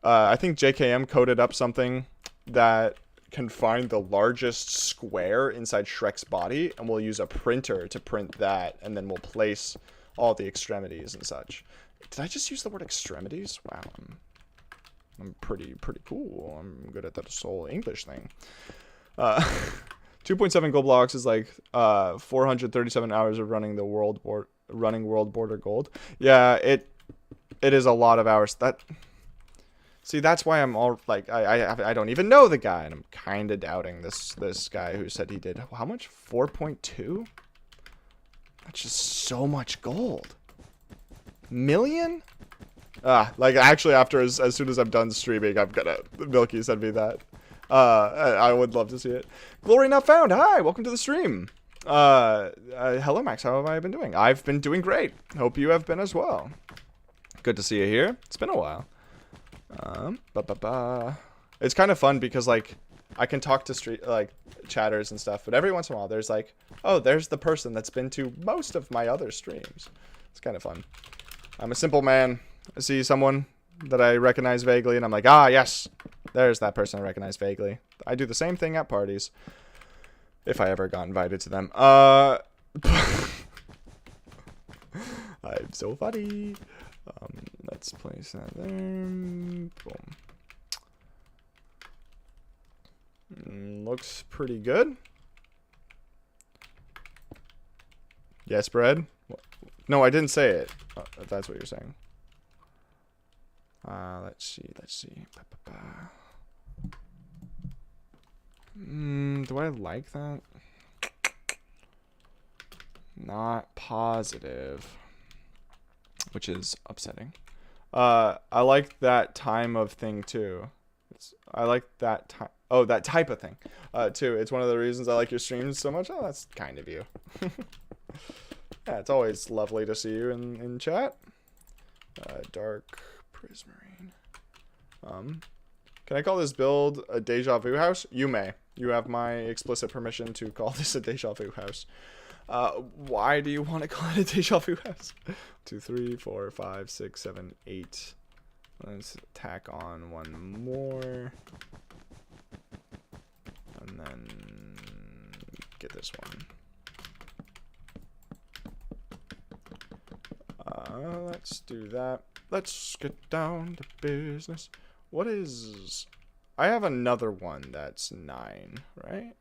I think JKM coded up something that can find the largest square inside Shrek's body, and we'll use a printer to print that, and then we'll place all the extremities and such. Did I just use the word extremities? Wow, I'm pretty cool. I'm good at that soul English thing. 2.7 gold blocks is like 437 hours of running the world border gold. Yeah, it is a lot of hours. See, that's why I'm all like, I don't even know the guy, and I'm kind of doubting this guy who said he did how much? 4.2? That's just so much gold. Million? Like, actually, after as soon as I'm done streaming, I'm gonna Milky send me that. I would love to see it. Glory not found. Hi, welcome to the stream. Hello, Max. How have I been doing? I've been doing great. Hope you have been as well. Good to see you here. It's been a while. It's kind of fun because, like, I can talk to chatters and stuff, but every once in a while there's like, oh, there's the person that's been to most of my other streams. It's kind of fun. I'm a simple man. I see someone that I recognize vaguely, and I'm like, ah, yes, there's that person I recognize vaguely. I do the same thing at parties, if I ever got invited to them. I'm so funny. Let's place that there. Boom. looks pretty good. Yes, bread? No, I didn't say it. If that's what you're saying. Let's see. Do I like that? Not positive. Which is upsetting. I like that time of thing too. I like that time. Oh, that type of thing too. It's one of the reasons I like your streams so much. Oh, that's kind of you. Yeah, it's always lovely to see you in chat. Dark prismarine. Can I call this build a deja vu house? You may. You have my explicit permission to call this a deja vu house. Why do you want to call it a deja vu house? 2, 3, 4, 5, 6, 7, 8. Let's tack on one more. And then get this one. Let's do that. Let's get down to business. What is... I have another one that's 9, right?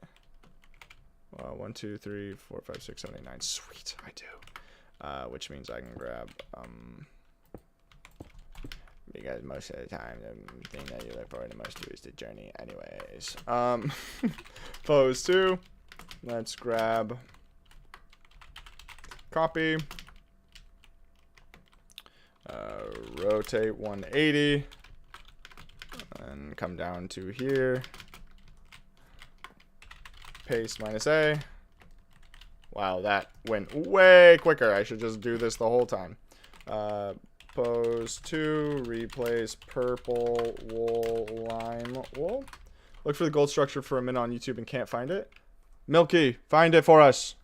1, 2, 3, 4, 5, 6, 7, 8, 9. Sweet, I do. Which means I can grab, because most of the time, the thing that you look forward to most to is the journey anyways. Pose 2. Let's grab copy. Rotate 180. And come down to here. Paste -A. Wow, that went way quicker. I should just do this the whole time. Pose 2, replace purple wool, lime wool. Look for the gold structure for a minute on YouTube and can't find it. Milky, find it for us.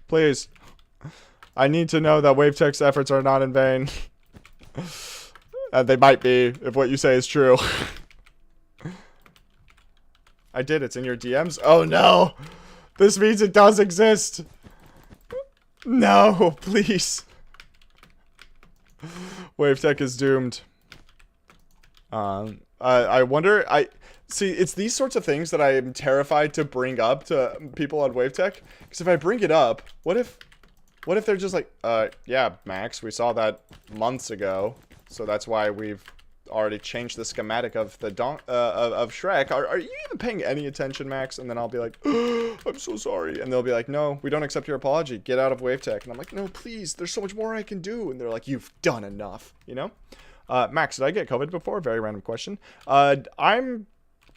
Please. I need to know that Wavetech's efforts are not in vain. And they might be, if what you say is true. I did, it's in your DMs. Oh no! This means it does exist! No, please. Wavetech is doomed. I wonder, see, it's these sorts of things that I am terrified to bring up to people on Wavetech. Because if I bring it up, what if they're just like, yeah, Max, we saw that months ago. So that's why we've already changed the schematic of the of Shrek. Are you even paying any attention, Max? And then I'll be like, oh, I'm so sorry. And they'll be like, no, we don't accept your apology. Get out of Wavetech. And I'm like, no, please. There's so much more I can do. And they're like, you've done enough. You know? Max, did I get COVID before? Very random question. I'm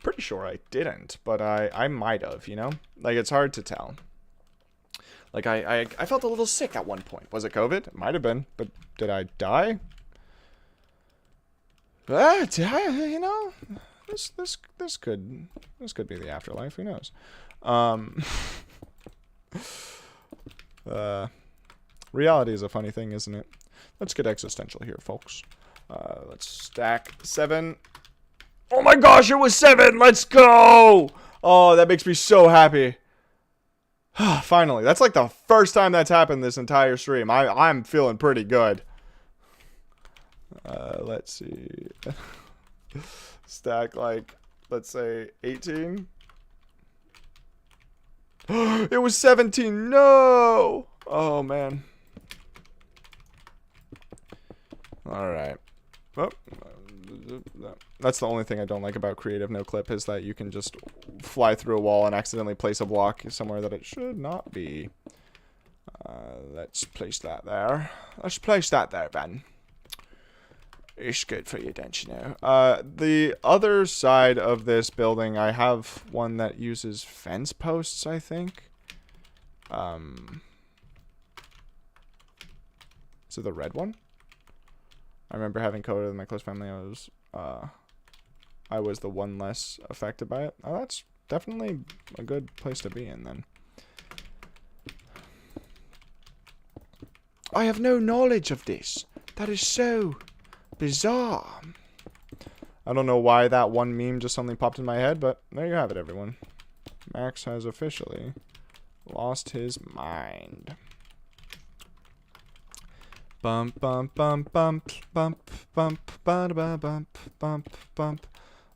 pretty sure I didn't, but I might have, you know? Like, it's hard to tell. Like, I felt a little sick at one point. Was it COVID? It might have been. But did I die? You know, this could be the afterlife. Who knows? Reality is a funny thing, isn't it? Let's get existential here, folks. Let's stack 7. Oh my gosh, it was 7. Let's go. Oh, that makes me so happy. Finally, that's like the first time that's happened this entire stream. I'm feeling pretty good. Let's see. Stack like, let's say 18. It was 17. No. Oh man. All right. Oh, that's the only thing I don't like about creative no clip is that you can just fly through a wall and accidentally place a block somewhere that it should not be. Let's place that there. Let's place that there, Ben. It's good for you, don't you know? The other side of this building, I have one that uses fence posts, I think. Is it the red one? I remember having COVID with my close family. I was the one less affected by it. Oh, that's definitely a good place to be in, then. I have no knowledge of this. That is so bizarre. I don't know why that one meme just suddenly popped in my head, but there you have it, everyone. Max has officially lost his mind. Bump, bump, bump, bump, bump, bump, bump, bump, bump, bump.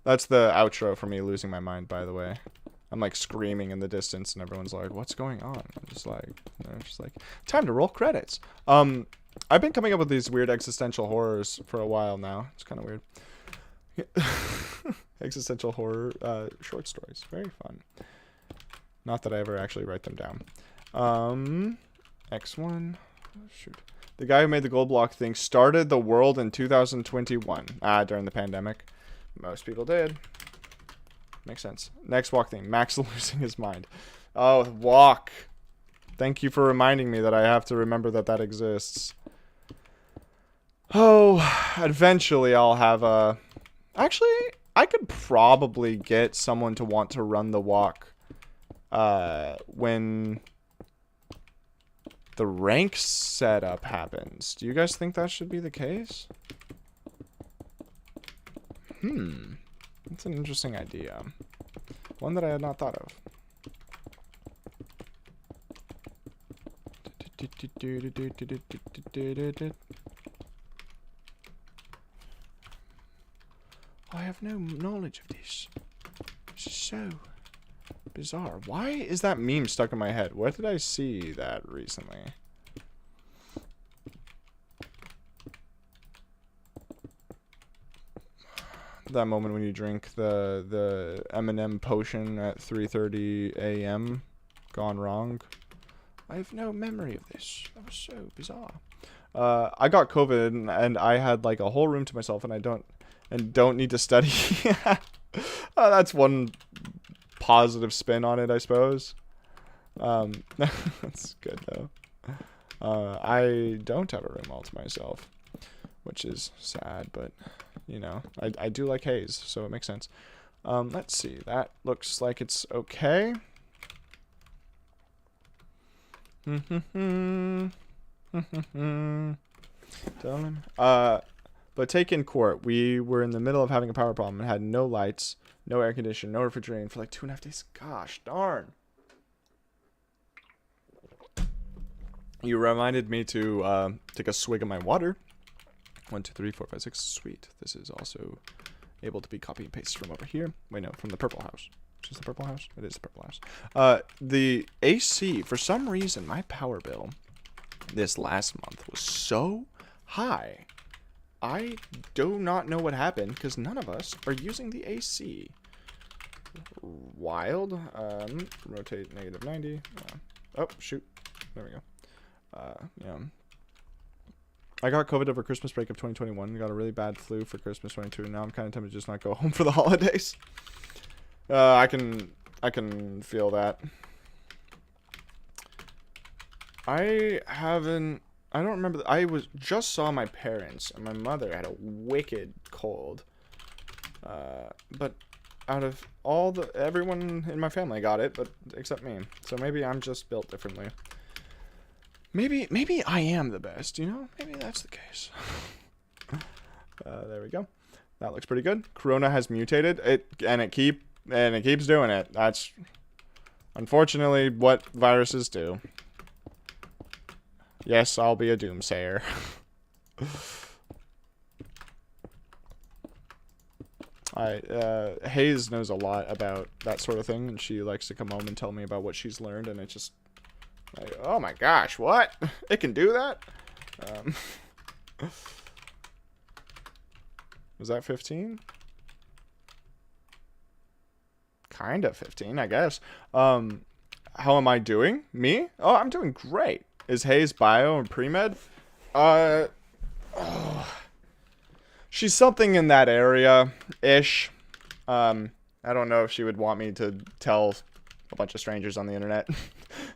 That's the outro for me losing my mind, by the way. I'm like screaming in the distance and everyone's like, what's going on? I'm just like, time to roll credits. I've been coming up with these weird existential horrors for a while now. It's kind of weird. Existential horror short stories. Very fun. Not that I ever actually write them down. X1. Oh, shoot. The guy who made the gold block thing started the world in 2021. During the pandemic. Most people did. Makes sense. Next walk thing. Max losing his mind. Oh, walk. Thank you for reminding me that I have to remember that that exists. Oh, eventually I'll have a... Actually, I could probably get someone to want to run the walk when the rank setup happens. Do you guys think that should be the case? That's an interesting idea. One that I had not thought of. I have no knowledge of this. This is so bizarre. Why is that meme stuck in my head? Where did I see that recently? That moment when you drink the M&M potion at 3:30 a.m. gone wrong. I have no memory of this. That was so bizarre. I got COVID and I had like a whole room to myself and I don't need to study. That's one positive spin on it, I suppose. That's good though. I don't have a room all to myself, which is sad, but you know, I do like haze, so it makes sense. Let's see. That looks like it's okay. But take in court. We were in the middle of having a power problem and had no lights, no air conditioning, no refrigerating for like 2.5 days. Gosh darn. You reminded me to take a swig of my water. 1, 2, 3, 4, 5, 6. Sweet. This is also able to be copy and pasted from over here. Wait, no, from the purple house. Which is the purple house? It is the purple house. The AC, for some reason, my power bill this last month was so high. I do not know what happened because none of us are using the AC. Wild. Rotate -90. Oh, shoot. There we go. Yeah. I got COVID over Christmas break of 2021. Got a really bad flu for Christmas 22. And now I'm kind of tempted to just not go home for the holidays. I can feel that. I don't remember. I just saw my parents and my mother had a wicked cold. But out of everyone in my family got it, but except me. So maybe I'm just built differently. Maybe I am the best, you know? Maybe that's the case. There we go. That looks pretty good. Corona has mutated. It keeps doing it. That's unfortunately what viruses do. Yes, I'll be a doomsayer. Hayes knows a lot about that sort of thing, and she likes to come home and tell me about what she's learned, and it just like, oh my gosh, what? It can do that? Was that 15? Kind of 15, I guess. How am I doing? Me? Oh, I'm doing great. Is Hayes bio and pre-med? She's something in that area-ish. I don't know if she would want me to tell a bunch of strangers on the internet.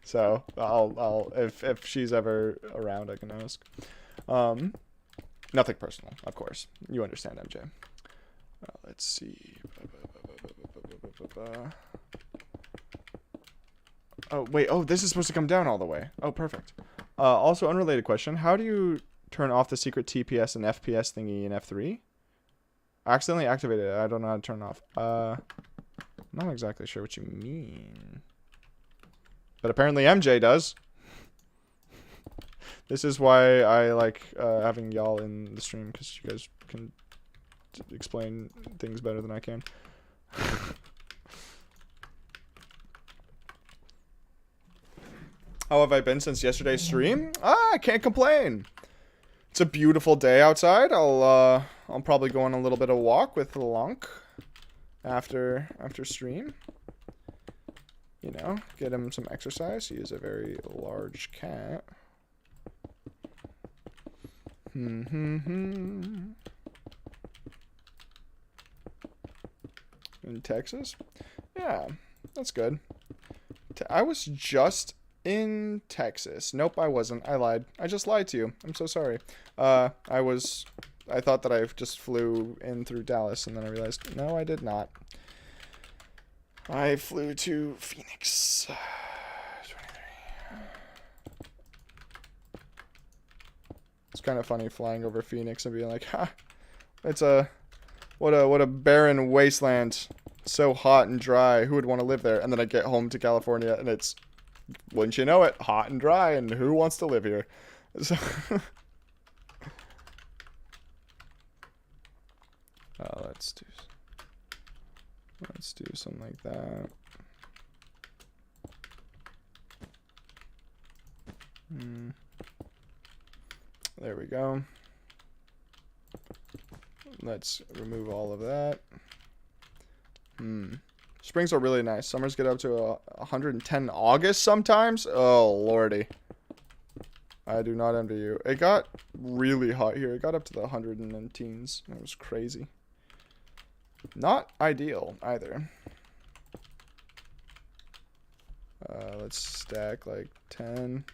So I'll if she's ever around, I can ask. Nothing personal, of course. You understand, MJ. Let's see. Oh wait. Oh, this is supposed to come down all the way. Oh, perfect. Also, unrelated question: how do you turn off the secret TPS and FPS thingy in F3? I accidentally activated it. I don't know how to turn it off. Not exactly sure what you mean. But apparently MJ does. This is why I like having y'all in the stream, because you guys can explain things better than I can. How have I been since yesterday's stream? I can't complain. It's a beautiful day outside. I'll probably go on a little bit of walk with Lunk after stream. You know, get him some exercise. He is a very large cat. In Texas? Yeah, that's good. I was just in Texas. Nope, I wasn't. I lied. I just lied to you. I'm so sorry. I thought that I just flew in through Dallas, and then I realized, no, I did not. I flew to Phoenix. 23. It's kind of funny flying over Phoenix and being like, ha, it's what a barren wasteland. So hot and dry. Who would want to live there? And then I get home to California, and it's, wouldn't you know it, hot and dry, and who wants to live here? So let's do something like that. There we go. Let's remove all of that. Springs are really nice. Summers get up to 110 August sometimes. Oh, lordy. I do not envy you. It got really hot here. It got up to the 100 and teens. It was crazy. Not ideal either. Let's stack like 10.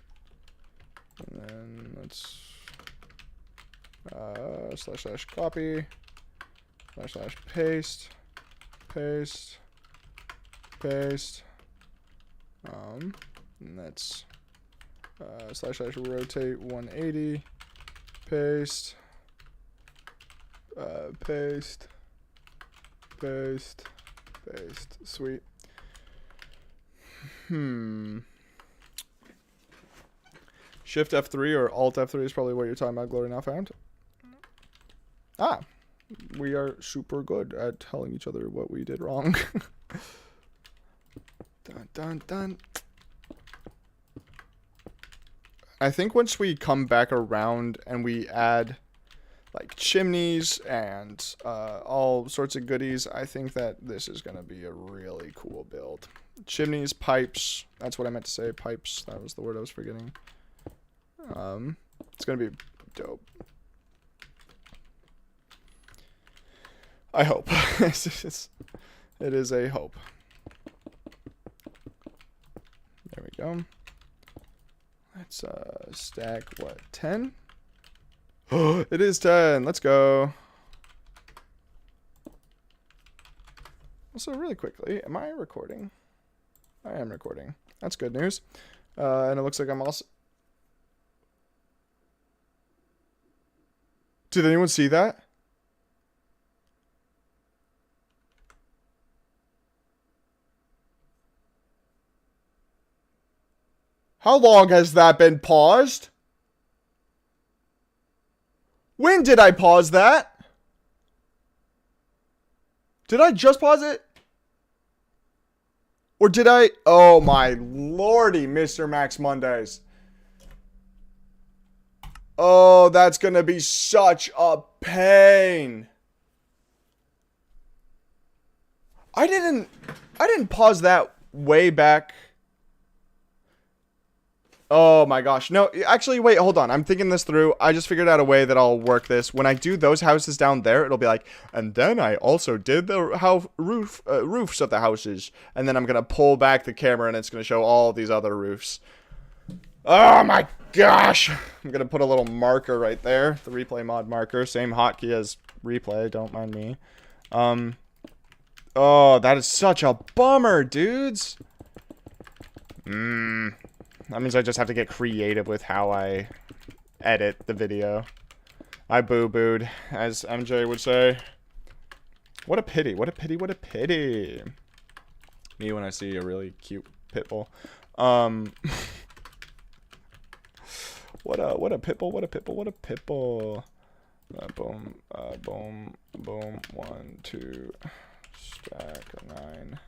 And then let's // copy / paste. Paste. And that's / rotate 180. Paste. Paste. Sweet. Shift F3 or Alt F3 is probably what you're talking about, Glory Now Found. Ah, we are super good at telling each other what we did wrong. Dun. I think once we come back around and we add like chimneys and all sorts of goodies, I think that this is going to be a really cool build. Chimneys, pipes, that's what I meant to say, pipes, that was the word I was forgetting. It's going to be dope. I hope. It is a hope. There we go. Let's stack, what, 10? It is 10. Let's go. Also, really quickly, am I recording? I am recording. That's good news. And it looks like I'm also... Did anyone see that? How long has that been paused? When did I pause that? Did I just pause it? Or did I... Oh my lordy, Mr. Max Mondays. Oh, that's gonna be such a pain. I didn't pause that way back. Oh my gosh. No, actually, wait, hold on. I'm thinking this through. I just figured out a way that I'll work this. When I do those houses down there, it'll be like, and then I also did the roofs of the houses. And then I'm going to pull back the camera and it's going to show all these other roofs. Oh my gosh. I'm going to put a little marker right there. The replay mod marker. Same hotkey as replay. Don't mind me. Oh, that is such a bummer, dudes. That means I just have to get creative with how I edit the video. I boo-booed, as MJ would say. What a pity, what a pity, what a pity. Me when I see a really cute pit bull. What a pit bull, what a pit bull, what a pit bull. Boom, boom, boom. 1, 2, stack 9.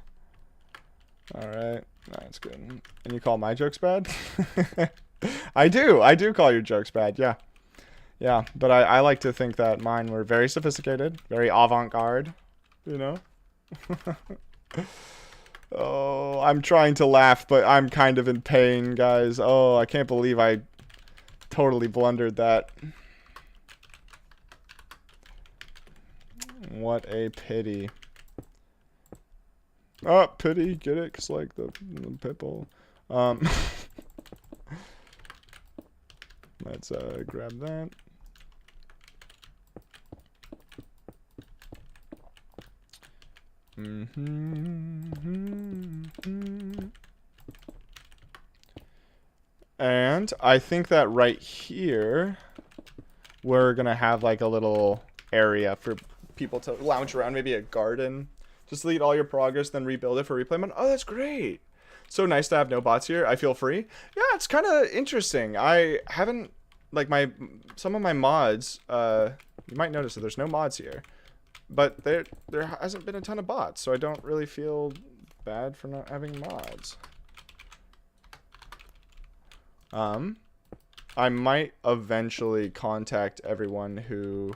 Alright, that's good. And you call my jokes bad? I do call your jokes bad, yeah. Yeah, but I like to think that mine were very sophisticated, very avant-garde, you know? Oh, I'm trying to laugh, but I'm kind of in pain, guys. Oh, I can't believe I totally blundered that. What a pity. Oh, pity, get it? 'Cause like the pitbull. Let's grab that. And I think that right here, we're gonna have like a little area for people to lounge around, maybe a garden. Just delete all your progress, then rebuild it for replay mode. Oh, that's great. So nice to have no bots here. I feel free. Yeah, it's kind of interesting. I haven't, like, some of my mods, you might notice that there's no mods here. But there hasn't been a ton of bots, so I don't really feel bad for not having mods. I might eventually contact everyone who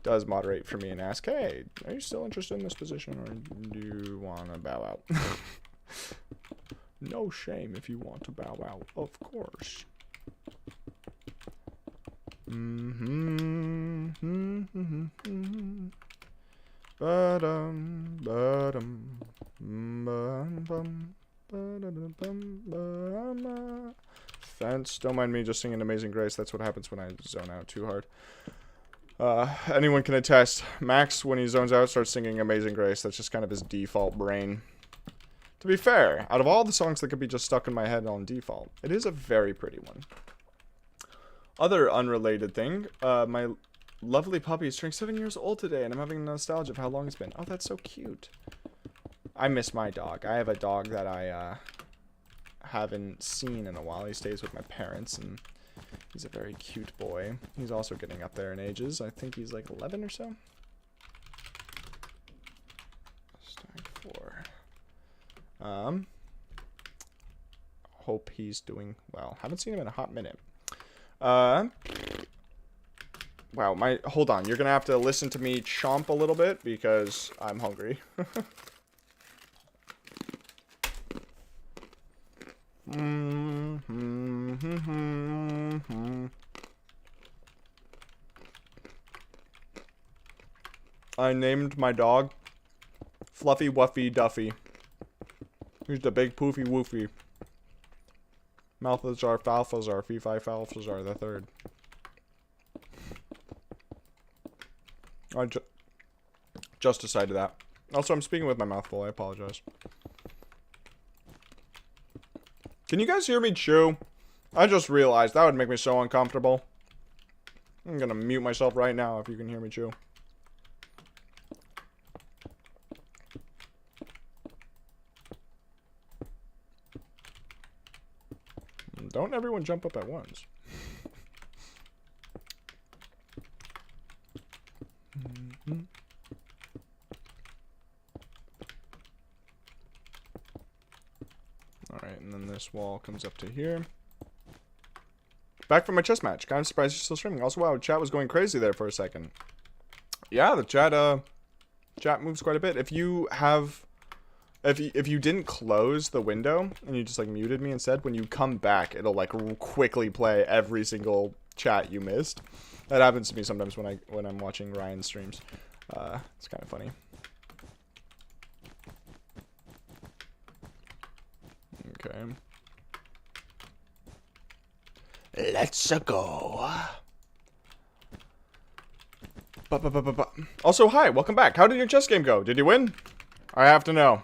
does moderate for me and ask, hey, are you still interested in this position, or do you want to bow out? No shame if you want to bow out, of course. Fence. Don't mind me just singing Amazing Grace. That's what happens when I zone out too hard. Anyone can attest. Max, when he zones out, starts singing Amazing Grace. That's just kind of his default brain. To be fair, out of all the songs that could be just stuck in my head on default, it is a very pretty one. Other unrelated thing, my lovely puppy is turning 7 years old today, and I'm having nostalgia of how long it's been. Oh, that's so cute. I miss my dog. I have a dog that I haven't seen in a while. He stays with my parents, and he's a very cute boy. He's also getting up there in ages. I think he's like 11 or so. Stack 4. Hope he's doing well. Haven't seen him in a hot minute. Wow, hold on. You're gonna have to listen to me chomp a little bit because I'm hungry. I named my dog Fluffy Wuffy Duffy. He's the big poofy woofy. Malthazar, Falthazar, Fee-Fi, Falthazar the third. I just decided that. Also, I'm speaking with my mouth full. I apologize. Can you guys hear me chew? I just realized that would make me so uncomfortable. I'm gonna mute myself right now if you can hear me chew. Don't everyone jump up at once. Alright, and then this wall comes up to here. Back from my chess match. Kind of surprised you're still streaming. Also, wow, chat was going crazy there for a second. Yeah, the chat moves quite a bit. If you have... If you didn't close the window and you just like muted me instead, when you come back, it'll like quickly play every single chat you missed. That happens to me sometimes when I'm watching Ryan's streams. It's kind of funny. Okay. Let's go. Also, hi, welcome back. How did your chess game go? Did you win? I have to know.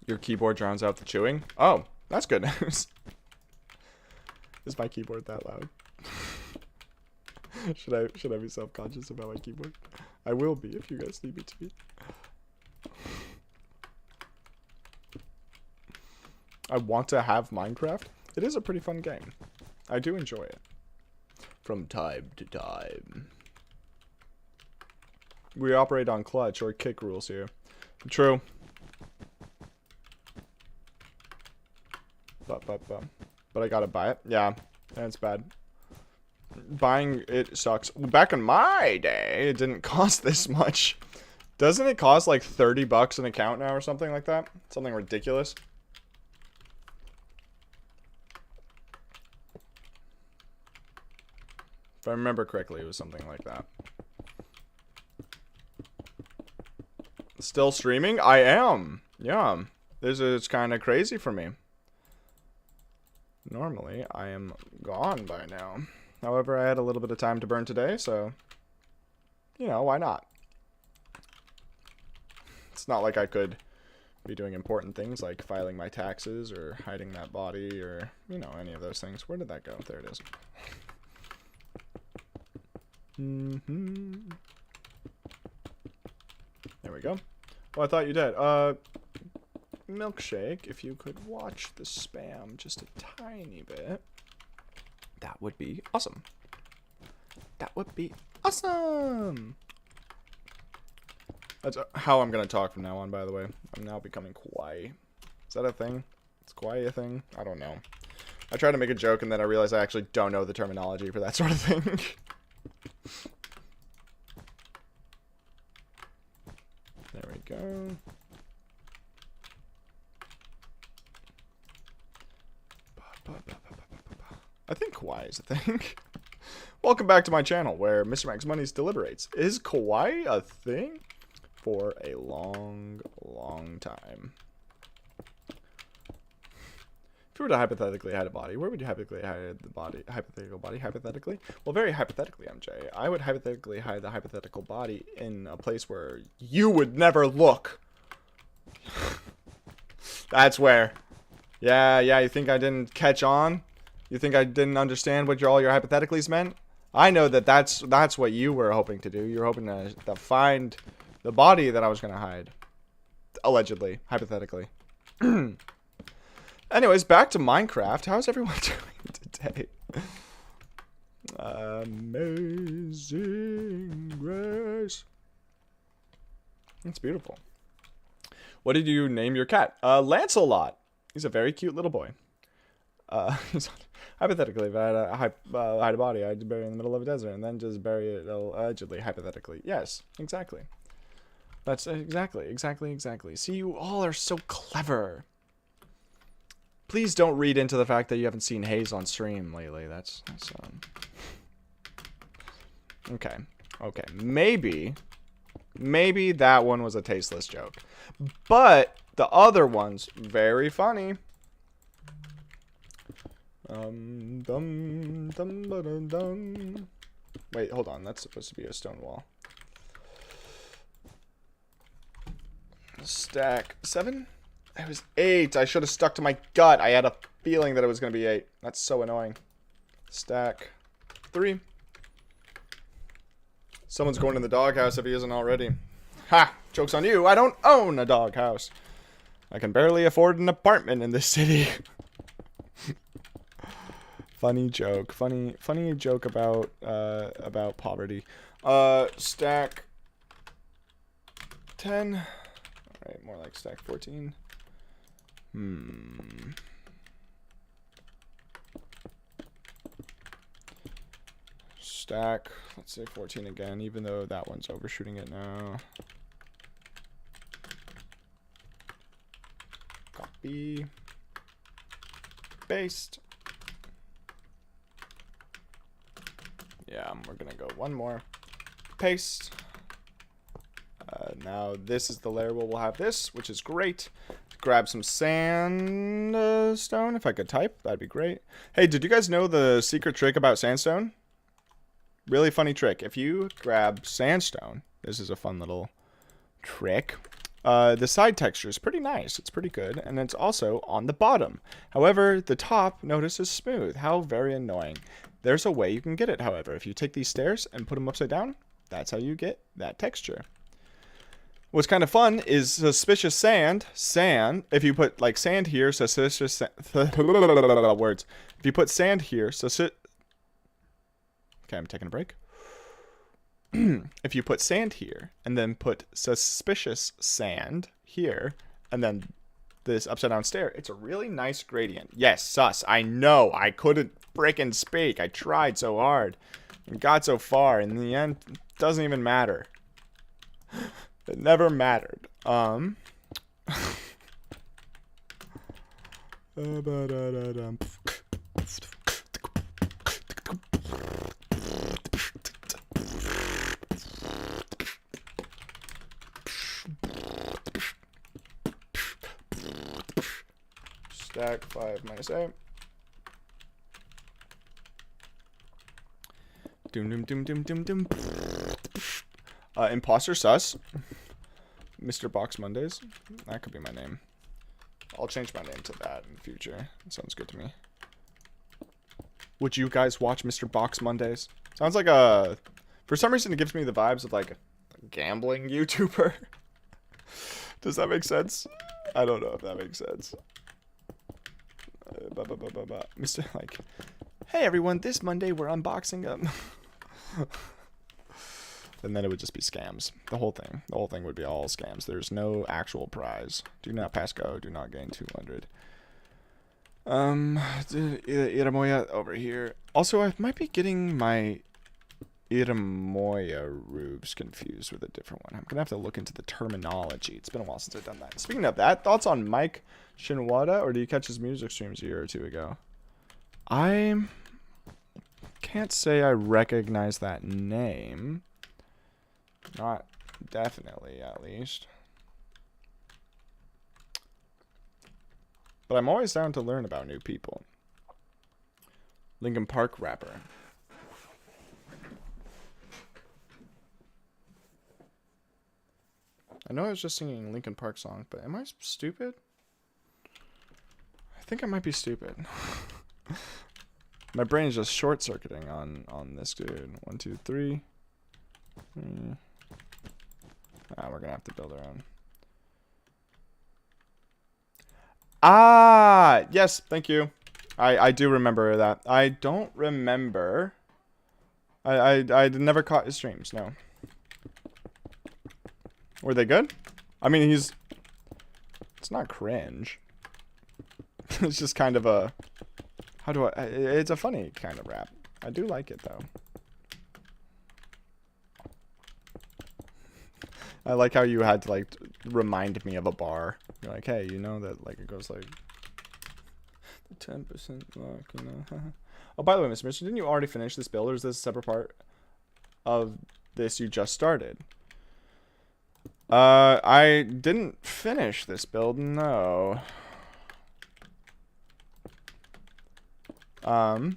Your keyboard drowns out the chewing? Oh, that's good news. Is my keyboard that loud? Should I be self-conscious about my keyboard? I will be if you guys need me to be. I want to have Minecraft. It is a pretty fun game. I do enjoy it. From time to time. We operate on clutch or kick rules here. True. But I gotta buy it. Yeah, that's bad. Buying it sucks. Back in my day, it didn't cost this much. Doesn't it cost like 30 bucks an account now or something like that? Something ridiculous. If I remember correctly, it was something like that. Still streaming? I am. Yeah. It's kind of crazy for me. Normally, I am gone by now. However, I had a little bit of time to burn today, so, you know, why not? It's not like I could be doing important things like filing my taxes or hiding that body or, you know, any of those things. Where did that go? There it is. There we go. Oh, I thought you did. Milkshake, if you could watch the spam just a tiny bit, that would be awesome. That would be awesome. That's how I'm going to talk from now on, by the way. I'm now becoming kawaii. Is that a thing? Is kawaii a thing? I don't know. I tried to make a joke and then I realized I actually don't know the terminology for that sort of thing. There we go. I think kawaii is a thing. Welcome back to my channel where Mr. Max Money's deliberates. Is kawaii a thing? For a long, long time. If you were to hypothetically hide a body, where would you hypothetically hide the body? Hypothetical body? Hypothetically? Well, very hypothetically, MJ. I would hypothetically hide the hypothetical body in a place where you would never look. That's where. Yeah, you think I didn't catch on? You think I didn't understand what all your hypotheticallys meant? I know that's what you were hoping to do. You were hoping to find the body that I was going to hide. Allegedly. Hypothetically. Anyways, back to Minecraft. How's everyone doing today? Amazing Grace. It's beautiful. What did you name your cat? Lancelot. He's a very cute little boy. Hypothetically, if I had hide a body, I'd bury it in the middle of a desert and then just bury it allegedly, hypothetically. Yes, exactly. That's exactly. See, you all are so clever. Please don't read into the fact that you haven't seen Hayes on stream lately. That's okay. Maybe that one was a tasteless joke. But the other one's very funny. Wait, hold on. That's supposed to be a stone wall. Stack 7? It was 8. I should have stuck to my gut. I had a feeling that it was going to be 8. That's so annoying. Stack 3. Someone's going in the doghouse if he isn't already. Ha! Joke's on you. I don't own a doghouse. I can barely afford an apartment in this city. Funny joke. Funny joke about poverty. Stack 10. Alright, more like stack 14. Stack, let's say 14 again, even though that one's overshooting it now. Copy. Paste. Yeah, we're gonna go one more. Paste. Now this is the layer where we'll have this, which is great. Grab some sandstone. If I could type, that'd be great. Hey, did you guys know the secret trick about sandstone? Really funny trick. If you grab sandstone, this is a fun little trick. The side texture is pretty nice. It's pretty good. And it's also on the bottom. However, the top, notice, is smooth. How very annoying. There's a way you can get it, however. If you take these stairs and put them upside down, that's how you get that texture. What's kind of fun is suspicious sand. If you put like sand here, suspicious words. If you put sand here, okay, I'm taking a break. If you put sand here and then put suspicious sand here and then this upside down stair, it's a really nice gradient. Yes, sus. I know. I couldn't frickin' speak. I tried so hard and got so far. In the end, it doesn't even matter. It never mattered. Stack 5 minus 8. Doom doom doom doom doom doom. Imposter sus. Mr. Box Mondays. That could be my name. I'll change my name to that in the future. That sounds good to me. Would you guys watch Mr. Box Mondays? Sounds like a... For some reason, it gives me the vibes of like a gambling YouTuber. Does that make sense? I don't know if that makes sense. Mr. Like, hey everyone, this Monday we're unboxing them. And then it would just be scams. The whole thing would be all scams. There's no actual prize. Do not pass go. Do not gain 200. Iramoya over here. Also, I might be getting my Iramoya roofs confused with a different one. I'm gonna have to look into the terminology. It's been a while since I've done that. Speaking of that, thoughts on Mike Shinwada, or do you catch his music streams a year or two ago? I can't say I recognize that name. Not definitely, at least. But I'm always down to learn about new people. Linkin Park rapper. I know I was just singing Linkin Park song, but am I stupid? I think I might be stupid. My brain is just short-circuiting on this dude. 1, 2, 3. We're gonna have to build our own. Ah, yes, thank you. I do remember that. I don't remember. I never caught his streams. No. Were they good? I mean, it's not cringe. It's just kind of a, it's a funny kind of rap. I do like it though. I like how you had to like remind me of a bar. You're like, hey, you know that like it goes like the 10% lock, you know. Oh, by the way, Mr. Mitchell, didn't you already finish this build, or is this a separate part of this you just started? I didn't finish this build, no. Or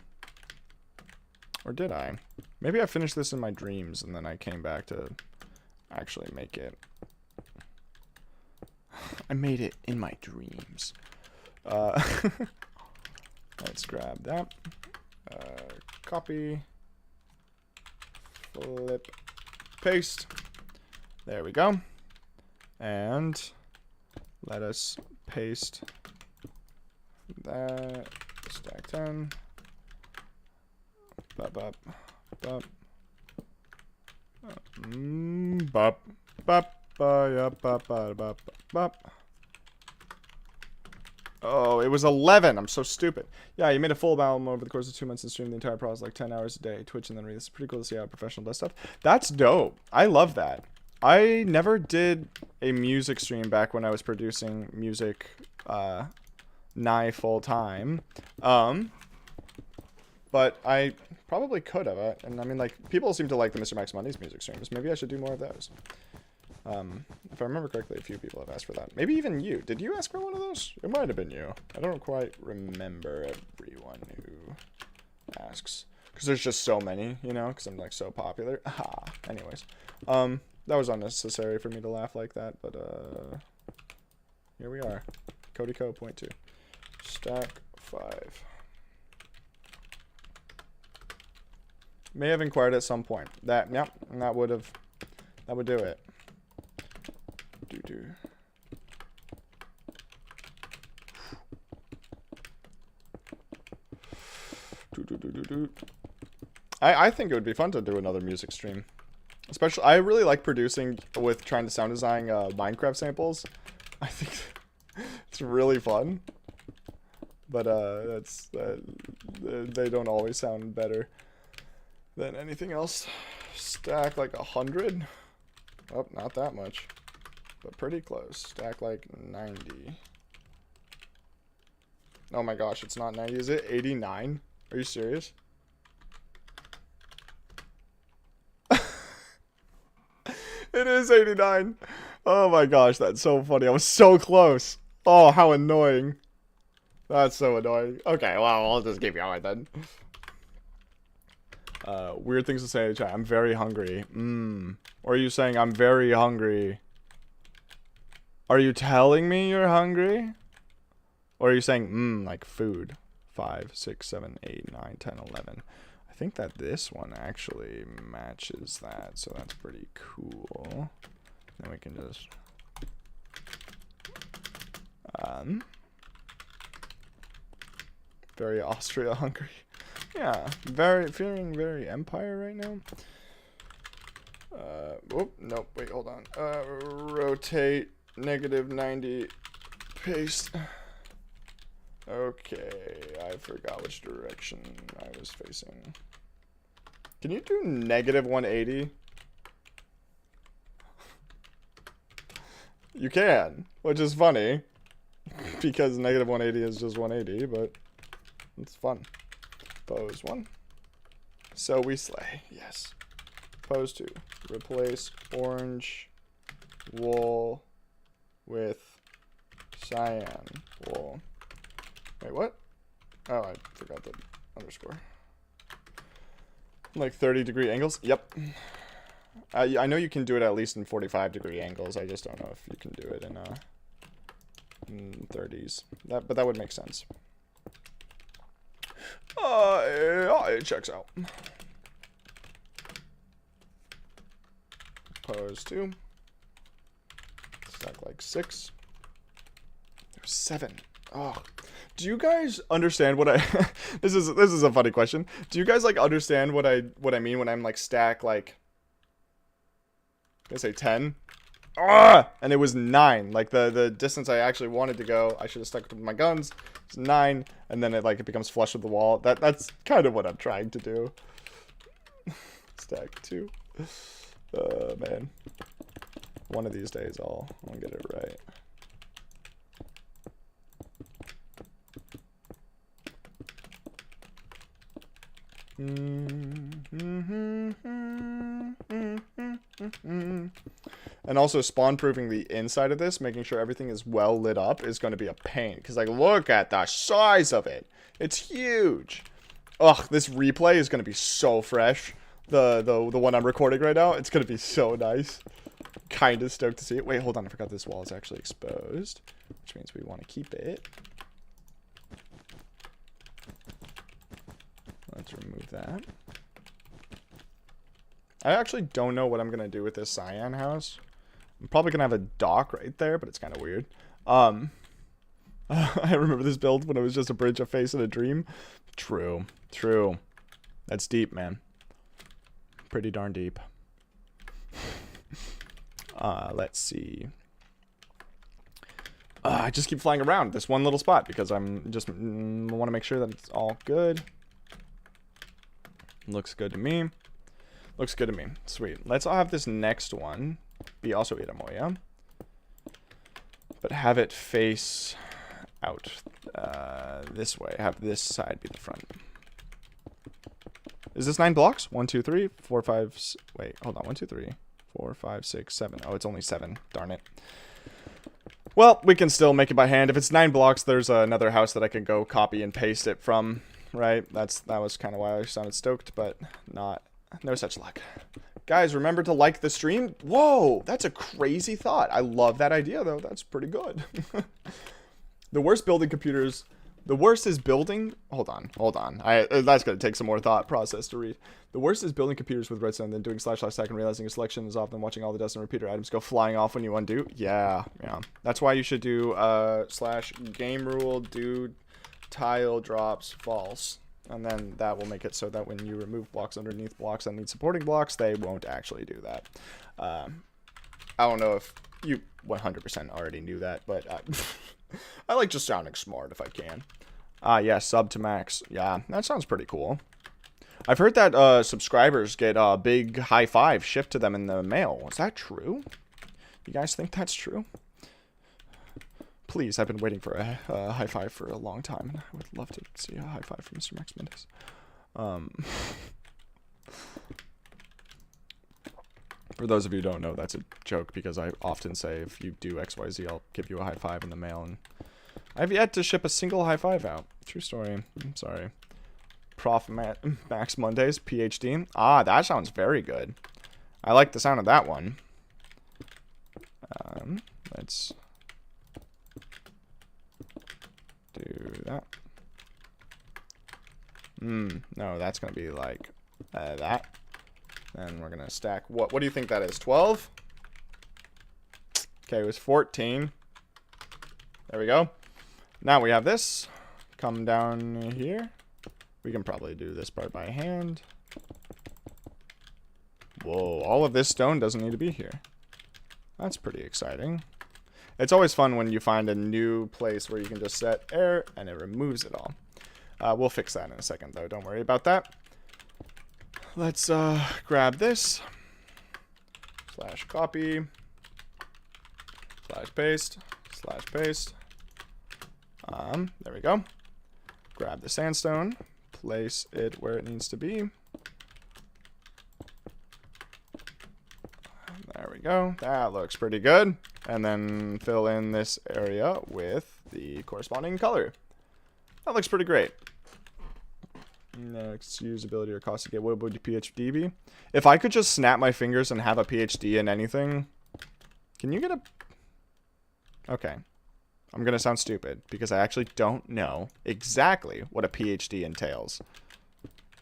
did I? Maybe I finished this in my dreams and then I came back to actually make it. I made it in my dreams. Let's grab that. Copy. Flip. Paste. There we go. And let us paste that. Stack 10. Bop, bop, bop. Bop, bop, bop, bop, bop, bop. Oh, it was 11. I'm so stupid. Yeah, you made a full album over the course of 2 months and streamed the entire process like 10 hours a day. Twitch and then read. This is pretty cool to see how professional does stuff. That's dope. I love that. I never did a music stream back when I was producing music nigh full time. But I probably could have it. And I mean, like, people seem to like the Mr. Max Mondays music streams. Maybe I should do more of those. If I remember correctly, a few people have asked for that. Maybe even you. Did you ask for one of those? It might have been you. I don't quite remember everyone who asks. Because there's just so many, you know? Because I'm, like, so popular. Anyways. That was unnecessary for me to laugh like that. But, here we are. Cody Co. Point 2. Stack 5. May have inquired at some point. That, yep, that would do it. I think it would be fun to do another music stream. Especially, I really like producing with trying to sound design Minecraft samples. I think it's really fun. But they don't always sound better than anything else. Stack like 100. Oh, not that much, but pretty close. Stack like 90. Oh my gosh, it's not 90, is it? 89? Are you serious? It is 89. Oh my gosh, that's so funny. I was so close. Oh, how annoying. That's so annoying. Okay, well, I'll just keep going then. Weird things to say in chat. I'm very hungry. Or are you saying I'm very hungry? Are you telling me you're hungry? Or are you saying, like food? 5, 6, 7, 8, 9, 10, 11. I think that this one actually matches that, so that's pretty cool. Then we can just... very Austria hungry. Yeah, feeling very Empire right now. Whoop, nope, wait, hold on. Rotate, -90, paste. Okay, I forgot which direction I was facing. Can you do -180? You can, which is funny, because -180 is just 180, but it's fun. Pose 1. So we slay, yes. Pose 2. Replace orange wool with cyan wool. Wait, what? Oh, I forgot the underscore. Like 30-degree angles? Yep. I know you can do it at least in 45-degree angles. I just don't know if you can do it in 30s. But that would make sense. It checks out. Pose 2. Stack like 6. There's 7. Oh. Do you guys understand what I this is a funny question. Do you guys like understand what I mean when I'm like stack like I say 10? Ah! And it was 9. Like the distance I actually wanted to go, I should have stuck with my guns. It's 9, and then it becomes flush with the wall. That's kind of what I'm trying to do. Stack 2. Man. One of these days I'll get it right. And also spawn proofing the inside of this, making sure everything is well lit up, is going to be a pain. Because like, look at the size of it. It's huge. Ugh, this replay is going to be so fresh. The one I'm recording right now, it's going to be so nice. Kind of stoked to see it. Wait, hold on. I forgot this wall is actually exposed, which means we want to keep it. Let's remove that. I actually don't know what I'm going to do with this cyan house. I'm probably going to have a dock right there, but it's kind of weird. I remember this build when it was just a bridge, a face, and a dream. True. True. That's deep, man. Pretty darn deep. Let's see. I just keep flying around this one little spot because I'm just want to make sure that it's all good. Looks good to me. Looks good to me. Sweet. Let's have this next one be also Iramoya, but have it face out this way. Have this side be the front. Is this 9 blocks? 1, 2, 3, 4, 5. Wait, hold on. 1, 2, 3, 4, 5, 6, 7. Oh, it's only 7. Darn it. Well, we can still make it by hand. If it's 9 blocks, there's another house that I can go copy and paste it from. Right? That was kind of why I sounded stoked, but no such luck. Guys, remember to like the stream. Whoa, that's a crazy thought. I love that idea, though. That's pretty good. The worst building computers The worst is building. Hold on. That's gonna take some more thought process to read. The worst is building computers with redstone, then doing //stack and realizing a selection is off, then watching all the dust and repeater items go flying off when you undo. Yeah. That's why you should do /game rule do tile drops false, and then that will make it so that when you remove blocks underneath blocks that need supporting blocks, they won't actually do that. I don't know if you 100% already knew that, but I like just sounding smart if I can. Yeah, sub to max. Yeah, that sounds pretty cool. I've heard that subscribers get a big high five shipped to them in the mail. Is that true? You guys think that's true? Please, I've been waiting for a high five for a long time, and I would love to see a high five from Mr. Max Mendes. For those of you who don't know, that's a joke because I often say if you do XYZ, I'll give you a high five in the mail, and I've yet to ship a single high five out. True story. I'm sorry. Prof Max Mondays, PhD. Ah, that sounds very good. I like the sound of that one. Let's do that. No, that's gonna be like that. And we're gonna stack. What do you think that is? 12? Okay, it was 14. There we go. Now we have this. Come down here. We can probably do this part by hand. Whoa, all of this stone doesn't need to be here. That's pretty exciting. It's always fun when you find a new place where you can just set air and it removes it all. We'll fix that in a second though, don't worry about that. Let's grab this. /copy. /paste. /paste. There we go. Grab the sandstone. Place it where it needs to be. There we go. That looks pretty good. And then fill in this area with the corresponding color. That looks pretty great. Next, usability or cost to get. What would your PhD be? If I could just snap my fingers and have a PhD in anything. Can you get a... Okay. I'm going to sound stupid because I actually don't know exactly what a PhD entails.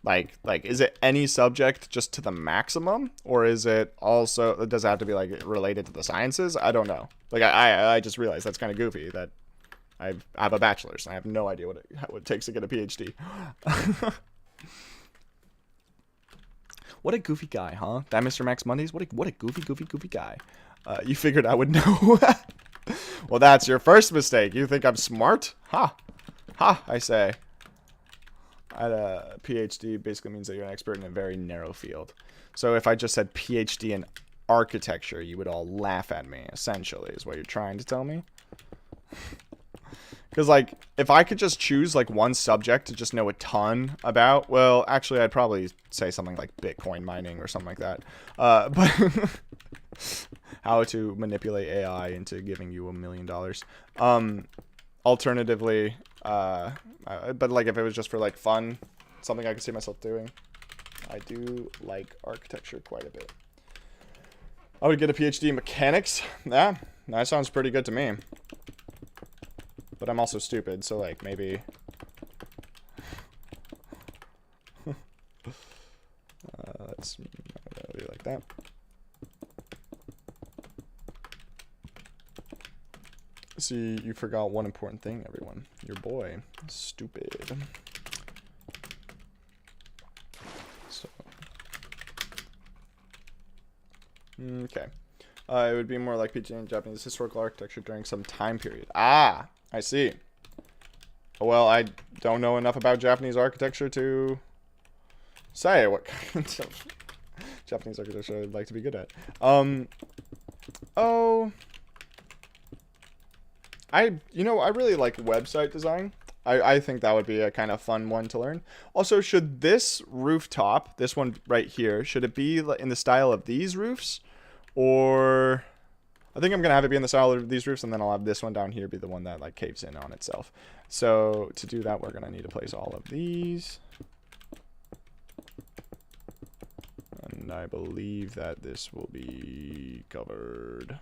Like, is it any subject just to the maximum? Or is it also... Does it have to be, like, related to the sciences? I don't know. Like, I just realized that's kind of goofy that I have a bachelor's and I have no idea what it takes to get a PhD. What a goofy guy, huh? That Mr. Max Mondays? What a goofy guy. You figured I would know. Well, that's your first mistake. You think I'm smart? Ha! Ha, I say. A PhD basically means that you're an expert in a very narrow field. So if I just said PhD in architecture, you would all laugh at me, essentially, is what you're trying to tell me. Because, like, if I could just choose, like, one subject to just know a ton about, well, actually, I'd probably say something like Bitcoin mining or something like that. But how to manipulate AI into giving you $1 million. Alternatively, but, like, if it was just for, like, fun, something I could see myself doing, I do like architecture quite a bit. I would get a PhD in mechanics. Yeah, that sounds pretty good to me. But I'm also stupid, so like maybe let's do like that. See, you forgot one important thing, everyone. Your boy is stupid. So okay. It would be more like PhD in Japanese historical architecture during some time period. Ah, I see. Well, I don't know enough about Japanese architecture to say what kind of Japanese architecture I'd like to be good at. I really like website design. I think that would be a kind of fun one to learn. Also, should this rooftop, this one right here, should it be in the style of these roofs? Or I think I'm going to have it be in the style of these roofs, and then I'll have this one down here be the one that like caves in on itself. So to do that, we're going to need to place all of these. And I believe that this will be covered.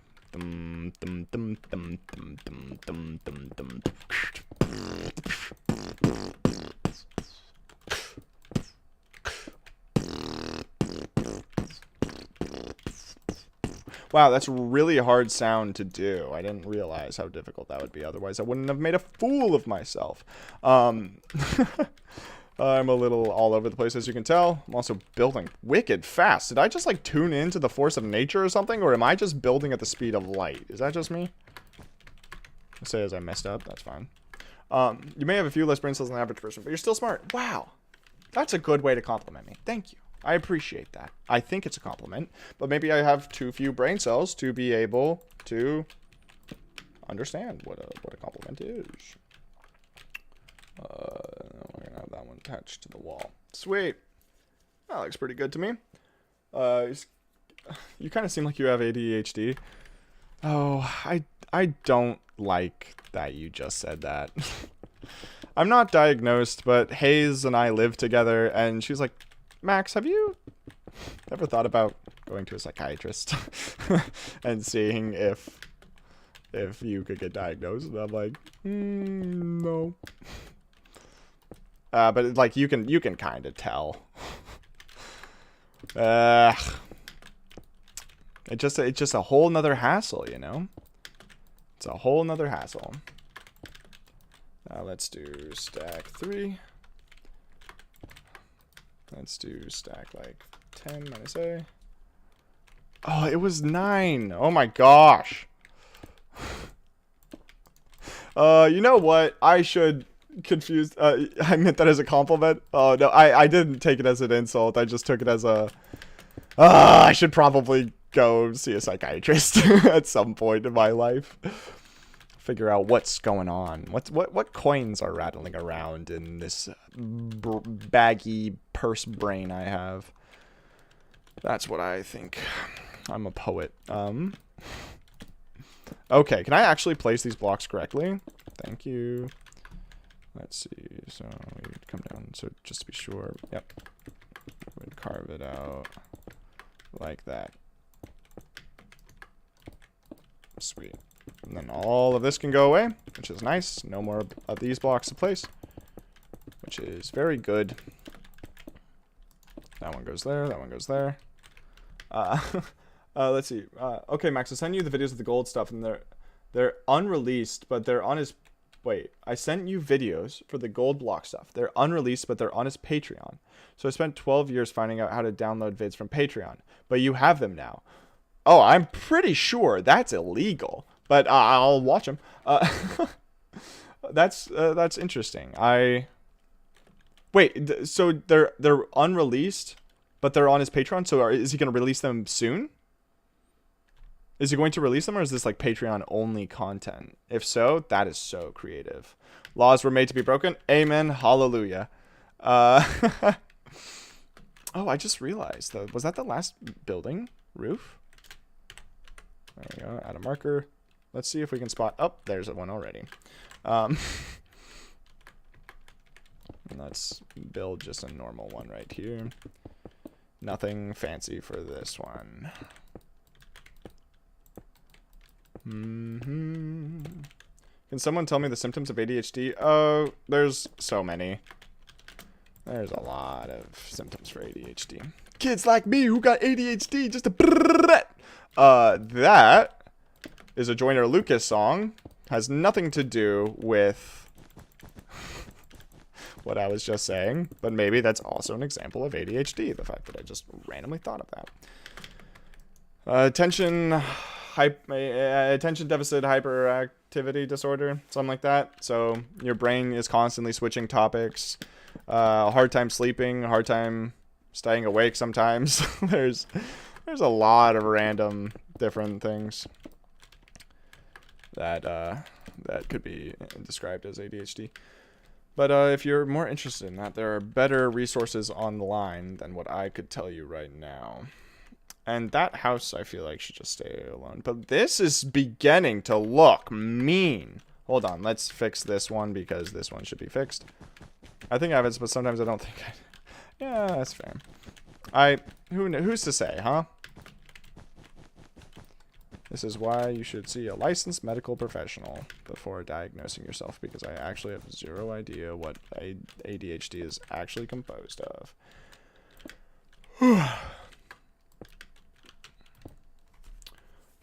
Wow, that's a really hard sound to do. I didn't realize how difficult that would be. Otherwise, I wouldn't have made a fool of myself. I'm a little all over the place, as you can tell. I'm also building wicked fast. Did I just, like, tune into the force of nature or something? Or am I just building at the speed of light? Is that just me? Let's say as I messed up. That's fine. You may have a few less brain cells than the average person, but you're still smart. Wow. That's a good way to compliment me. Thank you. I appreciate that. I think it's a compliment, but maybe I have too few brain cells to be able to understand what a compliment is. We're gonna have that one attached to the wall. Sweet. That looks pretty good to me. You kind of seem like you have ADHD. Oh, I don't like that you just said that. I'm not diagnosed, but Hayes and I live together, and she's like, Max, have you ever thought about going to a psychiatrist and seeing if you could get diagnosed? And I'm like, no. But like you can kind of tell. It's just a whole nother hassle, you know. It's a whole nother hassle. Let's do stack 3. Let's do stack like 10 minus A. Oh, it was 9. Oh my gosh. You know what? I should confuse. I meant that as a compliment. Oh no, I didn't take it as an insult. I just took it as a. I should probably go see a psychiatrist at some point in my life. Figure out what's going on. What coins are rattling around in this baggy purse brain I have. That's what I think. I'm a poet. Okay, can I actually place these blocks correctly? Thank you. Let's see. So we come down. So just to be sure. Yep. We'd carve it out like that. Sweet. And then all of this can go away, which is nice. No more of these blocks to place, which is very good. That one goes there. That one goes there. Let's see. Okay, Max, I sent you the videos of the gold stuff, and they're unreleased, but they're on his. Wait, I sent you videos for the gold block stuff. They're unreleased, but they're on his Patreon. So I spent 12 years finding out how to download vids from Patreon, but you have them now. Oh, I'm pretty sure that's illegal. But I'll watch them. That's interesting. Wait. So they're unreleased, but they're on his Patreon. So is he going to release them soon? Is he going to release them, or is this like Patreon only content? If so, that is so creative. Laws were made to be broken. Amen. Hallelujah. Oh, I just realized though. Was that the last building roof? There we go. Add a marker. Let's see if we can spot. Oh, there's one already. Let's build just a normal one right here. Nothing fancy for this one. Can someone tell me the symptoms of ADHD? Oh, there's so many. There's a lot of symptoms for ADHD. Kids like me who got ADHD just a. That is a Joyner Lucas song. Has nothing to do with what I was just saying, but maybe that's also an example of ADHD, the fact that I just randomly thought of that. Attention deficit hyperactivity disorder, something like that. So your brain is constantly switching topics, hard time sleeping, hard time staying awake sometimes. There's a lot of random different things that could be described as ADHD. But if you're more interested in that, there are better resources on the line than what I could tell you right now. And that house, I feel like, should just stay alone. But this is beginning to look mean. Hold on, let's fix this one because this one should be fixed. I think I have it, but sometimes I don't think I... Yeah, that's fair. Who's to say, huh? This is why you should see a licensed medical professional before diagnosing yourself, because I actually have zero idea what ADHD is actually composed of.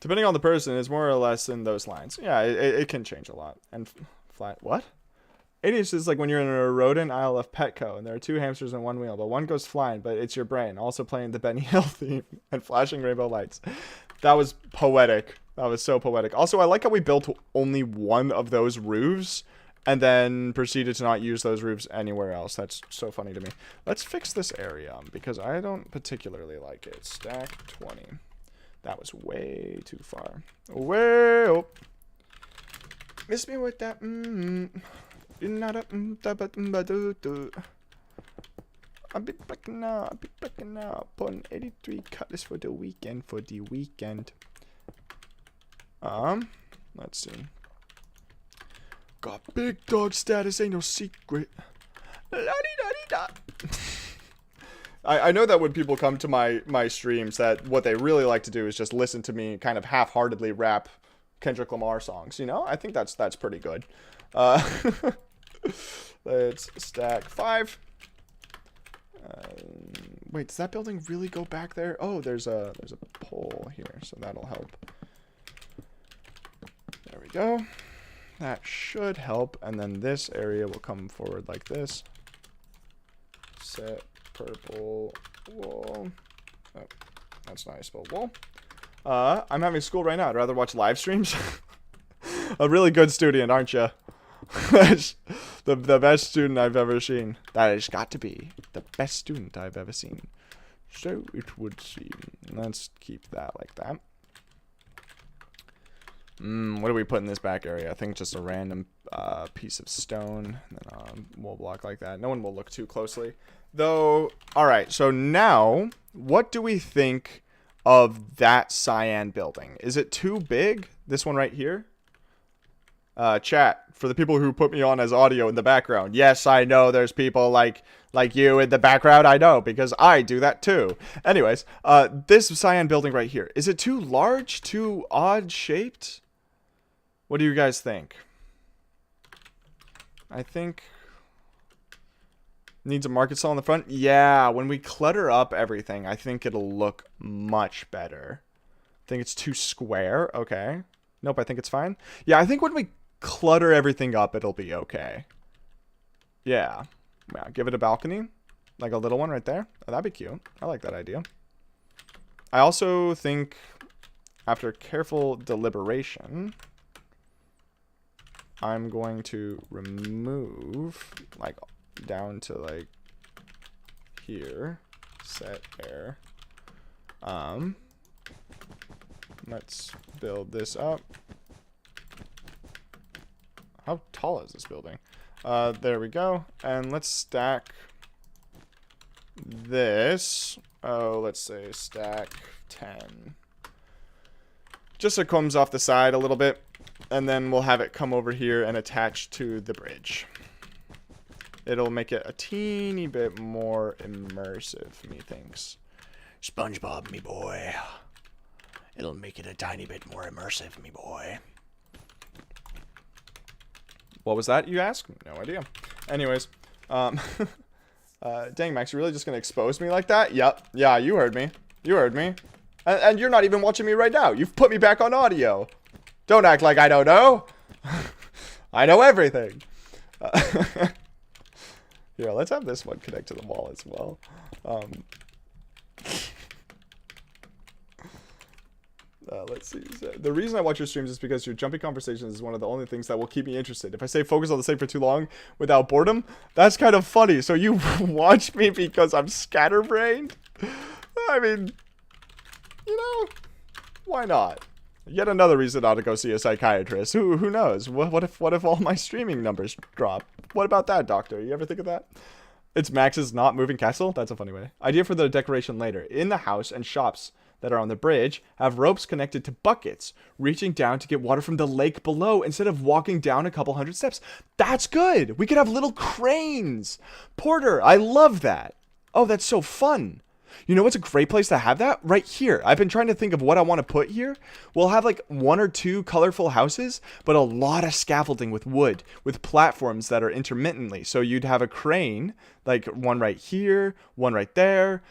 Depending on the person, it's more or less in those lines. Yeah, it can change a lot. And flat, what? ADHD is like when you're in a rodent aisle of Petco and there are 2 hamsters on one wheel, but one goes flying, but it's your brain, also playing the Benny Hill theme and flashing rainbow lights. That was poetic. That was so poetic. Also, I like how we built only one of those roofs and then proceeded to not use those roofs anywhere else. That's so funny to me. Let's fix this area because I don't particularly like it. Stack 20. That was way too far. Way up. Miss me with that. I'll be back now. Putting 83 cutlass for the weekend. Let's see. Got big dog status, ain't no secret. La-di-da-di-da. I know that when people come to my streams, that what they really like to do is just listen to me kind of half-heartedly rap Kendrick Lamar songs, you know? I think that's pretty good. Let's stack 5. Wait, does that building really go back there? Oh, there's a pole here, so that'll help. There we go. That should help, and then this area will come forward like this. Set purple wool. Oh, that's not how you spell wool. I'm having school right now. I'd rather watch live streams. A really good student, aren't you? the best student I've ever seen. That has got to be the best student I've ever seen. So it would seem. Let's keep that like that. What do we put in this back area? I think just a random piece of stone. And then a wall block like that. No one will look too closely. Though, alright, so now, what do we think of that cyan building? Is it too big? This one right here? Chat, for the people who put me on as audio in the background. Yes, I know there's people like you in the background. I know, because I do that too. Anyways, this cyan building right here. Is it too large? Too odd shaped? What do you guys think? I think needs a market stall in the front. Yeah, when we clutter up everything, I think it'll look much better. I think it's too square. Okay. Nope, I think it's fine. Yeah, I think when we clutter everything up, it'll be okay. Yeah. Yeah, give it a balcony. Like a little one right there. Oh, that'd be cute. I like that idea. I also think, after careful deliberation, I'm going to remove, like, down to, like, here. Set air. Let's build this up. How tall is this building? There we go. And let's stack this. Oh, let's say stack 10. Just so it comes off the side a little bit. And then we'll have it come over here and attach to the bridge. It'll make it a teeny bit more immersive, methinks. SpongeBob, me boy. It'll make it a tiny bit more immersive, me boy. What was that, you ask? No idea. Anyways, dang, Max, you're really just gonna expose me like that? Yep. Yeah, you heard me. You heard me. And you're not even watching me right now. You've put me back on audio. Don't act like I don't know. I know everything. Here, let's have this one connect to the wall as well. Let's see. The reason I watch your streams is because your jumpy conversations is one of the only things that will keep me interested. If I stay focused on the same for too long without boredom, that's kind of funny. So you watch me because I'm scatterbrained? I mean, you know, why not? Yet another reason not to go see a psychiatrist. Who knows? What if all my streaming numbers drop? What about that, doctor? You ever think of that? It's Max's not moving castle? That's a funny way. Idea for the decoration later. In the house and shops that are on the bridge have ropes connected to buckets, reaching down to get water from the lake below instead of walking down a couple hundred steps. That's good. We could have little cranes. Porter, I love that. Oh, that's so fun. You know what's a great place to have that? Right here. I've been trying to think of what I want to put here. We'll have like 1 or 2 colorful houses, but a lot of scaffolding with wood, with platforms that are intermittently. So you'd have a crane, like one right here, one right there.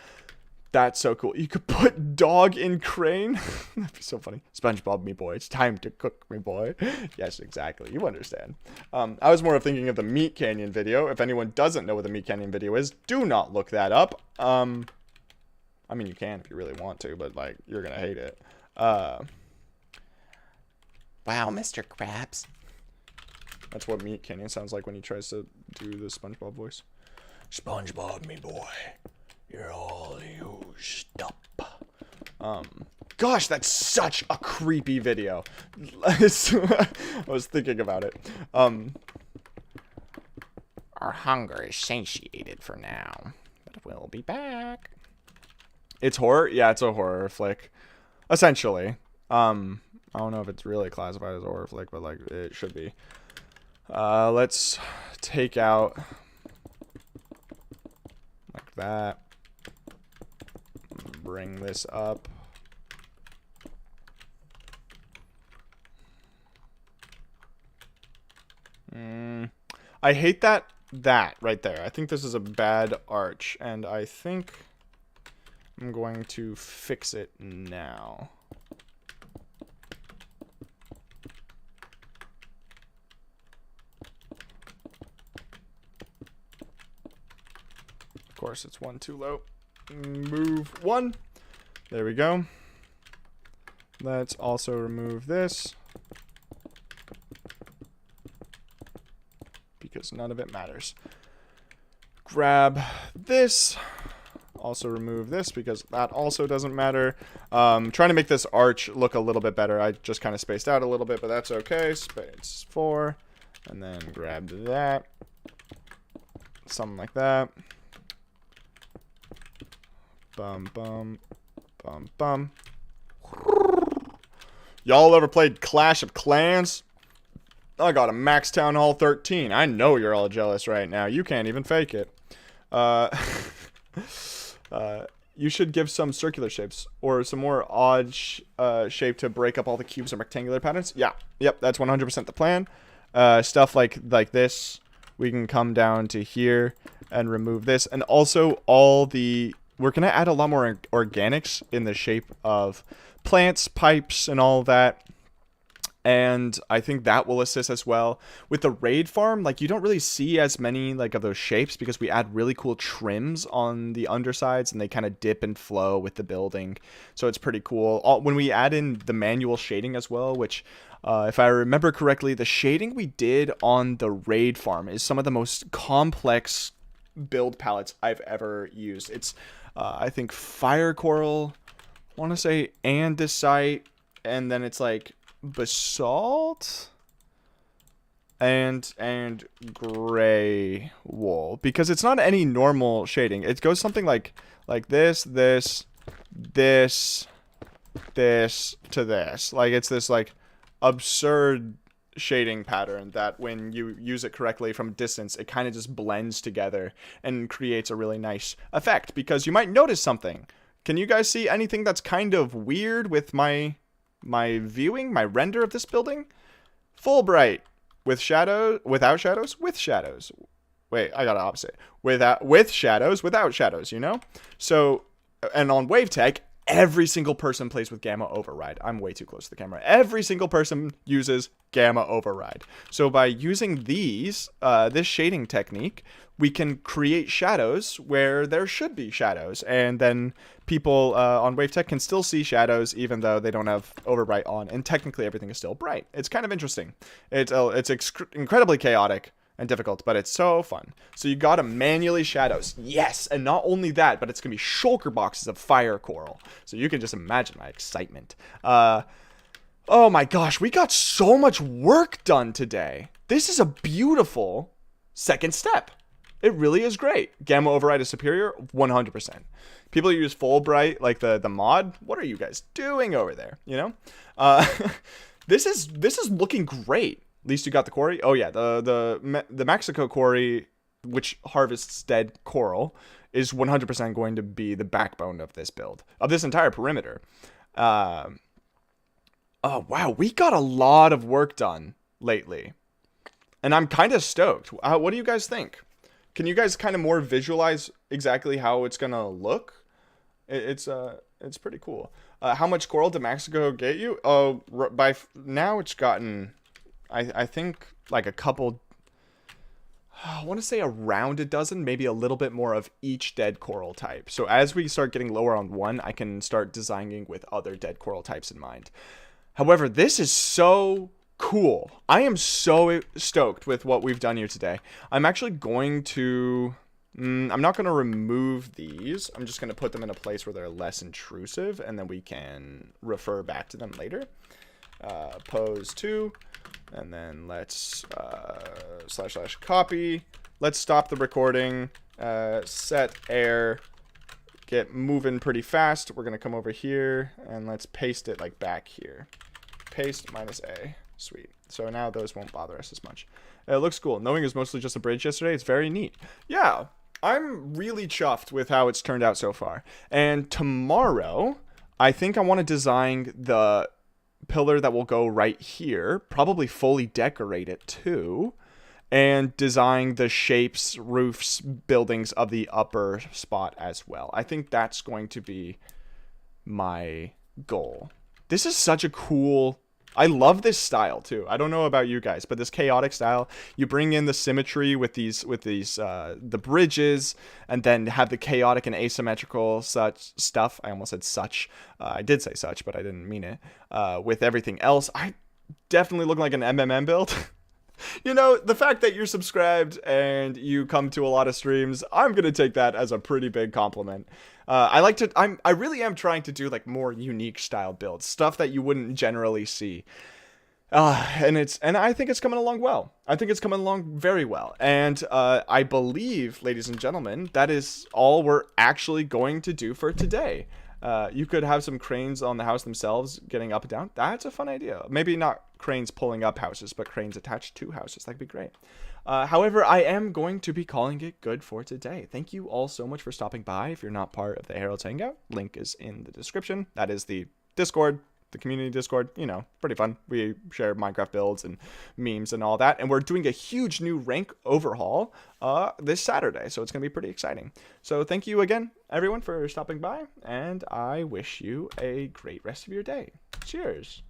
That's so cool. You could put dog in crane. That'd be so funny. SpongeBob, me boy. It's time to cook, me boy. Yes, exactly. You understand. I was more of thinking of the Meat Canyon video. If anyone doesn't know what the Meat Canyon video is, do not look that up. I mean, you can if you really want to, but, like, you're going to hate it. Wow, Mr. Krabs. That's what Meat Canyon sounds like when he tries to do the SpongeBob voice. SpongeBob, me boy. You're all used up. Gosh, that's such a creepy video. I was thinking about it. Our hunger is satiated for now, but we'll be back. It's horror? Yeah, it's a horror flick. Essentially. I don't know if it's really classified as a horror flick, but, like, it should be. Let's take out like that. Bring this up. I hate that right there. I think this is a bad arch, and I think I'm going to fix it now. Of course, it's 1 too low. Move 1. There we go. Let's also remove this, because none of it matters. Grab this. Also remove this because that also doesn't matter. Trying to make this arch look a little bit better. I just kind of spaced out a little bit, but that's okay. Space 4. And then grab that. Something like that. Bum, bum, bum, bum. Y'all ever played Clash of Clans? I got a Max Town Hall 13. I know you're all jealous right now. You can't even fake it. You should give some circular shapes or some more odd shape to break up all the cubes and rectangular patterns. Yeah. Yep, that's 100% the plan. Stuff like this, we can come down to here and remove this. And also we're going to add a lot more organics in the shape of plants, pipes, and all that. And I think that will assist as well. With the raid farm, like, you don't really see as many, like, of those shapes because we add really cool trims on the undersides and they kind of dip and flow with the building. So it's pretty cool. When we add in the manual shading as well, which, if I remember correctly, the shading we did on the raid farm is some of the most complex build palettes I've ever used. It's, I think, fire coral, I want to say andesite, and then it's like basalt and gray wool, because it's not any normal shading. It goes something like this to this. Like, it's this like absurd shading pattern that when you use it correctly from a distance, it kind of just blends together and creates a really nice effect. Because you might notice something. Can you guys see anything that's kind of weird with my viewing, my render of this building? Full bright with shadow, without shadows, with shadows. Wait, I got it opposite. With shadows, without shadows, you know? So, and on WaveTech, every single person plays with Gamma Override. I'm way too close to the camera. Every single person uses Gamma Override. So by using this shading technique, we can create shadows where there should be shadows. And then people on WaveTech can still see shadows even though they don't have Overbright on. And technically everything is still bright. It's kind of interesting. It's incredibly chaotic and difficult, but it's so fun. So you gotta manually shadows. Yes, and not only that, but it's gonna be shulker boxes of fire coral. So you can just imagine my excitement. Oh my gosh, we got so much work done today. This is a beautiful second step. It really is great. Gamma Override is superior, 100%. People who use Fulbright, like the mod, what are you guys doing over there? You know, this is looking great. At least you got the quarry. Oh yeah, the Mexico quarry which harvests dead coral, is 100% going to be the backbone of this build, of this entire perimeter. Oh, wow. We got a lot of work done lately. And I'm kind of stoked. What do you guys think? Can you guys kind of more visualize exactly how it's going to look? It's pretty cool. How much coral did Mexico get you? Oh, now it's gotten, I think, like a couple, I want to say around a dozen, maybe a little bit more of each dead coral type. So as we start getting lower on one, I can start designing with other dead coral types in mind. However, this is so cool. I am so stoked with what we've done here today. I'm actually going to, I'm not going to remove these. I'm just going to put them in a place where they're less intrusive, and then we can refer back to them later. Pose 2. And then let's / copy. Let's stop the recording. Set air. Get moving pretty fast. We're going to come over here and let's paste it like back here. Paste -A. Sweet. So now those won't bother us as much. It looks cool. Knowing it was mostly just a bridge yesterday, it's very neat. Yeah, I'm really chuffed with how it's turned out so far. And tomorrow, I think I want to design the pillar that will go right here, probably fully decorate it too, and design the shapes, roofs, buildings of the upper spot as well. I think that's going to be my goal. This is such a cool, I love this style too. I don't know about you guys, but this chaotic style, you bring in the symmetry with these the bridges, and then have the chaotic and asymmetrical such stuff. I almost said such. I did say such, but I didn't mean it. With everything else, I definitely look like an MMM build. You know, the fact that you're subscribed and you come to a lot of streams, I'm gonna take that as a pretty big compliment. I really am trying to do like more unique style builds, stuff that you wouldn't generally see. And I think it's coming along well. I think it's coming along very well. And I believe, ladies and gentlemen, that is all we're actually going to do for today. You could have some cranes on the house themselves getting up and down. That's a fun idea. Maybe not cranes pulling up houses, but cranes attached to houses. That'd be great. However, I am going to be calling it good for today. Thank you all so much for stopping by. If you're not part of the Herald's Hangout, link is in the description. That is the Discord, the community Discord. You know, pretty fun. We share Minecraft builds and memes and all that. And we're doing a huge new rank overhaul this Saturday. So it's going to be pretty exciting. So thank you again, everyone, for stopping by. And I wish you a great rest of your day. Cheers.